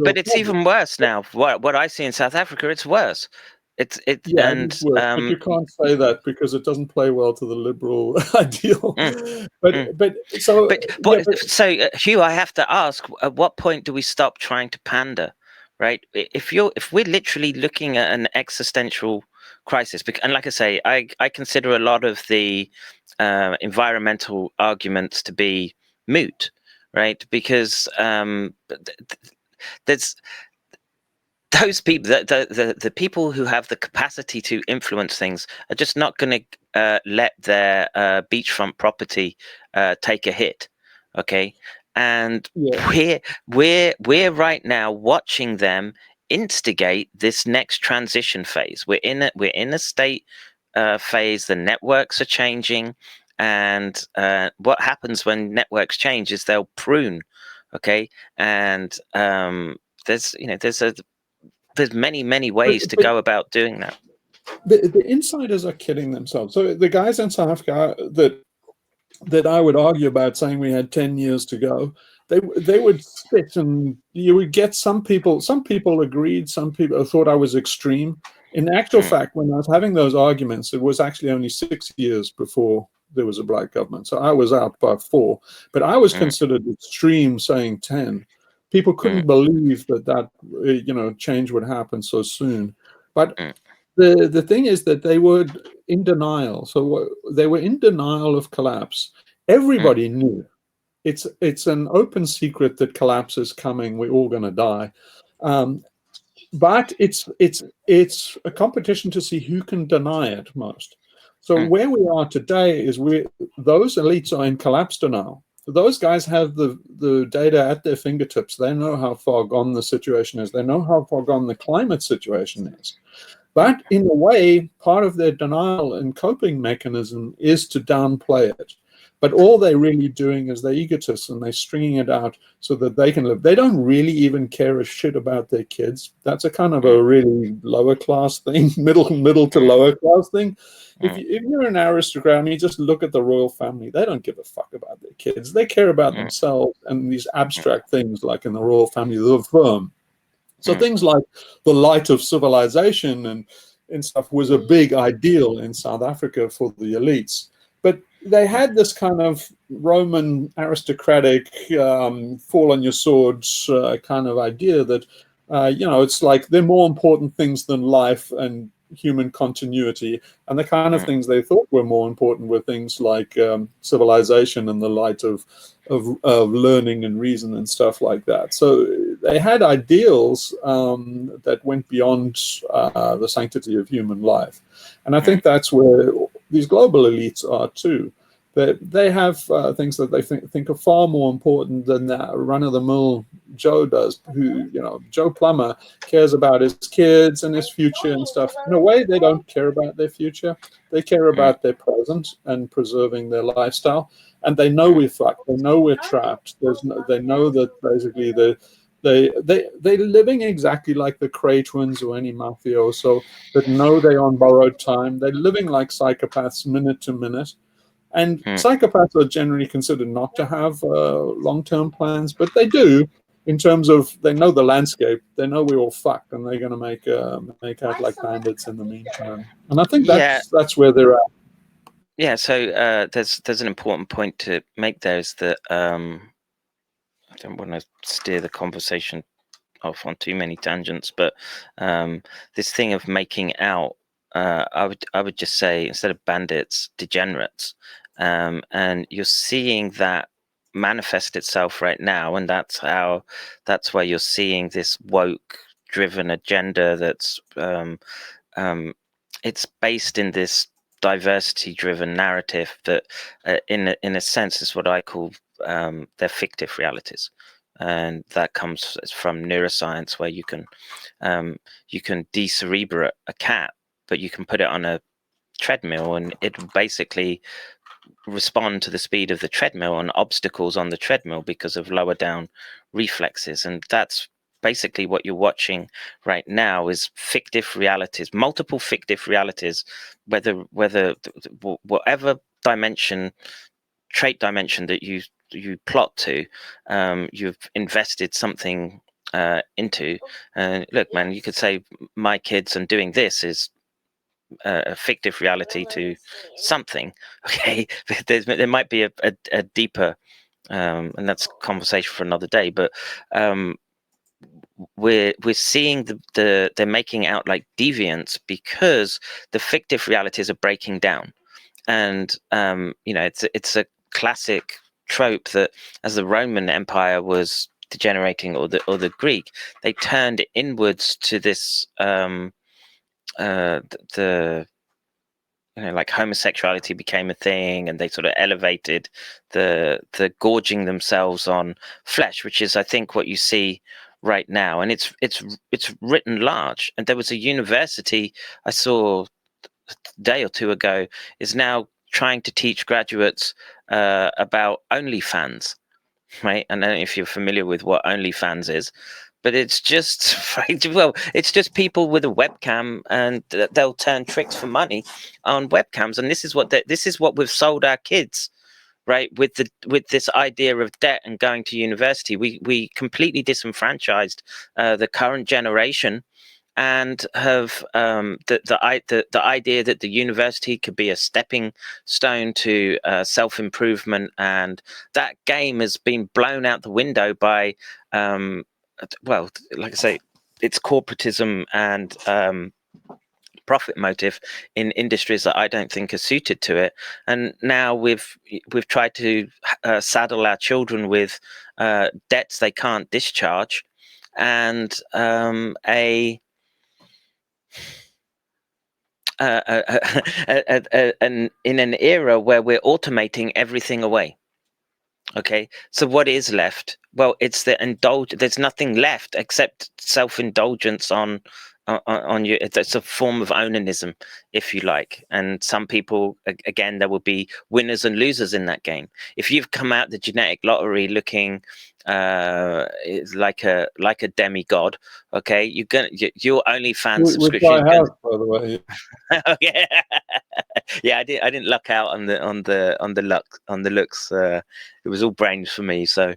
But it's even worse now. What I see in South Africa, it's worse. It's worse, but you can't say that because it doesn't play well to the liberal ideal. So Hugh, I have to ask: at what point do we stop trying to pander? Right? If we're literally looking at an existential crisis, and like I say, I consider a lot of the environmental arguments to be moot, right? Because there's those people, the people who have the capacity to influence things are just not going to let their beachfront property take a hit, okay? And we're right now watching them instigate this next transition phase. We're in a state phase. The networks are changing, and what happens when networks change is they'll prune, okay? And there's many ways to go about doing that. The insiders are kidding themselves. So the guys in South Africa that I would argue about, saying we had 10 years to go, they would spit, and you would get some people agreed, some people thought I was extreme. In actual fact, when I was having those arguments, it was actually only 6 years before there was a black government. So I was out by 4, but I was considered extreme saying 10. People couldn't believe that change would happen so soon. But the thing is that they were in denial. So they were in denial of collapse. Everybody knew. It's an open secret that collapse is coming. We're all going to die. But it's a competition to see who can deny it most. So where we are today is those elites are in collapse denial. Those guys have the data at their fingertips. They know how far gone the situation is. They know how far gone the climate situation is. But in a way, part of their denial and coping mechanism is to downplay it. But all they're really doing is they're egotists, and they're stringing it out so that they can live. They don't really even care a shit about their kids. That's a kind of a really lower class thing, middle to lower class thing. If you're an aristocrat and you just look at the royal family, they don't give a fuck about their kids. They care about themselves and these abstract things, like in the royal family, the firm. So things like the light of civilization and stuff was a big ideal in South Africa for the elites. But they had this kind of Roman aristocratic fall on your swords kind of idea that, it's like they're more important things than life and human continuity. And the kind of things they thought were more important were things like civilization and the light of learning and reason and stuff like that. So they had ideals that went beyond the sanctity of human life. And I think that's where these global elites are too. They have things that they think are far more important than that run-of-the-mill Joe does, who, Joe Plumber cares about his kids and his future and stuff. In a way, they don't care about their future. They care about their present and preserving their lifestyle. And they know we're fucked. They know we're trapped. They know that basically they're living exactly like the Cray twins or any mafioso that know they're on borrowed time. They're living like psychopaths minute to minute. And psychopaths are generally considered not to have long-term plans, but they do, in terms of they know the landscape, they know we're all fucked, and they're going to make out like bandits in the meantime. And I think that's where they're at. Yeah. So there's an important point to make there, is that I don't want to steer the conversation off on too many tangents, but this thing of making out, I would just say, instead of bandits, degenerates, and you're seeing that manifest itself right now, and that's where you're seeing this woke driven agenda that's it's based in this diversity driven narrative that in a sense is what I call they're fictive realities. And that comes from neuroscience, where you can decerebrate a cat, but you can put it on a treadmill and it will basically respond to the speed of the treadmill and obstacles on the treadmill because of lower down reflexes. And that's basically what you're watching right now, is fictive realities, multiple fictive realities, whether whatever trait dimension that you plot to, you've invested something into. And look, man, you could say my kids and doing this is a fictive reality to something, okay? There might be a deeper, and that's a conversation for another day, but we're seeing they're making out like deviants because the fictive realities are breaking down. And it's a classic trope that as the Roman Empire was degenerating, or the Greek, they turned inwards to this like homosexuality became a thing, and they sort of elevated the gorging themselves on flesh, which is, I think, what you see right now. And it's written large. And there was a university I saw a day or two ago is now trying to teach graduates about OnlyFans, right? I don't know if you're familiar with what OnlyFans is, but it's just it's just people with a webcam, and they'll turn tricks for money on webcams. And this is what we've sold our kids, right? With this idea of debt and going to university, we completely disenfranchised the current generation, and have the idea that the university could be a stepping stone to self-improvement, and that game has been blown out the window by like I say, it's corporatism and profit motive in industries that I don't think are suited to it. And now we've tried to saddle our children with debts they can't discharge, and and in an era where we're automating everything away. Okay, so what is left? Well, it's there's nothing left except self-indulgence on you. It's a form of onanism, if you like. And some people, again, there will be winners and losers in that game. If you've come out the genetic lottery looking like a demigod, okay, your OnlyFans subscription. Which I have, by the way. Oh, yeah. Yeah, I didn't luck out on the looks. It was all brains for me. So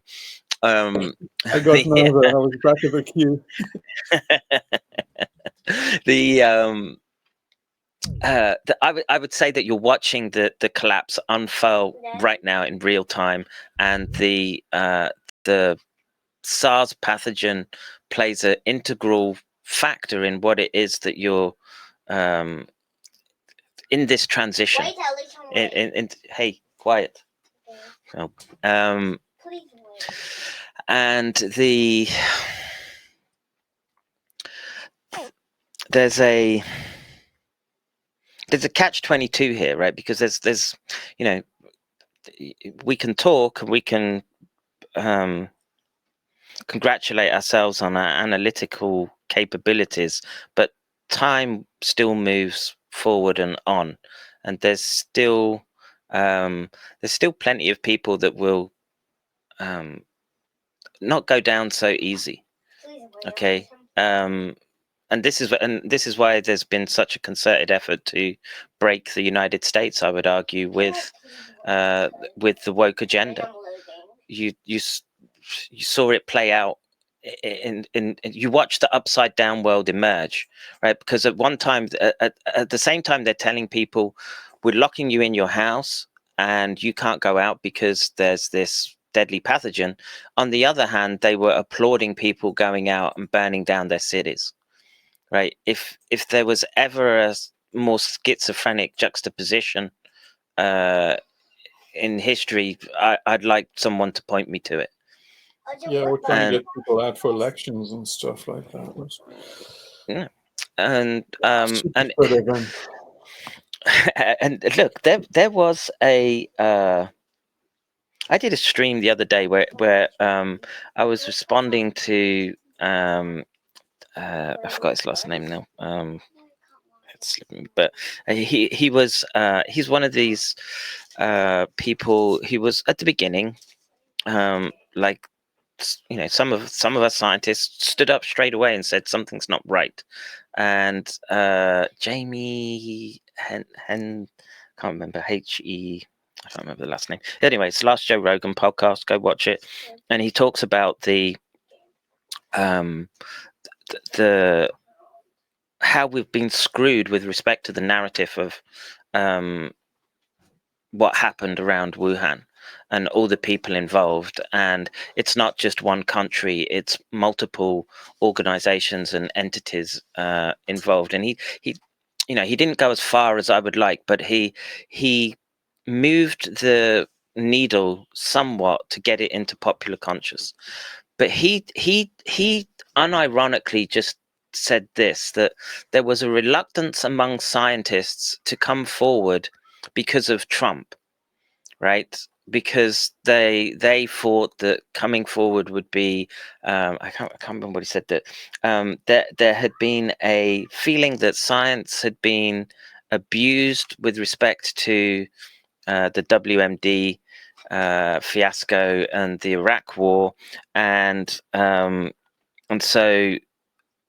I got nervous. I was back of the queue. I would say that you're watching the collapse unfurl right now in real time, and the SARS pathogen plays an integral factor in what it is that you're in this transition. Hey, quiet. Oh, and there's a catch-22 here, right? Because there's you know, we can talk and we can congratulate ourselves on our analytical capabilities, but time still moves forward and on, and there's still plenty of people that will not go down so easy. Okay. And this is why there's been such a concerted effort to break the United States, I would argue, with the woke agenda. You saw it play out in you watch the upside down world emerge, right? Because at one time, at the same time, they're telling people, we're locking you in your house and you can't go out because there's this deadly pathogen. On the other hand, they were applauding people going out and burning down their cities, right? If there was ever a more schizophrenic juxtaposition in history, I'd like someone to point me to it. Yeah, we're trying to get people out for elections and stuff like that. Yeah, and look, there was a I did a stream the other day where I was responding to I forgot his last name now. It's slipping me, but he's one of these people. He was at the beginning, like, you know, some of us scientists stood up straight away and said something's not right, and Jamie can't remember I can't remember the last name. Anyway, it's the last Joe Rogan podcast. Go watch it, and he talks about the how we've been screwed with respect to the narrative of what happened around Wuhan and all the people involved. And it's not just one country, it's multiple organizations and entities involved. And he you know, he didn't go as far as I would like, but he moved the needle somewhat to get it into popular conscious. But he unironically just said this, that there was a reluctance among scientists to come forward because of Trump, right? Because they thought that coming forward would be I can't remember what he said, that there had been a feeling that science had been abused with respect to the WMD fiasco and the Iraq war, and so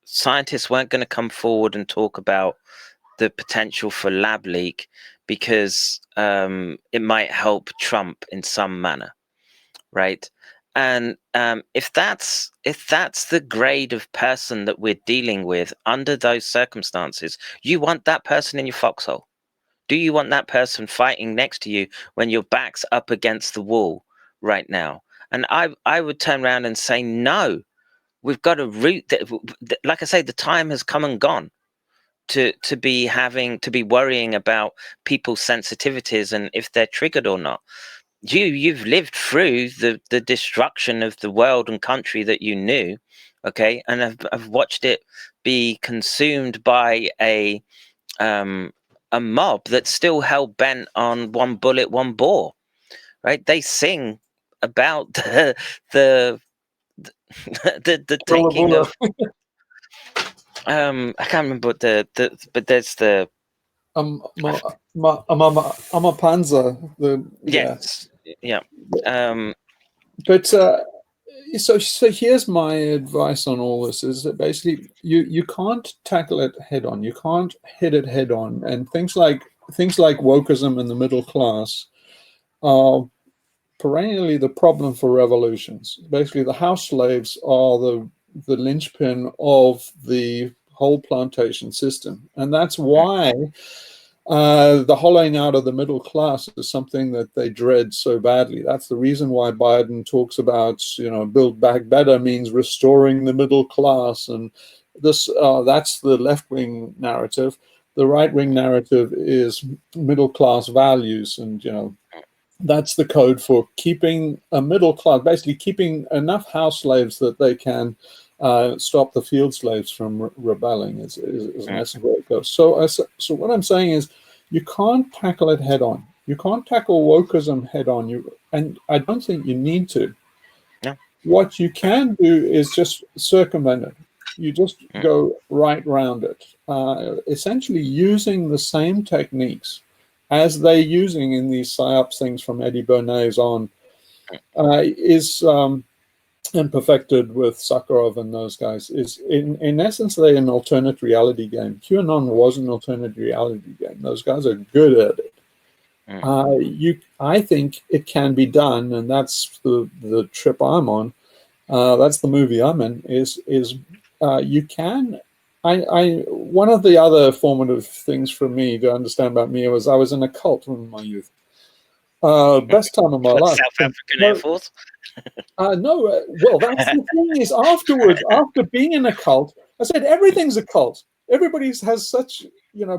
scientists weren't going to come forward and talk about the potential for lab leak because it might help Trump in some manner, right? And if that's the grade of person that we're dealing with under those circumstances, you want that person in your foxhole? Do you want that person fighting next to you when your back's up against the wall right now? And I would turn around and say, no, we've got a route that, like I say, the time has come and gone to be worrying about people's sensitivities and if they're triggered or not. You've lived through the destruction of the world and country that you knew, okay, and I've watched it be consumed by a mob that's still hell bent on one bullet, one bore, right? They sing about the taking of I can't remember what but there's the Amapanza. Yes, yeah. But so here's my advice on all this: is that basically you can't tackle it head on. You can't hit it head on, and things like wokeism in the middle class are perennially the problem for revolutions. Basically, the house slaves are the linchpin of the whole plantation system. And that's why the hollowing out of the middle class is something that they dread so badly. That's the reason why Biden talks about, build back better means restoring the middle class. And this that's the left-wing narrative. The right-wing narrative is middle class values. And, that's the code for keeping a middle class, basically keeping enough house slaves that they can stop the field slaves from rebelling is in essence where it goes. So what I'm saying is you can't tackle it head on. You can't tackle wokeism head on. And I don't think you need to. No. What you can do is just circumvent it. You just go right round it, essentially using the same techniques as they're using in these psyops things from Eddie Bernays on, and perfected with Sakharov and those guys, is in essence they're an alternate reality game. QAnon was an alternate reality game. Those guys are good at it. I think it can be done, and that's the trip I'm on. That's the movie I'm in. You can. One of the other formative things for me to understand about me was I was in a cult in my youth. Best time of my life. South African Air Force? No, well, that's the thing is afterwards, after being in a cult, I said, everything's a cult. Everybody has such,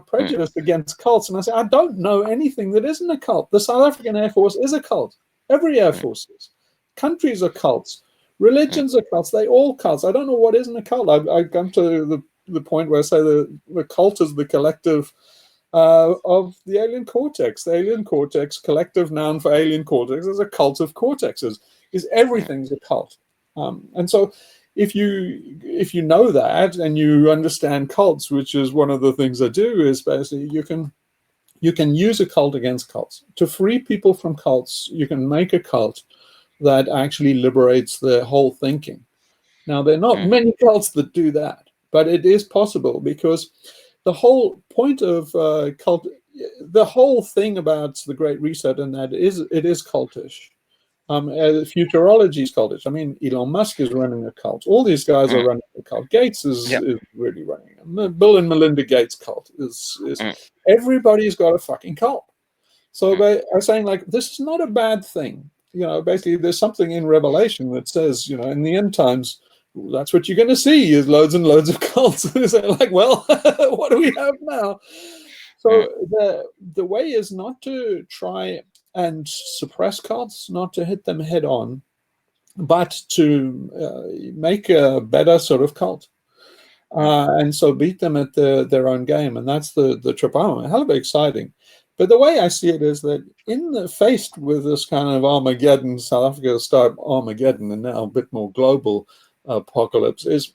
prejudice against cults. And I said, I don't know anything that isn't a cult. The South African Air Force is a cult. Every Air Force is. Countries are cults. Religions are cults. They all cults. I don't know what isn't a cult. I've come to the point where I say the cult is the collective of the alien cortex. The alien cortex, collective noun for alien cortex, is a cult of cortexes. Is everything's a cult. And so if you know that and you understand cults, which is one of the things I do, is basically you can use a cult against cults. To free people from cults, you can make a cult that actually liberates their whole thinking. Now, there are not many cults that do that, but it is possible, because the whole point of cult, the whole thing about the Great Reset and that it is cultish. Futurology is cultish. I mean, Elon Musk is running a cult. All these guys are running a cult. Gates is really running a Bill and Melinda Gates cult. Is everybody's got a fucking cult. So they are saying, like, this is not a bad thing. Basically, there's something in Revelation that says, in the end times, that's what you're going to see is loads and loads of cults. So like, well, what do we have now? So the way is not to try and suppress cults, not to hit them head on, but to make a better sort of cult. And so beat them at their own game. And that's the trip I'm on. Hell of exciting. But the way I see it is that faced with this kind of Armageddon, South Africa start Armageddon, and now a bit more global apocalypse, is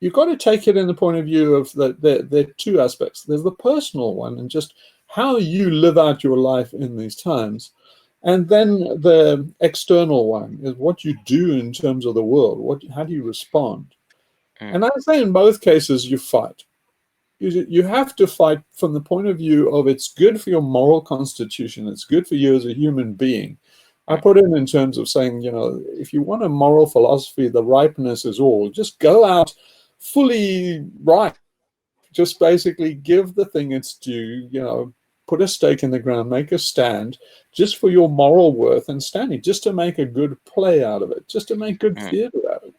you've got to take it in the point of view of that there are two aspects. There's the personal one, and just how you live out your life in these times. And then the external one is what you do in terms of the world. How do you respond? And I say in both cases, you fight. You have to fight from the point of view of it's good for your moral constitution. It's good for you as a human being. I put it in terms of saying, if you want a moral philosophy, the ripeness is all. Just go out fully ripe. Just basically give the thing its due, put a stake in the ground, make a stand, just for your moral worth and standing, just to make a good play out of it, just to make good theater out of it.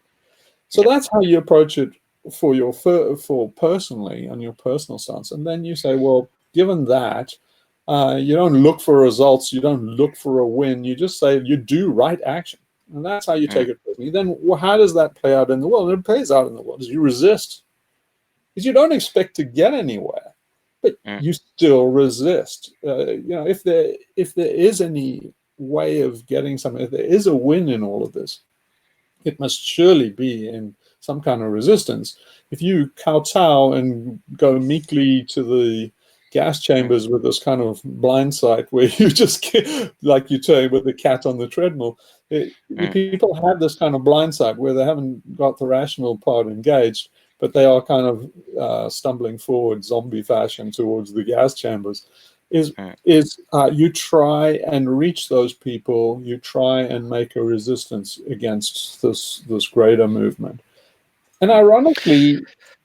So that's how you approach it for personally on your personal stance. And then you say, well, given that, you don't look for results, you don't look for a win, you just say you do right action. And that's how you take it personally. Then how does that play out in the world? And it plays out in the world as you resist. Because you don't expect to get anywhere, but you still resist. If there is any way of getting something, if there is a win in all of this, it must surely be in some kind of resistance. If you kowtow and go meekly to the gas chambers with this kind of blind sight where you just, like you say, with the cat on the treadmill, people have this kind of blind sight where they haven't got the rational part engaged, but they are kind of stumbling forward zombie fashion towards the gas chambers. is you try and reach those people. You try and make a resistance against this greater movement. And ironically,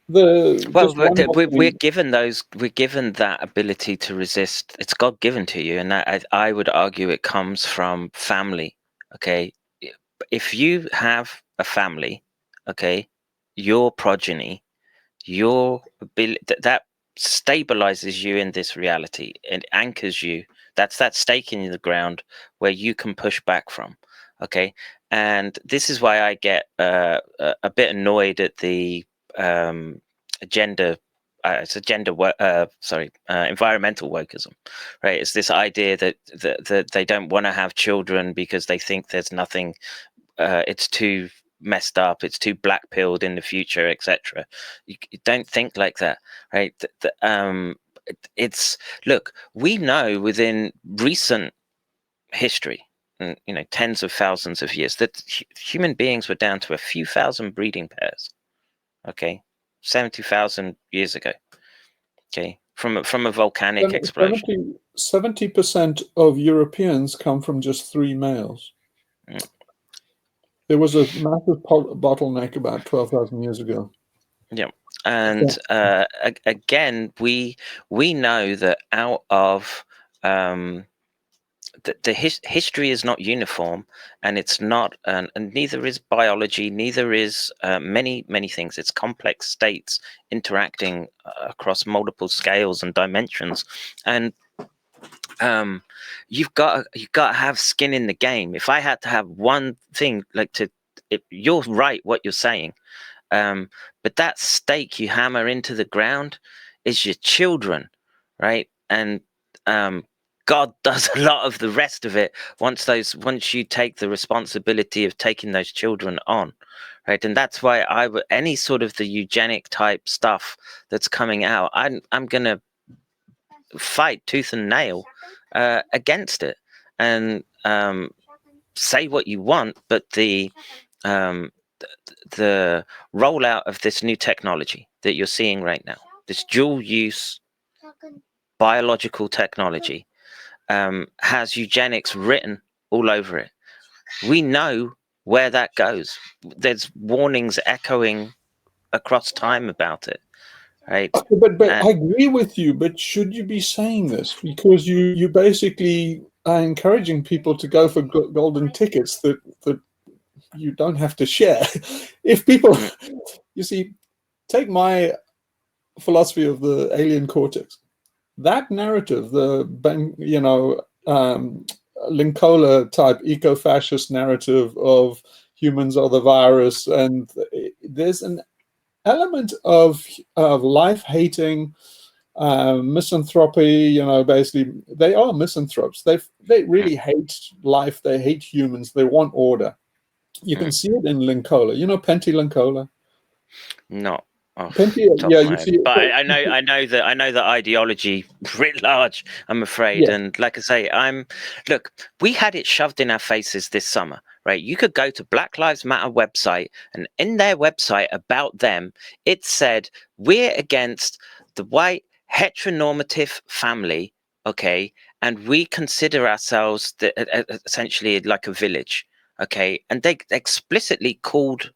we're given that ability to resist. It's God given to you, and that I would argue it comes from family. Okay, if you have a family, okay, your progeny, your ability that stabilizes you in this reality and anchors you. That's that stake in the ground where you can push back from. Okay, and this is why I get a bit annoyed at the environmental wokeism, right? It's this idea that they don't want to have children because they think there's nothing, it's too messed up, it's too black pilled in the future, etc. You don't think like that, right? It's look, we know within recent history, tens of thousands of years, that human beings were down to a few thousand breeding pairs. Okay, 70,000 years ago. Okay, from a volcanic explosion. 70% of Europeans come from just 3 males. There was a massive bottleneck about 12,000 years ago. Yeah, and again, we know that out of the history is not uniform, and it's not, and neither is biology, neither is many things. It's complex states interacting across multiple scales and dimensions, and you've got to have skin in the game. If I had to have one thing, you're right what you're saying, but that stake you hammer into the ground is your children, right? And God does a lot of the rest of it once you take the responsibility of taking those children on, right? And that's why any sort of the eugenic type stuff that's coming out, I'm gonna fight tooth and nail against it, and say what you want, but the rollout of this new technology that you're seeing right now, this dual use biological technology, has eugenics written all over it. We know where that goes. There's warnings echoing across time about it, right? But I agree with you, but should you be saying this? Because you basically are encouraging people to go for golden tickets that you don't have to share. If people, you see, take my philosophy of the alien cortex. That narrative, Linkola type eco-fascist narrative of humans are the virus, and there's an element of life-hating misanthropy. Basically, they are misanthropes. They really hate life. They hate humans. They want order. You can see it in Linkola. You know Pentti Linkola? No. Pentti, yeah, you see it. But I know that ideology writ large, I'm afraid. Yeah. And like I say, look, we had it shoved in our faces this summer, right? You could go to Black Lives Matter website, and in their website about them, it said, we're against the white heteronormative family, okay? And we consider ourselves essentially like a village, okay? And they explicitly called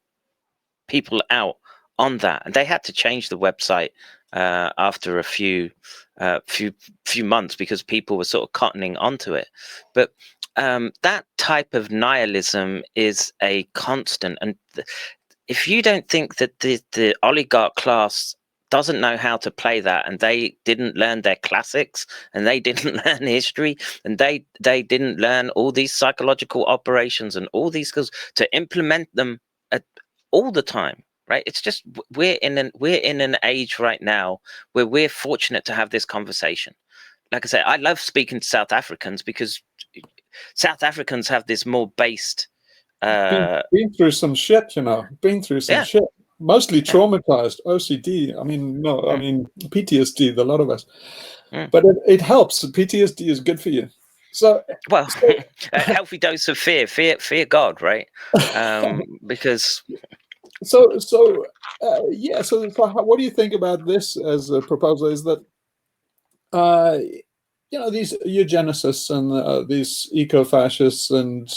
people out on that, and they had to change the website after a few months because people were sort of cottoning onto it. But that type of nihilism is a constant, and if you don't think that the oligarch class doesn't know how to play that, and they didn't learn their classics, and they didn't learn history, and they didn't learn all these psychological operations and all these skills to implement them all the time, right? It's just we're in an age right now where we're fortunate to have this conversation. Like I say, I love speaking to South Africans because South Africans have this more based been through some shit, been through some shit, mostly traumatized. OCD, I mean PTSD, a lot of us, but it helps. PTSD is good for you. So a healthy dose of fear God, right? Because so what do you think about this as a proposal? Is that these eugenicists and these eco-fascists and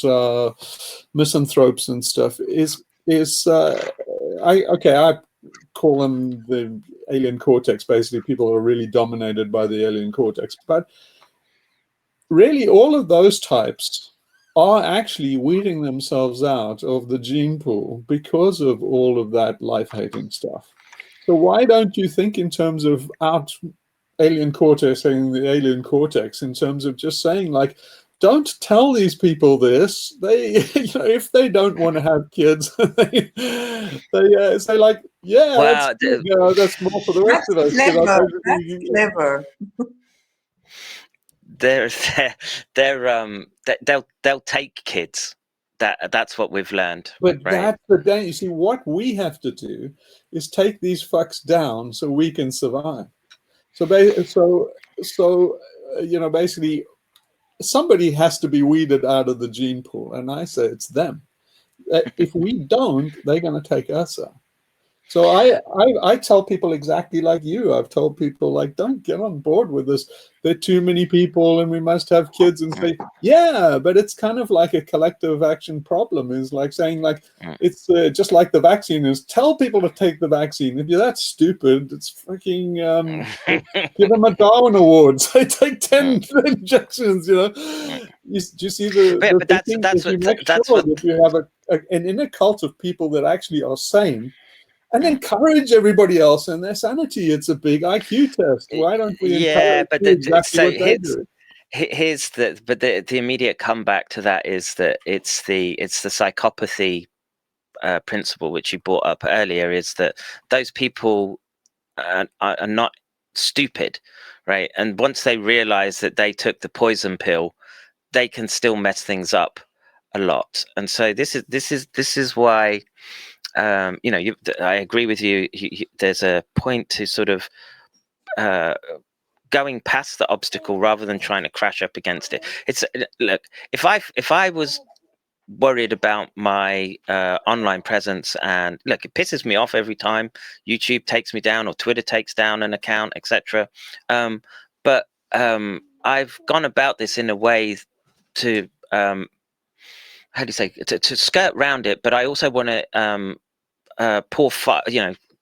misanthropes and stuff I call them the alien cortex. Basically, people who are really dominated by the alien cortex. But really, all of those types are actually weeding themselves out of the gene pool because of all of that life-hating stuff. So why don't you think in terms of alien cortex and the alien cortex, in terms of just saying, like, don't tell these people this. They, if they don't want to have kids, they say, like, yeah, Well, that's more for the rest of us. Clever. That's clever. They'll take kids. That's what we've learned. But right? that's the day. You see, what we have to do is take these fucks down so we can survive. So basically, somebody has to be weeded out of the gene pool, and I say it's them. If we don't, they're going to take us out. So I tell people exactly like you. I've told people, like, don't get on board with this. There are too many people and we must have kids, and say, yeah, but it's kind of like a collective action problem. Is like saying, like, it's just like the vaccine is. Tell people to take the vaccine. If you're that stupid, it's freaking give them a Darwin Award. Say take 10 injections. Do you see but that's you what make sure that you have an inner cult of people that actually are sane. And encourage everybody else in their sanity. It's a big IQ test. Why don't we encourage exactly what they do? Here's the immediate comeback to that is that it's the psychopathy principle which you brought up earlier, is that those people are not stupid, right? And once they realize that they took the poison pill, they can still mess things up a lot. And so this is why. I agree with you. There's a point to sort of going past the obstacle rather than trying to crash up against it. Look, if I was worried about my online presence, and look, it pisses me off every time YouTube takes me down or Twitter takes down an account, etc. But I've gone about this in a way to how do you say, to skirt around it, but I also want to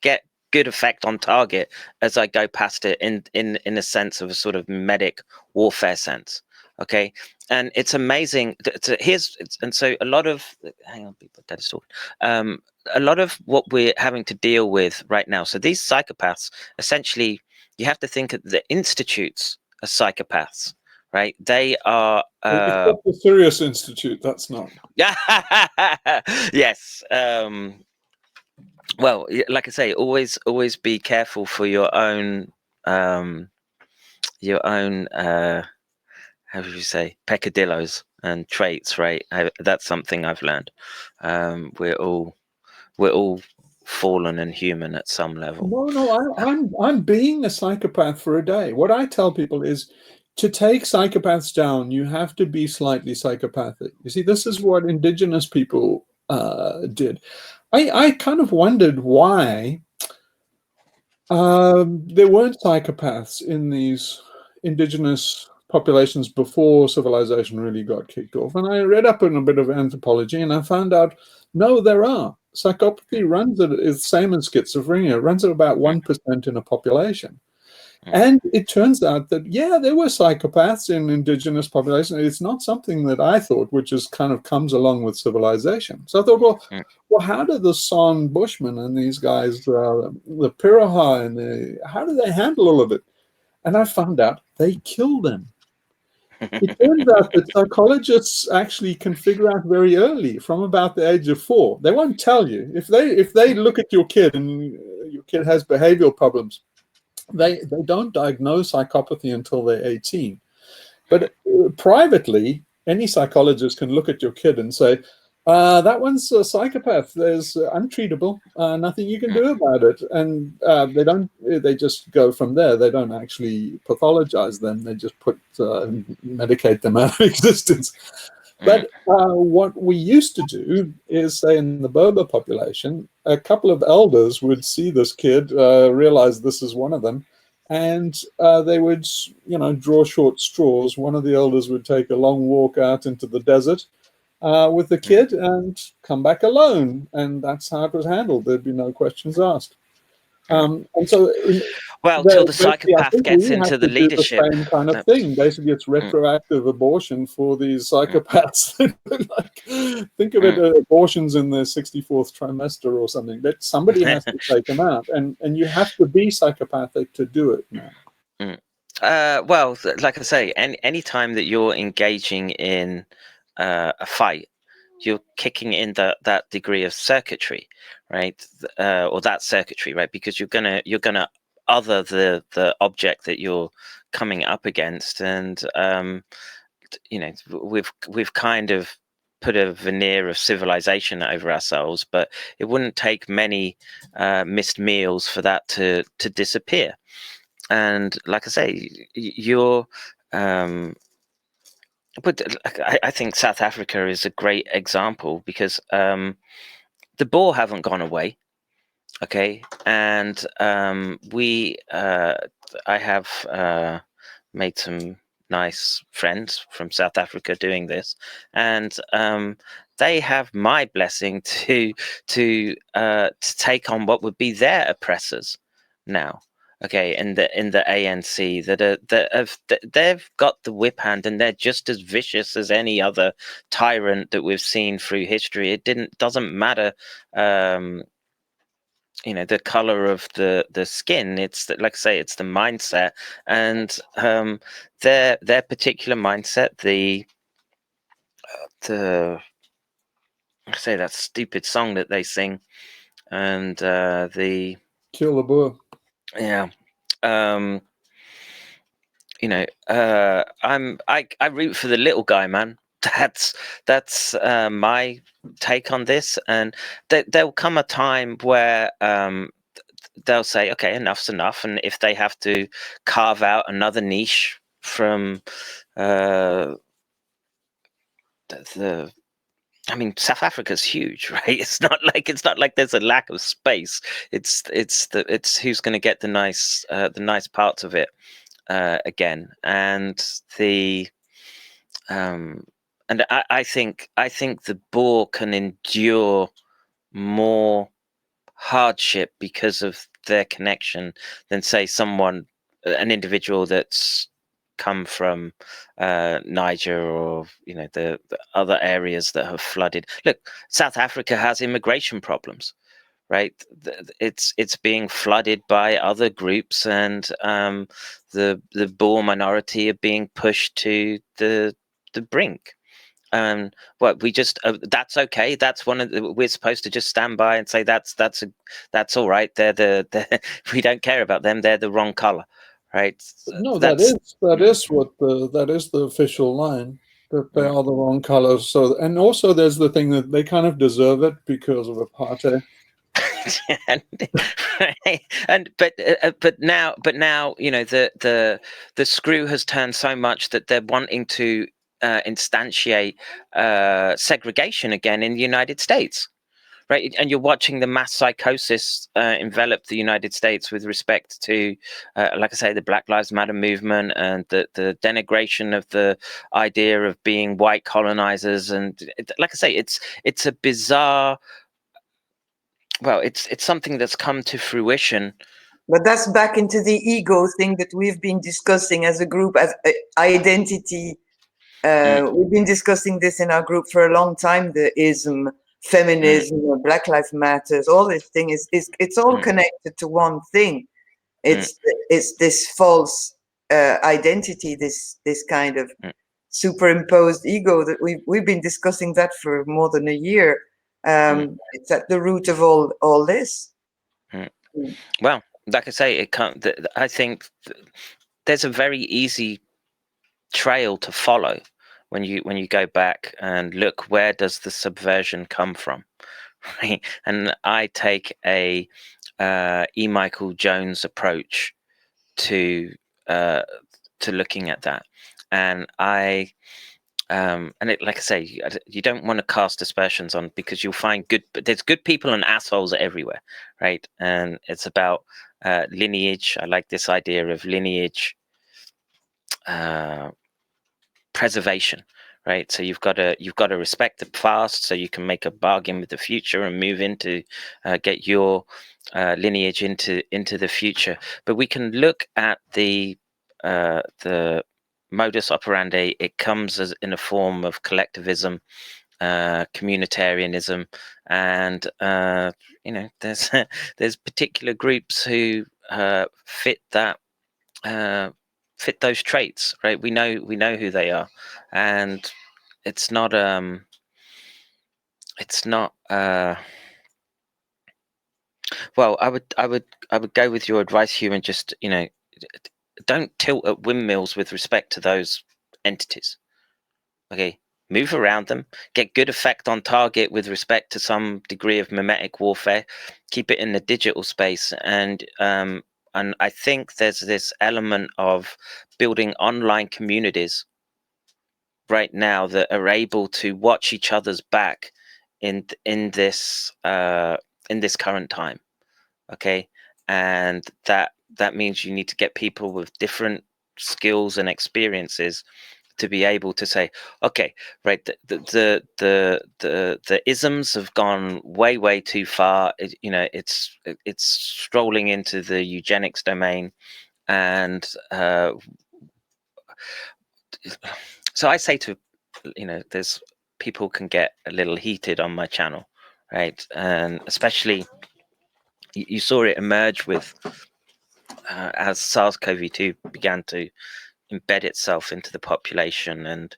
get good effect on target as I go past it in a sense of a sort of medic warfare sense. Okay, and it's amazing. So a lot of a lot of what we're having to deal with right now. So these psychopaths, essentially, you have to think of the institutes as psychopaths. Right, they are. Except the Sirius Institute, that's not. Yes. Well, like I say, always be careful for your own. How would you say, peccadillos and traits, right? That's something I've learned. We're all fallen and human at some level. No, I'm being a psychopath for a day. What I tell people is, to take psychopaths down, you have to be slightly psychopathic. You see, this is what indigenous people did. I kind of wondered why there weren't psychopaths in these indigenous populations before civilization really got kicked off. And I read up on a bit of anthropology, and I found out, no, there are. Psychopathy runs at, is the same as schizophrenia. It runs at about 1% in a population. And it turns out that, yeah, there were psychopaths in indigenous populations. It's not something that I thought, which is kind of comes along with civilization. So I thought, well, how did the San Bushmen and these guys, the Piraha, and how do they handle all of it? And I found out they killed them. It turns out that psychologists actually can figure out very early, from about the age of 4. They won't tell you. If they look at your kid and your kid has behavioral problems, they don't diagnose psychopathy until they're 18. But privately, any psychologist can look at your kid and say, that one's a psychopath. There's untreatable, nothing you can do about it. And they just go from there. They don't actually pathologize them. They just medicate them out of existence. But what we used to do is, say, in the Berber population, a couple of elders would see this kid, realize this is one of them, and they would, draw short straws. One of the elders would take a long walk out into the desert with the kid and come back alone, and that's how it was handled. There'd be no questions asked. And so, till the basically, I psychopath think gets we into have the to do the leadership. same kind of thing. Basically, it's retroactive abortion for these psychopaths. Think of it, abortions in their 64th trimester or something. But somebody has to take them out, and you have to be psychopathic to do it now. Well, like I say, any time that you're engaging in a fight, you're kicking in that degree of circuitry, right? Or that circuitry, right? Because you're gonna other the object that you're coming up against, and we've kind of put a veneer of civilization over ourselves, but it wouldn't take many missed meals for that to disappear. And like I say, you're but I think South Africa is a great example, because the Boer haven't gone away, okay, and I have made some nice friends from South Africa doing this, and they have my blessing to take on what would be their oppressors now. Okay, in the ANC, they've got the whip hand, and they're just as vicious as any other tyrant that we've seen through history. Doesn't matter, the color of the skin. It's like I say, it's the mindset, and their particular mindset. I say that stupid song that they sing, and the Kill the Boer. yeah. I root for the little guy, man. That's my take on this, and there'll come a time where they'll say, okay, enough's enough, and if they have to carve out another niche from I mean, South Africa's huge, right? It's not like there's a lack of space. It's who's going to get the nice parts of it again, and I think the Boer can endure more hardship because of their connection than, say, an individual that's come from Niger, or the other areas that have flooded. Look, South Africa has immigration problems, right? It's being flooded by other groups, and the Boer minority are being pushed to the brink. We just that's okay. That's we're supposed to just stand by and say that's all right. They're we don't care about them. They're the wrong color, right? No, that is the official line, that they are the wrong color. So, and also there's the thing that they kind of deserve it because of apartheid. But now the screw has turned so much that they're wanting to instantiate segregation again in the United States, right? And you're watching the mass psychosis envelop the United States with respect to, like I say, the Black Lives Matter movement, and the denigration of the idea of being white colonizers. And like I say, it's a bizarre. Well, it's something that's come to fruition. But that's back into the ego thing that we've been discussing as a group, as identity. We've been discussing this in our group for a long time, the ism, feminism, Black Lives Matters, all this thing it's all connected to one thing. It's this false identity, this kind of superimposed ego that we've been discussing that for more than a year. It's at the root of all this. Well, like I say, I think there's a very easy trail to follow when you go back and look, where does the subversion come from, right? And I take a E. Michael Jones approach to looking at that, and I and like I say, you don't want to cast aspersions on, because you'll find there's good people and assholes everywhere, right? And it's about lineage. I like this idea of lineage preservation, right? So you've got to respect the past, so you can make a bargain with the future and move into get your lineage into the future. But we can look at the modus operandi. It comes as in a form of collectivism, communitarianism, and there's particular groups who fit that. Fit those traits, right? We know who they are, and it's not well, I would go with your advice, Hugh, and just don't tilt at windmills with respect to those entities. Okay, move around them, get good effect on target with respect to some degree of mimetic warfare, keep it in the digital space, and I think there's this element of building online communities right now that are able to watch each other's back in this current time. Okay, and that means you need to get people with different skills and experiences to be able to say, okay, right, the isms have gone way too far. It's strolling into the eugenics domain, and so I say to, there's people can get a little heated on my channel, right? And especially you saw it emerge with as SARS-CoV-2 began to embed itself into the population, and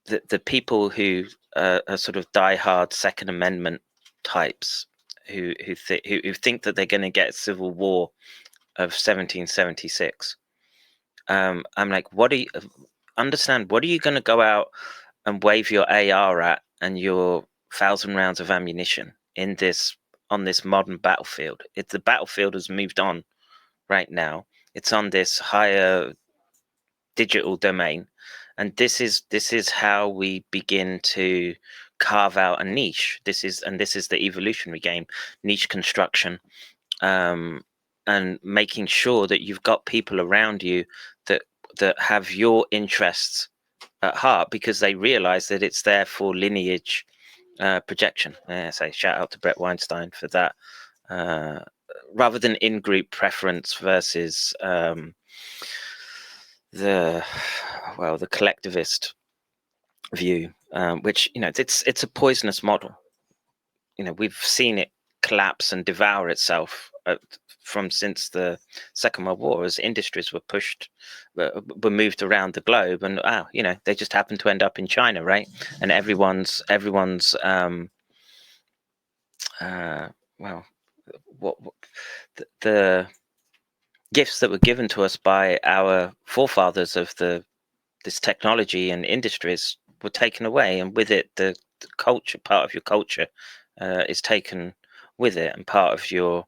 the people who are sort of diehard Second Amendment types who think that they're going to get a civil war of 1776. I'm like, what are you going to go out and wave your AR at and your 1,000 rounds of ammunition on this modern battlefield? The battlefield has moved on right now. It's on this higher digital domain, and this is how we begin to carve out a niche. This is the evolutionary game, niche construction, and making sure that you've got people around you that have your interests at heart, because they realize that it's there for lineage projection. So shout out to Brett Weinstein for that, rather than in-group preference versus the collectivist view, which it's a poisonous model. We've seen it collapse and devour itself from since the Second World War, as industries were moved around the globe, and they just happened to end up in China, right? And everyone's the gifts that were given to us by our forefathers of this technology and industries were taken away, and with it the culture, part of your culture is taken with it, and part of your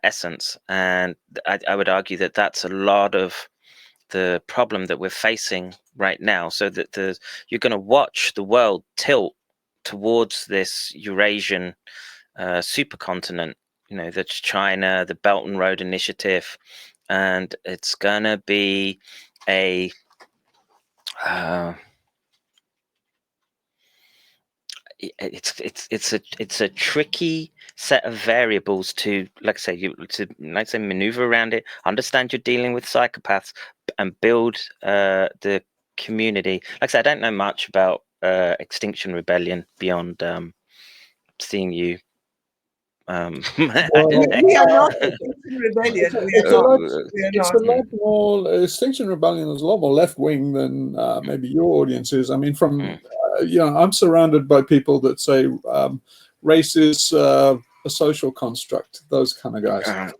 essence. And I would argue that that's a lot of the problem that we're facing right now. So that you're going to watch the world tilt towards this Eurasian supercontinent. That's China, the Belt and Road Initiative, and it's going to be a it's a tricky set of variables to, like I say, maneuver around it, understand you're dealing with psychopaths, and build the community. Like I said, I don't know much about Extinction Rebellion beyond seeing you. We are not Extinction Rebellion. It's a lot more. Extinction Rebellion is a lot more left wing than maybe your audience is. I mean, I'm surrounded by people that say race is a social construct. Those kind of guys.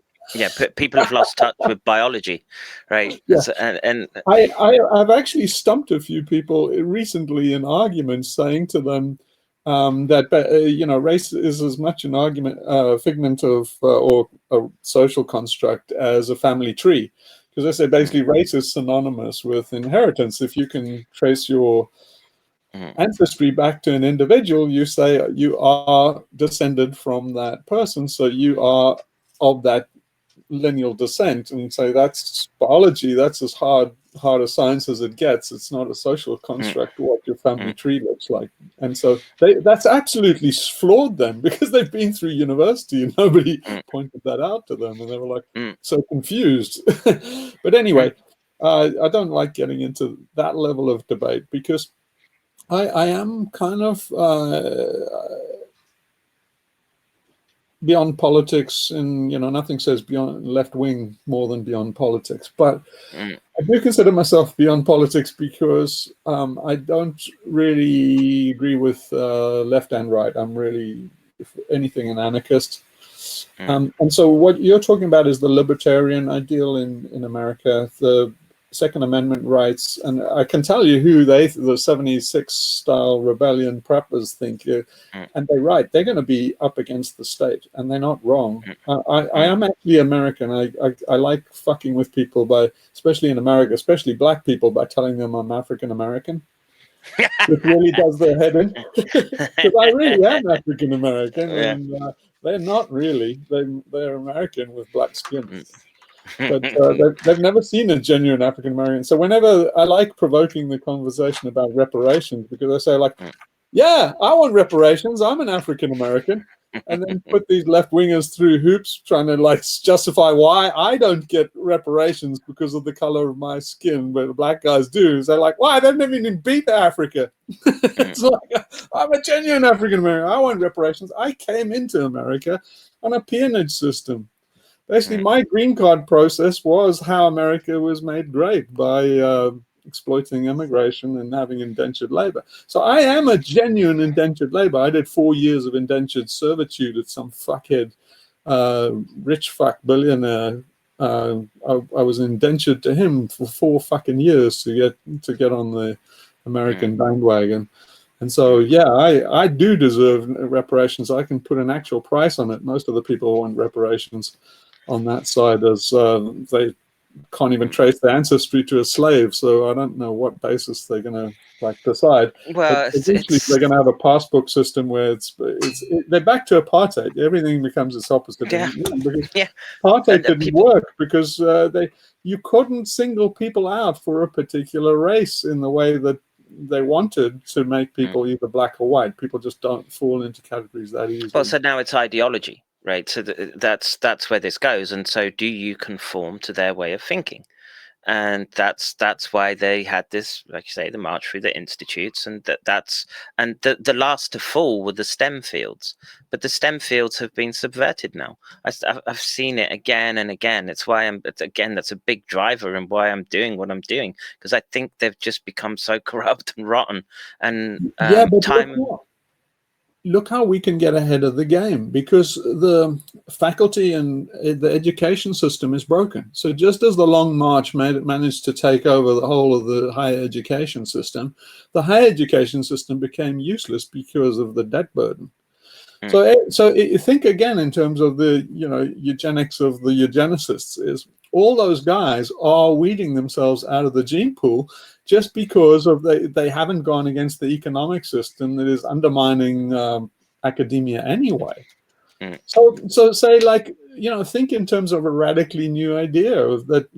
People have lost touch with biology, right? Yeah. And I've actually stumped a few people recently in arguments, saying to them that race is as much an argument, figment of or a social construct as a family tree, because I say basically race is synonymous with inheritance. If you can trace your ancestry back to an individual, you say you are descended from that person, so you are of that lineal descent, and so that's biology. That's as hard a science as it gets. It's not a social construct what your family tree looks like, and so that's absolutely flawed then, because they've been through university and nobody pointed that out to them, and they were like so confused. But anyway, I don't like getting into that level of debate, because I am kind of beyond politics, and nothing says beyond left wing more than beyond politics. But I do consider myself beyond politics, because I don't really agree with left and right. I'm really, if anything, an anarchist. And so what you're talking about is the libertarian ideal in America, the Second Amendment rights, and I can tell you who the 76 style rebellion preppers think, and they're right. They're going to be up against the state, and they're not wrong. I am actually American. I like fucking with people, especially in America, especially black people, by telling them I'm African American. It really does their head in, because I really am African American, and they're not really. They're American with black skin. But they've never seen a genuine African American. So whenever I like provoking the conversation about reparations, because I say like, yeah, I want reparations. I'm an African American, and then put these left wingers through hoops trying to like justify why I don't get reparations because of the color of my skin, but the black guys do. So they're like, why? They've never even been to Africa. It's like, I'm a genuine African American. I want reparations. I came into America on a peonage system. Basically, my green card process was how America was made great, by exploiting immigration and having indentured labor. So I am a genuine indentured labor. I did 4 years of indentured servitude at some fuckhead, rich fuck billionaire. I was indentured to him for 4 fucking years to get on the American bandwagon. And so, yeah, I do deserve reparations. I can put an actual price on it. Most of the people want reparations on that side, as they can't even trace their ancestry to a slave. So I don't know what basis they're going to decide. Well, but eventually they're going to have a passbook system where they're back to apartheid. Everything becomes its opposite. Because apartheid didn't work because you couldn't single people out for a particular race in the way that they wanted to make people either black or white. People just don't fall into categories that easily. Well, so now it's ideology, right? So that's where this goes. And so do you conform to their way of thinking? And that's why they had this, like you say, the march through the institutes, and the last to fall were the STEM fields. But the STEM fields have been subverted now. I've seen it again and again. It's why that's a big driver and why I'm doing what I'm doing, because I think they've just become so corrupt and rotten. And look how we can get ahead of the game, because the faculty and the education system is broken. So just as the Long March managed to take over the whole of the higher education system, the higher education system became useless because of the debt burden. So you think again in terms of the eugenics of the eugenicists, is all those guys are weeding themselves out of the gene pool just because of they haven't gone against the economic system that is undermining academia anyway. So say like, think in terms of a radically new idea that,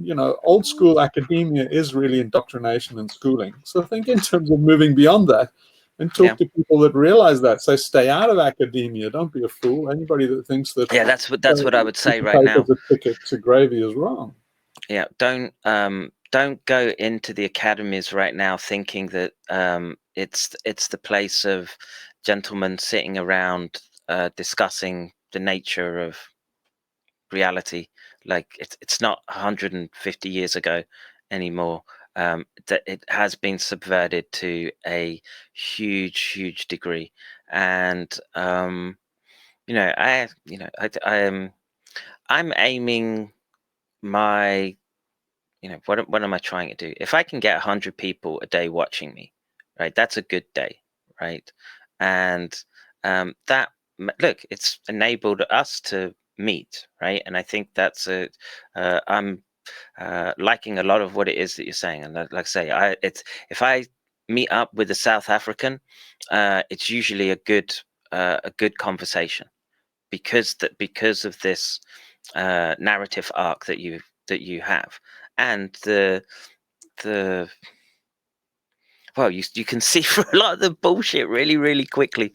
old school academia is really indoctrination and schooling. So think in terms of moving beyond that and talk to people that realize that. Say, stay out of academia. Don't be a fool. Anybody that thinks that that's what I would say right now. The ticket to gravy is wrong. Yeah, don't go into the academies right now thinking that it's the place of gentlemen sitting around discussing the nature of reality. Like it's not 150 years ago anymore. That it has been subverted to a huge degree, and I'm aiming my what am I trying to do? If I can get 100 people a day watching me, right, that's a good day, right? And it's enabled us to meet, right? And I think that's I'm liking a lot of what it is that you're saying. And like I say, if I meet up with a South African, it's usually a good conversation, because of this narrative arc that you have, and the well, you can see through a lot of the bullshit really, really quickly,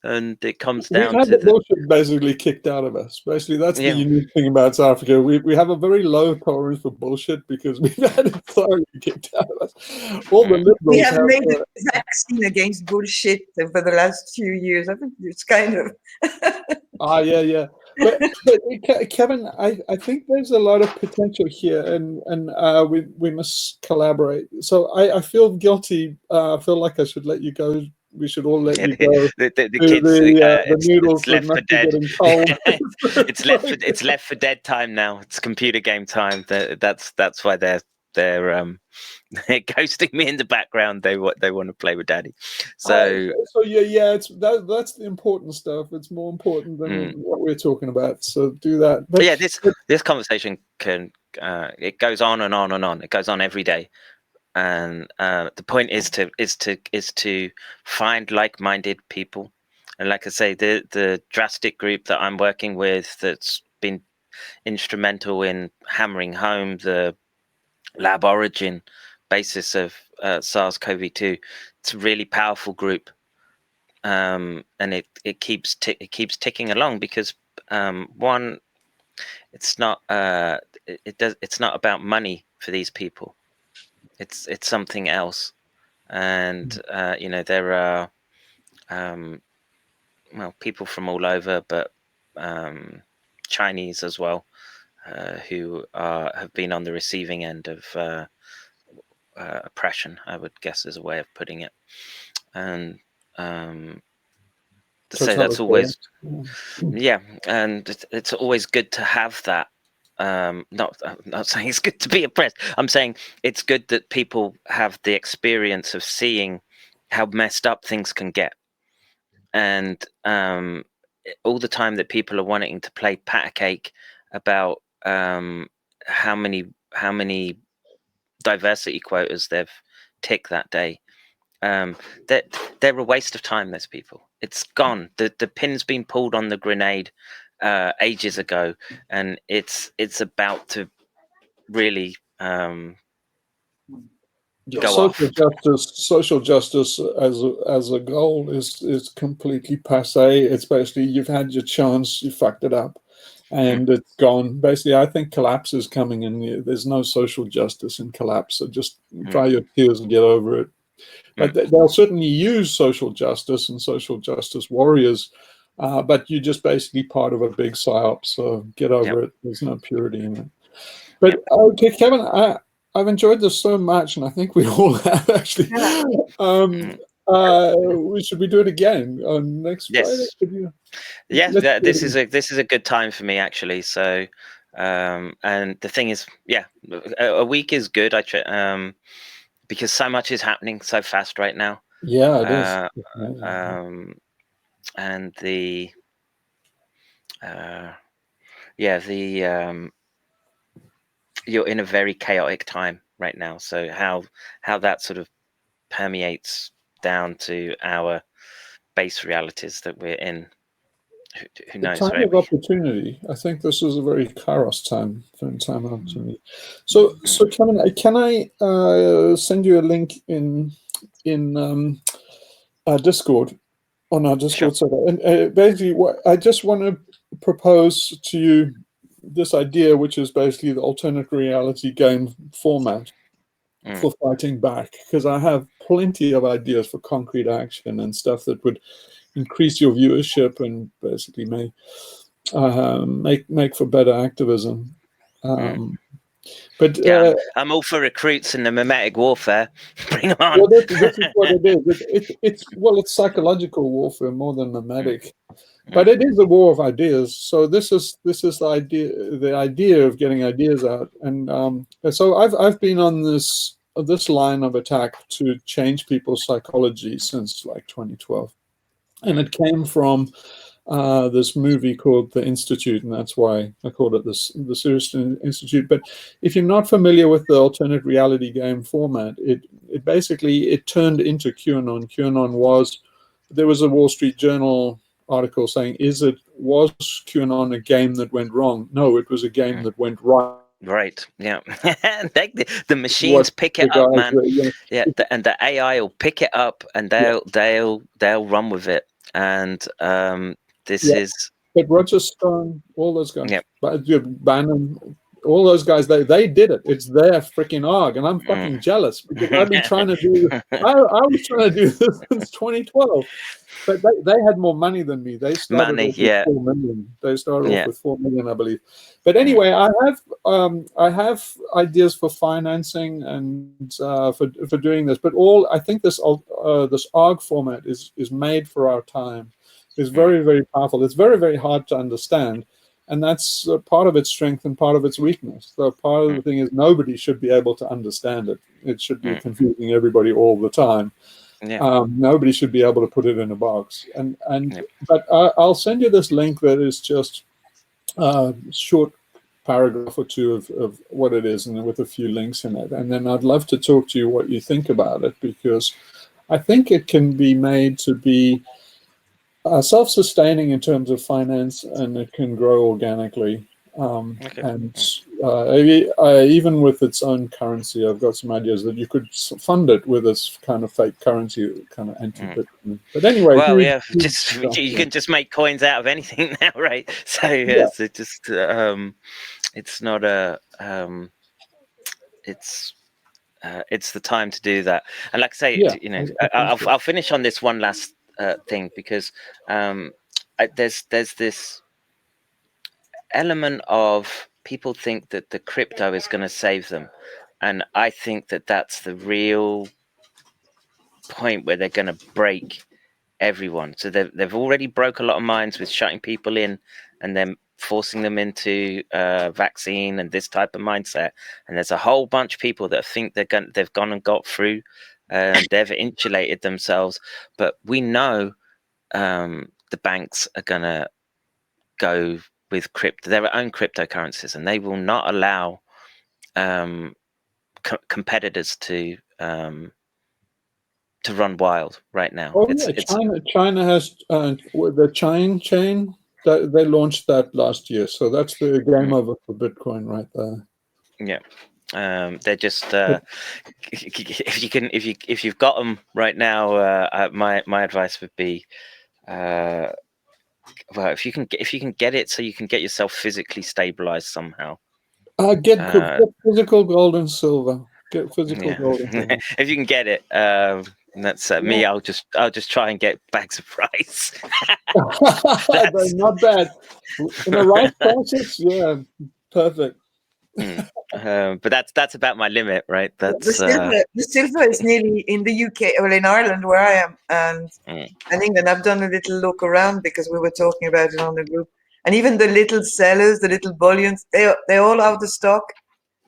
and it comes We've down had to the bullshit basically kicked out of us. Basically, that's the Yeah. unique thing about South Africa. We have a very low tolerance for bullshit because we've had it thoroughly kicked out of us. All the liberals We have made the vaccine against bullshit for the last few years. I think it's kind of. yeah. But Kevin, I think there's a lot of potential here, and we must collaborate. So I feel guilty. I feel like I should let you go. We should all let you go. the kids. The noodles it's left must for be dead. getting cold. It's left for dead time now. It's computer game time. That's why they're ghosting me in the background. They want to play with Daddy. So yeah, that's the important stuff. It's more important than what we're talking about. So do that. But yeah, this conversation can it goes on and on and on. It goes on every day, and the point is to find like-minded people. And like I say, the drastic group that I'm working with, that's been instrumental in hammering home the lab origin basis of SARS-CoV-2. It's a really powerful group, and it keeps ticking along because one, it's not it's not about money for these people. It's something else, and there are people from all over, but Chinese as well, who have been on the receiving end of oppression, I would guess, is a way of putting it. And so that's always, and it's always good to have that. I'm not saying it's good to be oppressed. I'm saying it's good that people have the experience of seeing how messed up things can get, and all the time that people are wanting to play pat a cake about how many diversity quotas they've ticked that day. They're a waste of time. Those people, it's gone. The pin's been pulled on the grenade ages ago, and it's about to really go social justice as a goal is completely passé. It's basically, you've had your chance, you fucked it up, and it's gone. Basically, I think collapse is coming, and there's no social justice in collapse. So just dry your tears and get over it. But they'll certainly use social justice and social justice warriors, but you're just basically part of a big psyop. So get over it. There's no purity in it. But okay, Kevin, I've enjoyed this so much, and I think we all have actually. Should we do it again on next Friday? Yeah, this is a good time for me actually. So, and the thing is, a week is good. Because so much is happening so fast right now. Yeah, it is. And the you're in a very chaotic time right now. So how that sort of permeates down to our base realities that we're in, who knows? The time of opportunity. I think this is a very Kairos time for time of opportunity. So Kevin, can I send you a link in Discord, on our Discord server? And basically, what I just want to propose to you this idea, which is basically the alternate reality game format for fighting back, because I have plenty of ideas for concrete action and stuff that would increase your viewership and basically make for better activism. But I'm all for recruits and the mimetic warfare. Bring them on. Well, this is what it is. It's psychological warfare more than mimetic, but it is a war of ideas. So this is the idea of getting ideas out, and so I've been on this line of attack to change people's psychology since like 2012. And it came from this movie called The Institute, and that's why I called it the Serious Institute. But if you're not familiar with the alternate reality game format, it basically turned into QAnon. There was a Wall Street Journal article saying, was QAnon a game that went wrong? No, it was a game that went right. Right. Yeah. The machines pick it up, man. Yeah. And the AI will pick it up, and they'll run with it. And this is. But Roger Stone, all those guys, yeah. Bannon, all those guys, they did it. It's their freaking ARG, and I'm fucking jealous because I've been trying to do. I was trying to do this since 2012, but they had more money than me. They started off with 4 million. They started off with 4 million, I believe. But anyway, I have ideas for financing and for doing this. But I think this ARG format is made for our time. It's very, very powerful. It's very, very hard to understand. And that's part of its strength and part of its weakness. So part of the thing is nobody should be able to understand it. It should be confusing everybody all the time. Yeah. Nobody should be able to put it in a box. But I'll send you this link that is just a short paragraph or two of what it is, and with a few links in it. And then I'd love to talk to you what you think about it, because I think it can be made to be self-sustaining in terms of finance, and it can grow organically. And even with its own currency, I've got some ideas that you could fund it with this kind of fake currency, kind of anti-Bitcoin. But anyway, well, you can just make coins out of anything now, right? So it just it's not a it's the time to do that. And like I say, I'll finish on this one last thing, because there's this element of people think that the crypto is going to save them, and I think that that's the real point where they're going to break everyone. So they've already broke a lot of minds with shutting people in and then forcing them into vaccine and this type of mindset. And there's a whole bunch of people that think they've gone and got through, and they've insulated themselves. But we know the banks are going to go with their own cryptocurrencies, and they will not allow competitors to run wild right now. China has the chain. They launched that last year, so that's the game over for Bitcoin right there. Yeah. They're just if you've got them right now, my advice would be, well, if you can get it so you can get yourself physically stabilized somehow. Get physical gold and silver. Get physical gold and silver. If you can get it, that's me. I'll just try and get bags of rice. Not bad. In the right process, perfect. But that's about my limit, right? That's the silver is nearly in the UK, well, in Ireland where I am, and in England. I've done a little look around because we were talking about it on the group, and even the little sellers, the little bullions, they're all out of stock.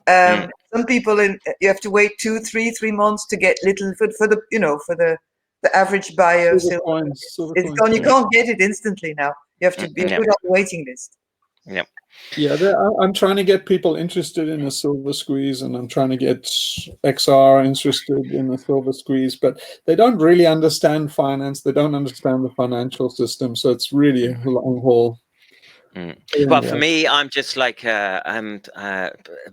Some people you have to wait 3 months to get little for the average buyer. It's gone. You can't get it instantly now. You have to be put on the waiting list. Yep. Yeah, I'm trying to get people interested in a silver squeeze, and I'm trying to get XR interested in the silver squeeze, but they don't really understand finance. They don't understand the financial system, so it's really a long haul. Well, for me, I'm just like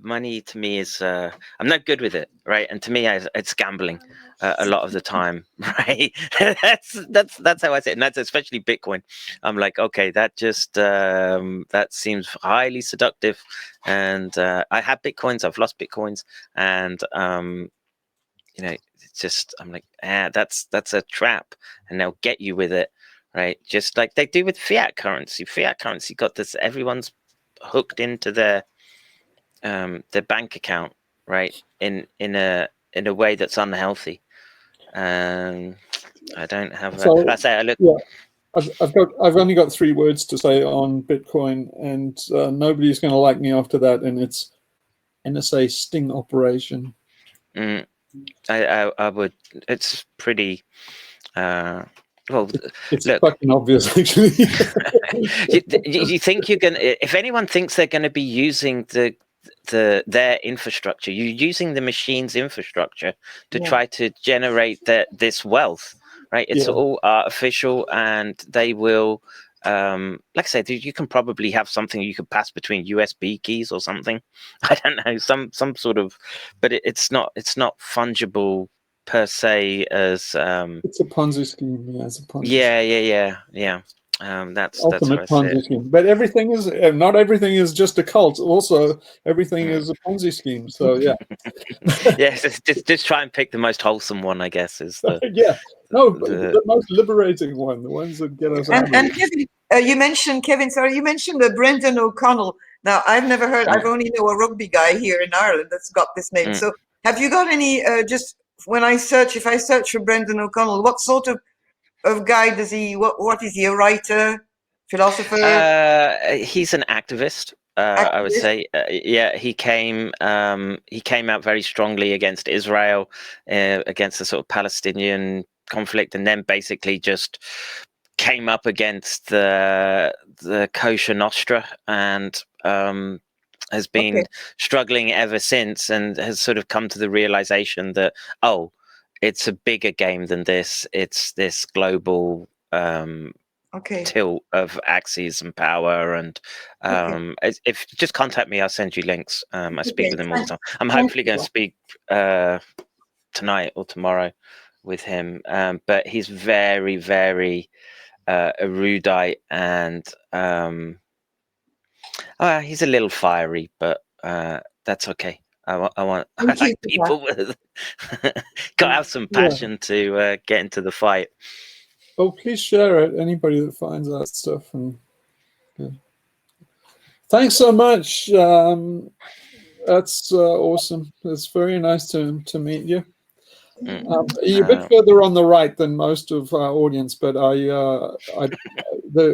money to me is I'm not good with it, right? And to me, it's gambling a lot of the time, right? that's how I say it, and that's especially Bitcoin. I'm like, okay, that just that seems highly seductive, and I have Bitcoins, I've lost Bitcoins, and it's just I'm like, that's a trap, and they'll get you with it. Right, just like they do with fiat currency. Fiat currency got this. Everyone's hooked into their bank account, right? In a way that's unhealthy. I don't have. I've only got 3 words to say on Bitcoin, and nobody's going to like me after that. And it's NSA sting operation. I would. It's pretty. Well, It's look, fucking obvious, actually. you think you're gonna? If anyone thinks they're going to be using their infrastructure, you're using the machine's infrastructure to try to generate this wealth, right? It's all artificial, and they will. Like I said, you can probably have something you could pass between USB keys or something. I don't know, some sort of, but it's not fungible per se as It's a Ponzi scheme. Yeah, it's a Ponzi yeah. That's ultimate where I see Ponzi it. scheme. But everything is not everything is just a cult. Also, everything is a Ponzi scheme. So yeah, Yes, just try and pick the most wholesome one, I guess, is the yeah. No, the most liberating one, the ones that get us out of And it. Kevin, you mentioned Brendan O'Connell. Now, I've never heard. I've only know a rugby guy here in Ireland that's got this name. So, have you got any? Just when if I search for Brendan O'Connell, what sort of guy does he? What is he? A writer, philosopher? He's an activist. I would say, yeah, he came out very strongly against Israel, against the sort of Palestinian conflict, and then basically just came up against the Kosher Nostra, and has been struggling ever since, and has sort of come to the realization that, oh, it's a bigger game than this. It's this global tilt of axes and power, and if just contact me, I'll send you links. I speak with him all the time. I'm hopefully going to speak tonight or tomorrow with him, but he's very, very erudite, and he's a little fiery, but that's okay. I like people with gotta have some passion to get into the fight. Oh, please share it. Anybody that finds that stuff. And thanks so much. That's awesome. It's very nice to meet you. You're a bit further on the right than most of our audience, but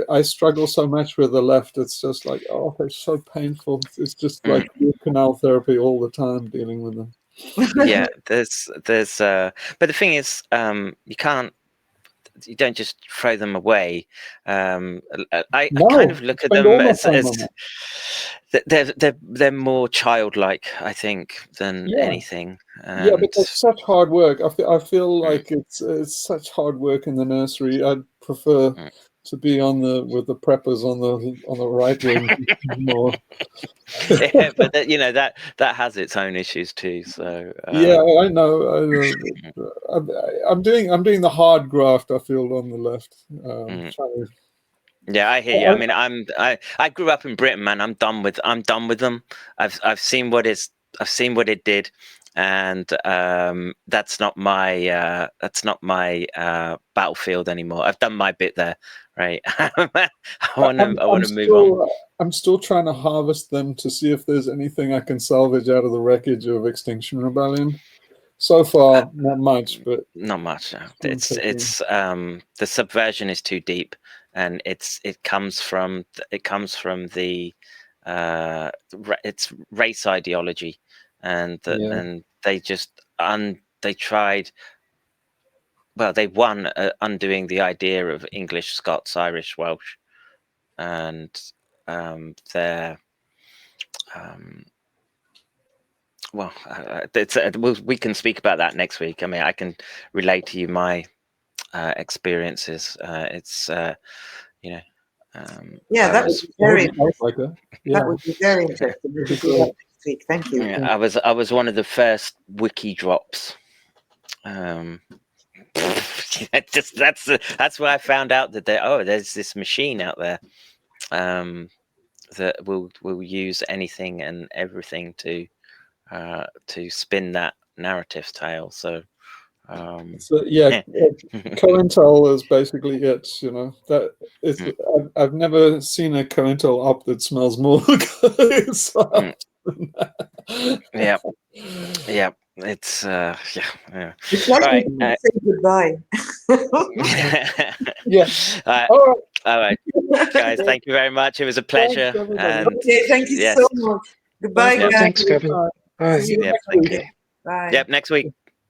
I struggle so much with the left. It's just like, oh, it's so painful. It's just like root canal therapy all the time dealing with them. Yeah, there's but the thing is, you don't just throw them away. I kind of look at them as they're more childlike, I think, than anything. And yeah, but it's such hard work. I feel like it's such hard work in the nursery. I'd prefer to be with the preppers on the right wing more. Yeah, but that has its own issues too. So yeah, I know. I'm doing the hard graft. I feel on the left. Yeah, I hear you. I mean, I grew up in Britain, man. I'm done with them. I've seen what it did, and that's not my battlefield anymore. I've done my bit there, right? I want to move on. I'm still trying to harvest them to see if there's anything I can salvage out of the wreckage of Extinction Rebellion. So far, not much, but not much. No. It's the subversion is too deep, and it comes from the it's race ideology, and they just they tried. Well, they won undoing the idea of English, Scots, Irish, Welsh, and they're we can speak about that next week. I mean, I can relate to you my experiences. It's that would be very interesting. Thank you. Yeah, I was one of the first wiki drops. That's where I found out that there's this machine out there that will use anything and everything to spin that narrative tale. So COINTEL is basically it. That is. I've never seen a COINTEL op that smells more good. Yeah. It's It's like say goodbye. All right, guys. Thank you very much. It was a pleasure. Thank you so much. Goodbye, guys. Thanks, Kevin. Bye. See you next week. Bye. Yep, next week.